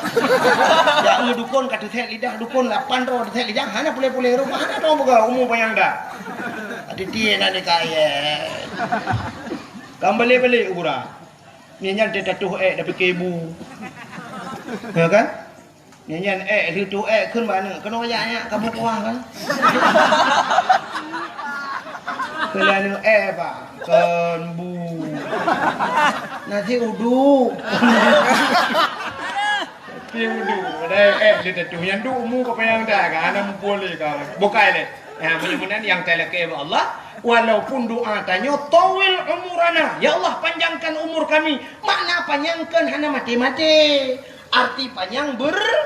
Ya dukun kata teh lidah dukun 8 ro teh lidah hana boleh rumah hana tahu buka umum panjang dah. Ada dia nak kaya. Kembali urang. Nyanyian dia tatuh dapat kebu. Ya kan? Nyanyian itu kan mana? Kena ayahnya kamu kuah kan? Kelanu pak, kan bu. Nasi uduk. Nasi uduk. Ada dia tatuh yang du umum apa yang dah kan? Anak boleh kan? Bukai le. Mudah-mudahan yang teleke Allah. Walaupun doa tanya tawil umurana, ya Allah panjangkan umur kami. Makna panjangkan hana mati-mati. Arti panjang berkat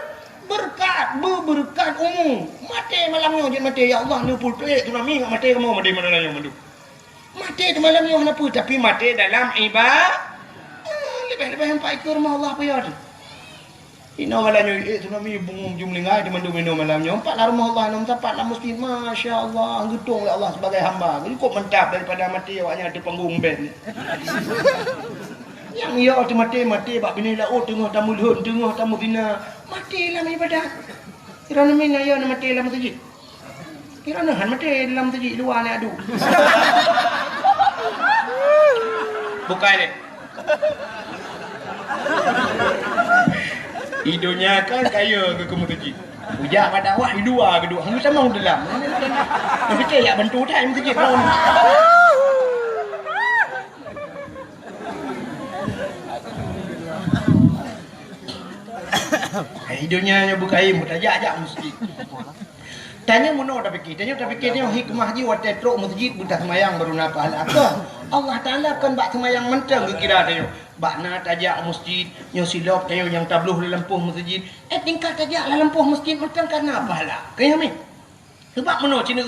umum. Mati malamnya jangan mati ya Allah ni putih tu nami enggak mati kamu mati mana yang mandu. Mati tu malamnya hana putih tapi mati dalam ibadah. Lebih-lebih sampai ke rumah Allah apa ya tu. Ina malamnya tu nami bungum jumlingai di mandu minum malamnya. Empat lah rumah Allah enam tempat lah masjid. Masya Allah gedung oleh Allah sebagai hamba. Jadi kok mentap daripada mati awaknya ada panggung band. Yang ia tu mati bak bini laut tengah tamu lhun tengah tamu bina. Mati dalam ibadah. Kirana mina ya nak mati dalam masjid. Kirana han mati dalam masjid luar ni adu. Bukan ni. Hidupnya kan kaya ke masjid. Ujak pada awak hidua kedua. Hang sama dalam. Tapi cak bantu tak masjid kau. Hidupnya bukai mutajak masjid. Tanya mono dah fikir tanya hikmah ji wat tetrok masjid buta semayang baru napa apa. Allah Taala kan bak semayang mentang kira tanya. Bakna tajak masjid yang silap tanya yang tabluh di lempuh masjid. Tingkat tajak la lempuh masjid mentang karena apa lah. Kaya mi. Sebab mono Cina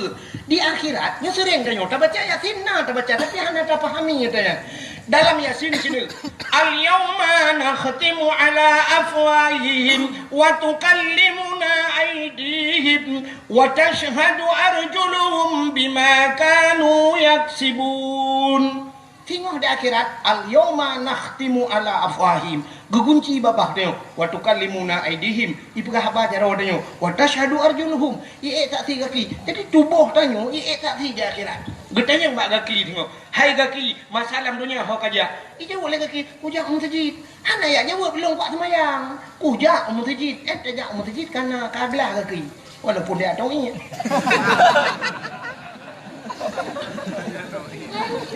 di akhirat nya sering tanya tak baca Yasin tak baca tapi hana tak fahami tanya. Dalam Yasin sini al-yawma nakhtimu ala afwahihim wa tukallimuna aydihim wa tashhadu arjuluhum bima kanu yaksibun. Tengok di akhirat al-yawma nakhtimu ala afwahihim gegunci babah tengok wa tukallimuna aydihim ipegah apa cara tengok wa tashhadu arjuluhum tak si kaki jadi tubuh tengok tak si di akhirat getanya mbak kaki tengok hai kaki masalam dunia hok aja jawab oleh kaki ujak masjid hana ya jawab belum pak semayang ujak masjid tajak masjid karena kablah kaki walaupun dia tahu ini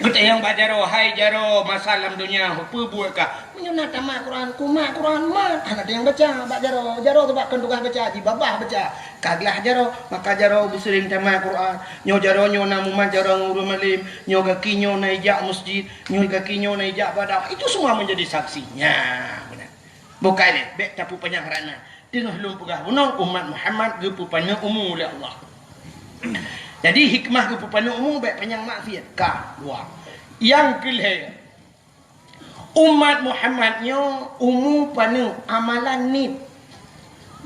kita yang bajaro hai jaro masalam dunia apa buat kah menyunat tamat Quran kumat Quran mat ada yang baca bak jaro sebab kan tugas baca di babah baca kaglah jaro maka jaro bisering tamat Quran nyo jaro nyo namuman jaro nguru malim nyo kaki nyo naijak masjid nyo kaki nyo naijak badak itu semua menjadi saksinya benar bukan ni bek tapu panjang rana tengah lum pegah bunong umat Muhammad gepu panjang umum oleh Allah. Jadi hikmah kepupanan umum baik panjang maksiat ka dua. Yang kelih umat Muhammadnya umum panu amalan ni.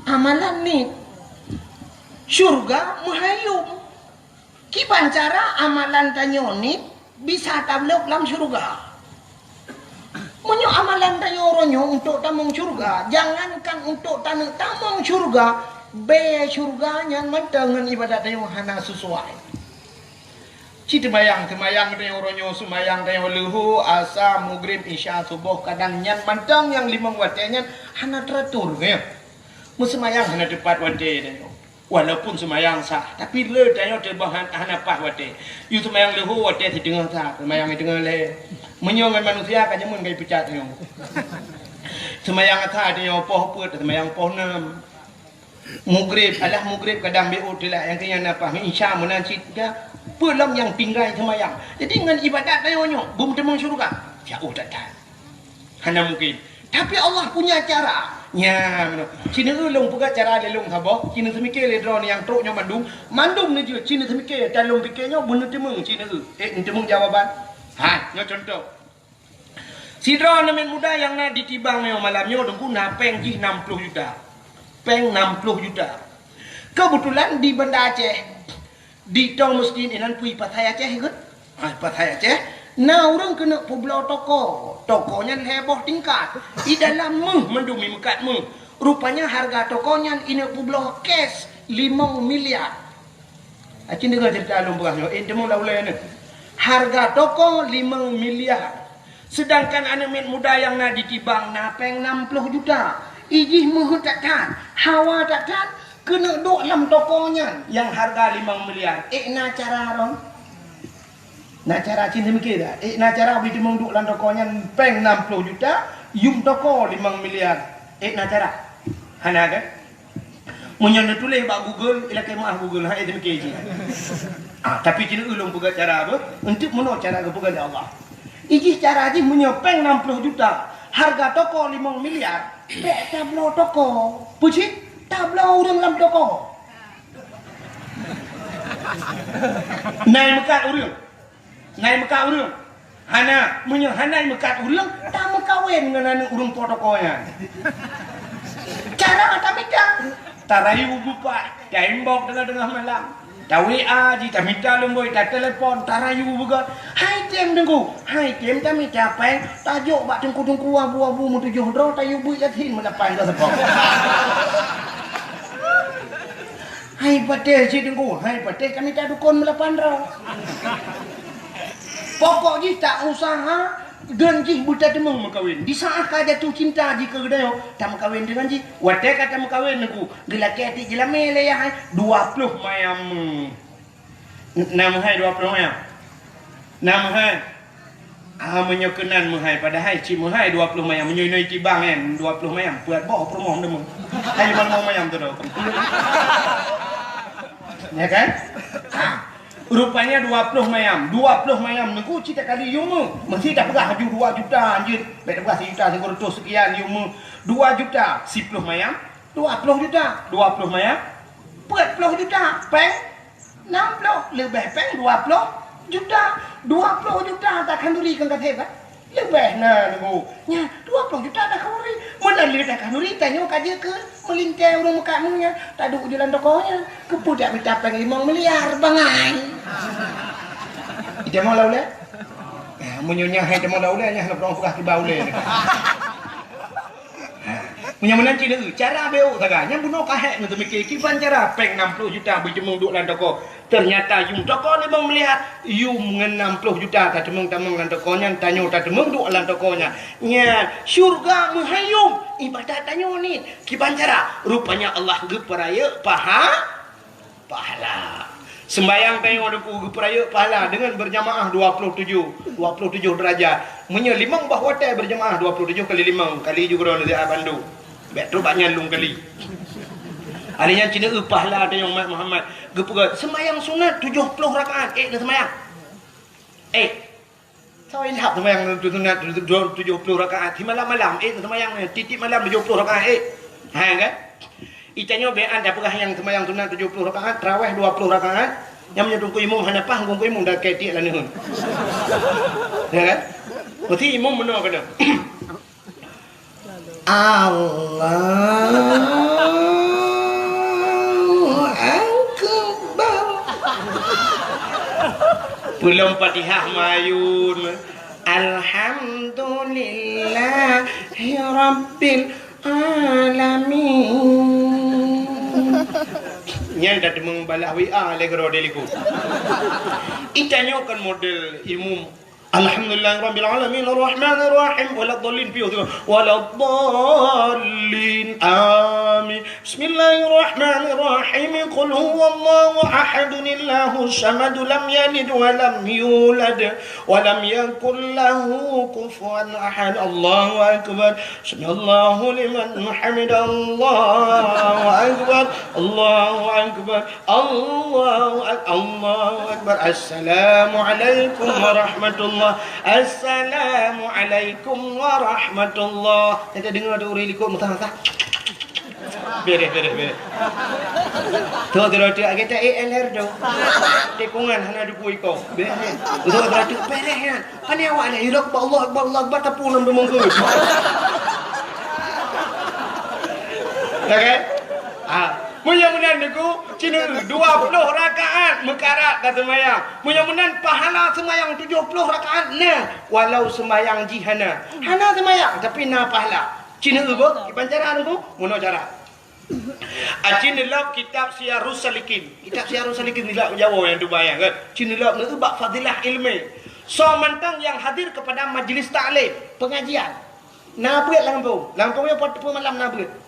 Amalan ni syurga menghayum. Kiban cara amalan tanyo ni bisa tablok dalam syurga. Menyo amalan tanyo ronyo untuk tamung syurga, jangankan untuk tamung syurga. Be syurganya mendengan ibadat yang hana sesuai. Cita bayang yang oronyo semayang yang lehu asa maghrib isya subuh kadang nyan mantang yang 5 waktu nyan hana teratur ya. Musemayang hana tepat waktu dia. Walaupun semayang sah tapi le dayo terbang hana pas waktu. You semayang lehu waktu di tengah sah semayang di tengah le. Menyongan manusia kan nyamun gai pecat yo. Semayang atas dia poh apa semayang poh 6. Mugrib kadang beut lah yang kena apa insya menanci dah pulang yang tinggal semayang. Jadi dengan ibadat tayonyo bum temung syurga jauh datang. Hana mungkin. Tapi Allah punya cara. Nya, Cina ulung puga cara lelung sabo. Cina semikir le drone yang troknya mandum ni je Cina semikir dalung pikirnya bener temung Cina temung jawaban. Ha, nyo contoh. Si drone men muda yang na ditibang nyo malamnya dengku na peng ji 60 juta. Peng 60 juta. Kebetulan di Banda Aceh di tong masjid inan pui Pathai Aceh ikut. Pathai Aceh. Nah orang kena pulau tokonya heboh tingkat. Di dalam mendumi mekat rupanya harga tokonya ini pulau cash 5 miliar. Acin dengar cerita alum buahnya. Temu laulai ni. Harga toko 5 miliar. Sedangkan anak muda yang na ditibang na peng 60 juta. Ijih muhut takkan, hawa takkan, kena duk dalam tokonya yang harga 5 miliar. Na cara rong. Na cara cinta mikir dah. Na cara bila menduk dalam tokonya peng 60 juta, yum toko 5 miliar. Na cara. Hana kan? Munyon tulis bak Google, ila kemah Google hai itu mikir je. Tapi cinta ulung puga cara apa? Untuk menok cara ke puga Allah. Iji cara je menyopeng 60 juta. Harga toko 5 miliar. Bek tablo toko. Puji? Tablo orang dalam toko. Nai mekat orang. Hana hanai mekat orang. Tak mekawin dengan anak orang tokonya. Cara tak minta. Tarayu buka. Tembok tengah-tengah malam. Tak WA je, tak minta lemboi, tak telefon, tak rayu juga. Hai tem tengku, hai tem tak minta peng, tajuk bak tengku-tengku abu-abu mu 7 dro, tayu buik yakin melapan ke sepok. Hai patel si tengku, hai patel kami tak dukun melapan dro. Pokok je tak usaha, dan jih buta temung makawin. Di saat kau jatuh cinta jika kedayo, tak makawin dengan jih. Wadah kata makawin aku. Gelaki hati jelame le ya hai 20 mayam. Nama hai 20 mayam. Nama hai. Menyokenan mahai pada hai ci mahai 20 mayam menyoi cibang kan 20 mayam buat bawa promo demu. Hai mana mayam tu dah. Ya kan? Rupanya 20 mayam nengku cita kali yumu mesti dah pegah haju 2 juta anjir baik pegah 1 juta sekurang sekian yumu 2 juta 10 mayam 20 juta 20 mayam 40 juta peng 60 lebih peng 20 juta 20 juta takkan duri kan kata kan lebih nengku nya 20 juta dah kuri mana lihat dah kuri tanya kaje ke melingkai orang mukamu nya tak duk jalan tokonya kepudak minta peng 5 miliar bangai. Ida mau laule? Munyonya hai demo laule nya nak orang pegah tiba ule. Punya menanci dia cara beu saga nya buno kahek ntu mikir kiban cara peng 60 juta berjemung duk lan toko. Ternyata yum toko 5 miliar, yum 60 juta ka temung-temung lan tokonya tanyo ta temung duk lan tokonya. Nya syurga menghayum ibadat tanyo ni. Kiban cara rupanya Allah geperaya pahala. Sembayang tayong ada ku peraya pahala dengan berjamaah 27 derajat. Menyelimang bahawa tay berjamaah 27 kali 5 kali juga orang dari Bandu. Betul banyak lung kali. Ada yang Cina pahala tayong Muhammad. Gepuga sembayang sunat 70 rakaat. Dah sembayang. Saya lihat sembayang sunat 70 rakaat. Di malam-malam dah sembayang titik malam 70 rakaat. Ha kan? Itanya bean dah pegah yang sembahyang sunat 70 rakaat, tarawih 20 rakaat. Yang menyedungku imam hanapah ngungku imam dah ketik lah nihun. Ya kan? Berarti imam benar kena. Allahu Akbar. Belum Fatihah mayun. Alhamdulillahi Rabbil alamin. Yang dah membalah WA legro deliku. Itanya kan model ilmu Alhamdulillahirabbil alamin arrahmanir rahim waladdallin fi waladdallin amin. Bismillahirrahmanirrahim. Qul huwallahu ahadun Allahus samad lam yalid wa lam yulad wa lam yakul lahu kufuwan ahad. Allahu akbar. Sallallahu liman hamidah. Allahu akbar. Allahu akbar. Allahu akbar. Assalamu alaikum warahmatullahi. Assalamualaikum warahmatullah. Kita dengar ada orang ikut mentah-mentah. Beres. Tu roti kita ALR tu. Tekungan hana duku iko. Beres. Tu roti beres kan. Pani awak ni hidup Allah Akbar tapu nam monggo. Okey? Mudah-mudahan niku cina 20 rakaat mekarat dah semayang. Mudah-mudahan pahala semayang 70 rakaat nah walau semayang jihana. Hana semayang tapi na pahala. Cina ugo ipancara niku mono cara. Cina lab kitab Syiarus Salikin. Kitab Syiarus Salikin nilai Jawa yang tu bayang kan. Cina lab niku bab fadilah ilmu. So mantang yang hadir kepada majlis taklim, pengajian. Na buat lampau. Lampaunya malam na buat.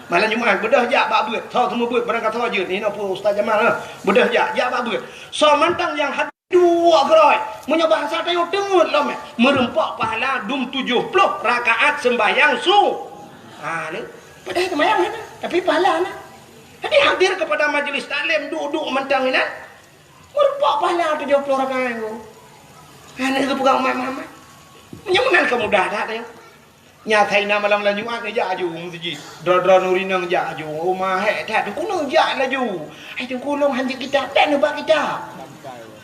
Malam Jumaat bedah jak bak beut. Tahu semua beut barang kata je ni apa Ustaz Jamal lah. Bedah jak bak beut. So mantang yang hadir dua gerai. Punya bahasa tayo tengut lah mek. Merempak pahala 70 rakaat sembahyang su. Ni. Bedah sembahyang ni. Tapi pahala lah. Jadi hadir kepada majlis taklim duduk mantang ni nah. Merempak pahala 70 rakaat tu. Ni ke pegang Umat Muhammad. Menyemenan kemudah dah tayo. Nyatai na malam Jumaat ni jak aju masjid. Dra nurinang jak aju. Rumah hek tak tu kuno jak laju. Ai tu kulung hanjik kita tak nebak kita.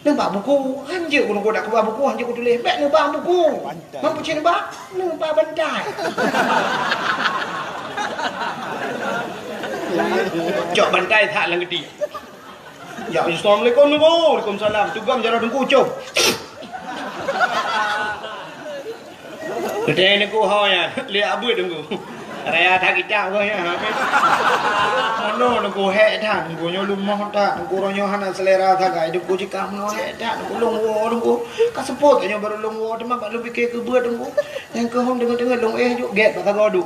Nebak buku. Hanjik kuno dak keluar buku hanjik ku tulis. Bek nebak buku. Mampu cin nebak? Nebak bantai. Cok bantai tak lang gede. Ya Assalamualaikum tu. Waalaikumsalam. Tugam jarak dengku cok. Kedai ni ku ya, lihat abu tunggu. Raya tak kita kau ya. Mana tunggu hek dah, tunggu nyolum mah tak, tunggu ronyo hana selera tak gay, tunggu jika mana hek dah, tunggu longwo tunggu. Kasepot tanya baru longwo, cuma tak lebih ke buat tunggu. Yang ke home dengar long juk get patah kau duk.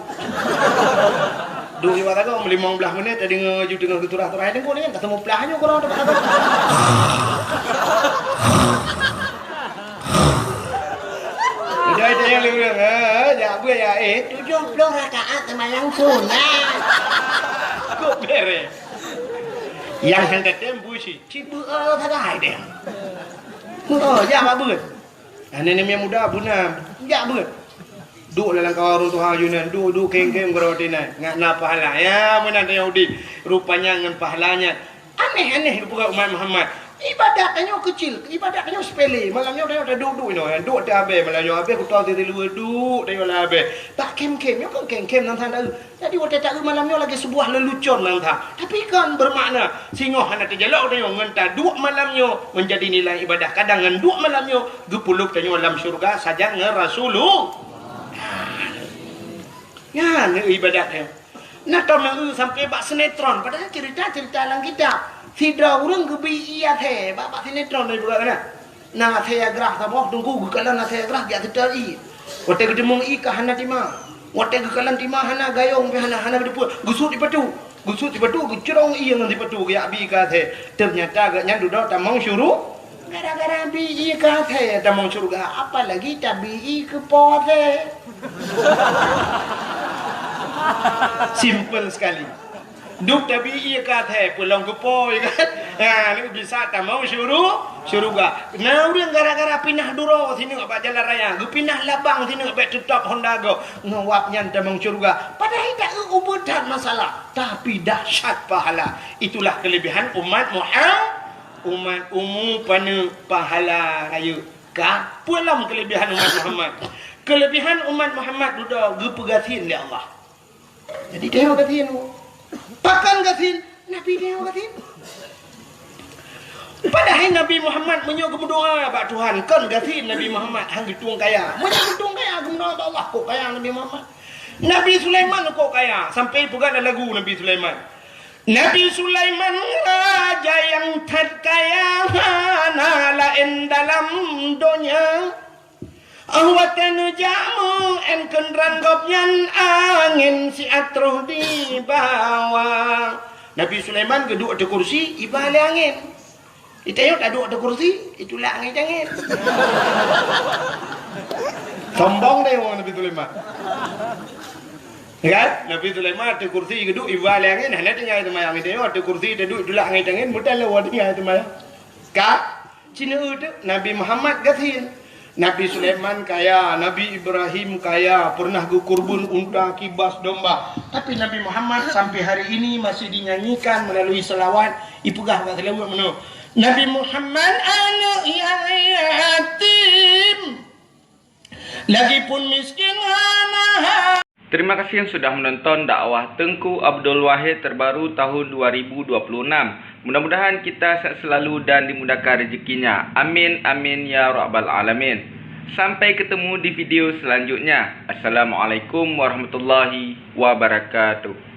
Duk ibarat kau 15 minit tadi ngaju dengan keturah-turah tunggu ni kan ketemu pelahnya korang tu patah kau. Dah itu yang lebih ya apa ya 70 rakaat sembahyang sunat. Kok beres. Yang hendak tembu si cipu tak ada dia. Ya apa buat? Nenek yang muda punah. Ya buat. Duk dalam kawarun Tuhan Yunan, duk keng-keng berotinan. Ngat na pahala ya menan Yahudi. Rupanya ngan pahalanya aneh-aneh bukan umat Muhammad. Ibadatnya kecil, ibadatnya sepele. Malamnya dah duduk ni, duduk dah habis. Malamnya habis aku tahu dia luar duduk dah lah habis. Tak kem-kem, yo kan kem-kem nang tanda. Jadi waktu tak malamnya lagi sebuah lelucon nang tanda. Tapi kan bermakna singoh hana terjelak dah yo ngenta duk malamnya menjadi nilai ibadah. Kadang ngan duk malamnya gepuluk tanya dalam syurga saja ngan Rasulullah. Ya, ni ibadatnya. Nak tahu sampai bak sinetron, padahal cerita-cerita dalam kitab. Tidak orang kebi iya teh, bapak sinetron dari bukan mana? Nah saya gerah sabah tunggu gekalan saya gerah dia terteri. Waktu ketemu ika hana timah, waktu gekalan timah hana gayung hana berdeput, gusut di patu, gecerong iya nanti patu ya bi ika teh. Ternyata agaknya duduk tamang syuruh. Gara-gara bi ika teh tamang syurga, apalagi tabi ke po teh. Simple sekali. Duk tapi ia kata pulang gepo ya kan. Ni bisa tak mau syurga. Nah orang gara-gara pindah duro sini ngak jalan raya, pindah labang sini ngak tetap Honda go. Ngawapnya tamang syurga. Padahal tak ubutan masalah, tapi dahsyat pahala. Itulah kelebihan umat Muhammad. Umat pana pahala raya. Ka pulang kelebihan umat Muhammad. Kelebihan umat Muhammad sudah gepegatin oleh Allah. Jadi dia gatin. Pakan gatin, Nabi dia gatin. Padahal Nabi Muhammad menyuruh berdoa bak Tuhan kan gatin Nabi Muhammad hang getung kaya. Mana getung kaya guna Allah kok kaya Nabi Muhammad. Nabi Sulaiman kok kaya sampai pegang lagu Nabi Sulaiman. Nabi Sulaiman raja yang terkaya nalain dalam dunia Awatan jamu en kendran gopyan angin si atroh di bawah. Nabi Sulaiman duduk di kursi, ibale angin. Itayot duduk di kursi, itulah angin. Sombong deh orang Nabi Sulaiman. Kan? Nabi Sulaiman di kursi duduk ibale angin, hanya tinggal itu mayang itayot di kursi duduk itulah angin, mudah lewat tinggal itu mayang. Kak, Cina itu Nabi Muhammad gasin. Nabi Sulaiman kaya, Nabi Ibrahim kaya, pernah gukurbun unta, kibas, domba. Tapi Nabi Muhammad sampai hari ini masih dinyanyikan melalui selawat. Ipugah bahasa selawat mana? Nabi Muhammad anak yatim, lagipun miskin anak. Terima kasih yang sudah menonton dakwah Tengku Abdul Wahid terbaru tahun 2026. Mudah-mudahan kita sehat selalu dan dimudahkan rezekinya. Amin, amin ya rabbal alamin. Sampai ketemu di video selanjutnya. Assalamualaikum warahmatullahi wabarakatuh.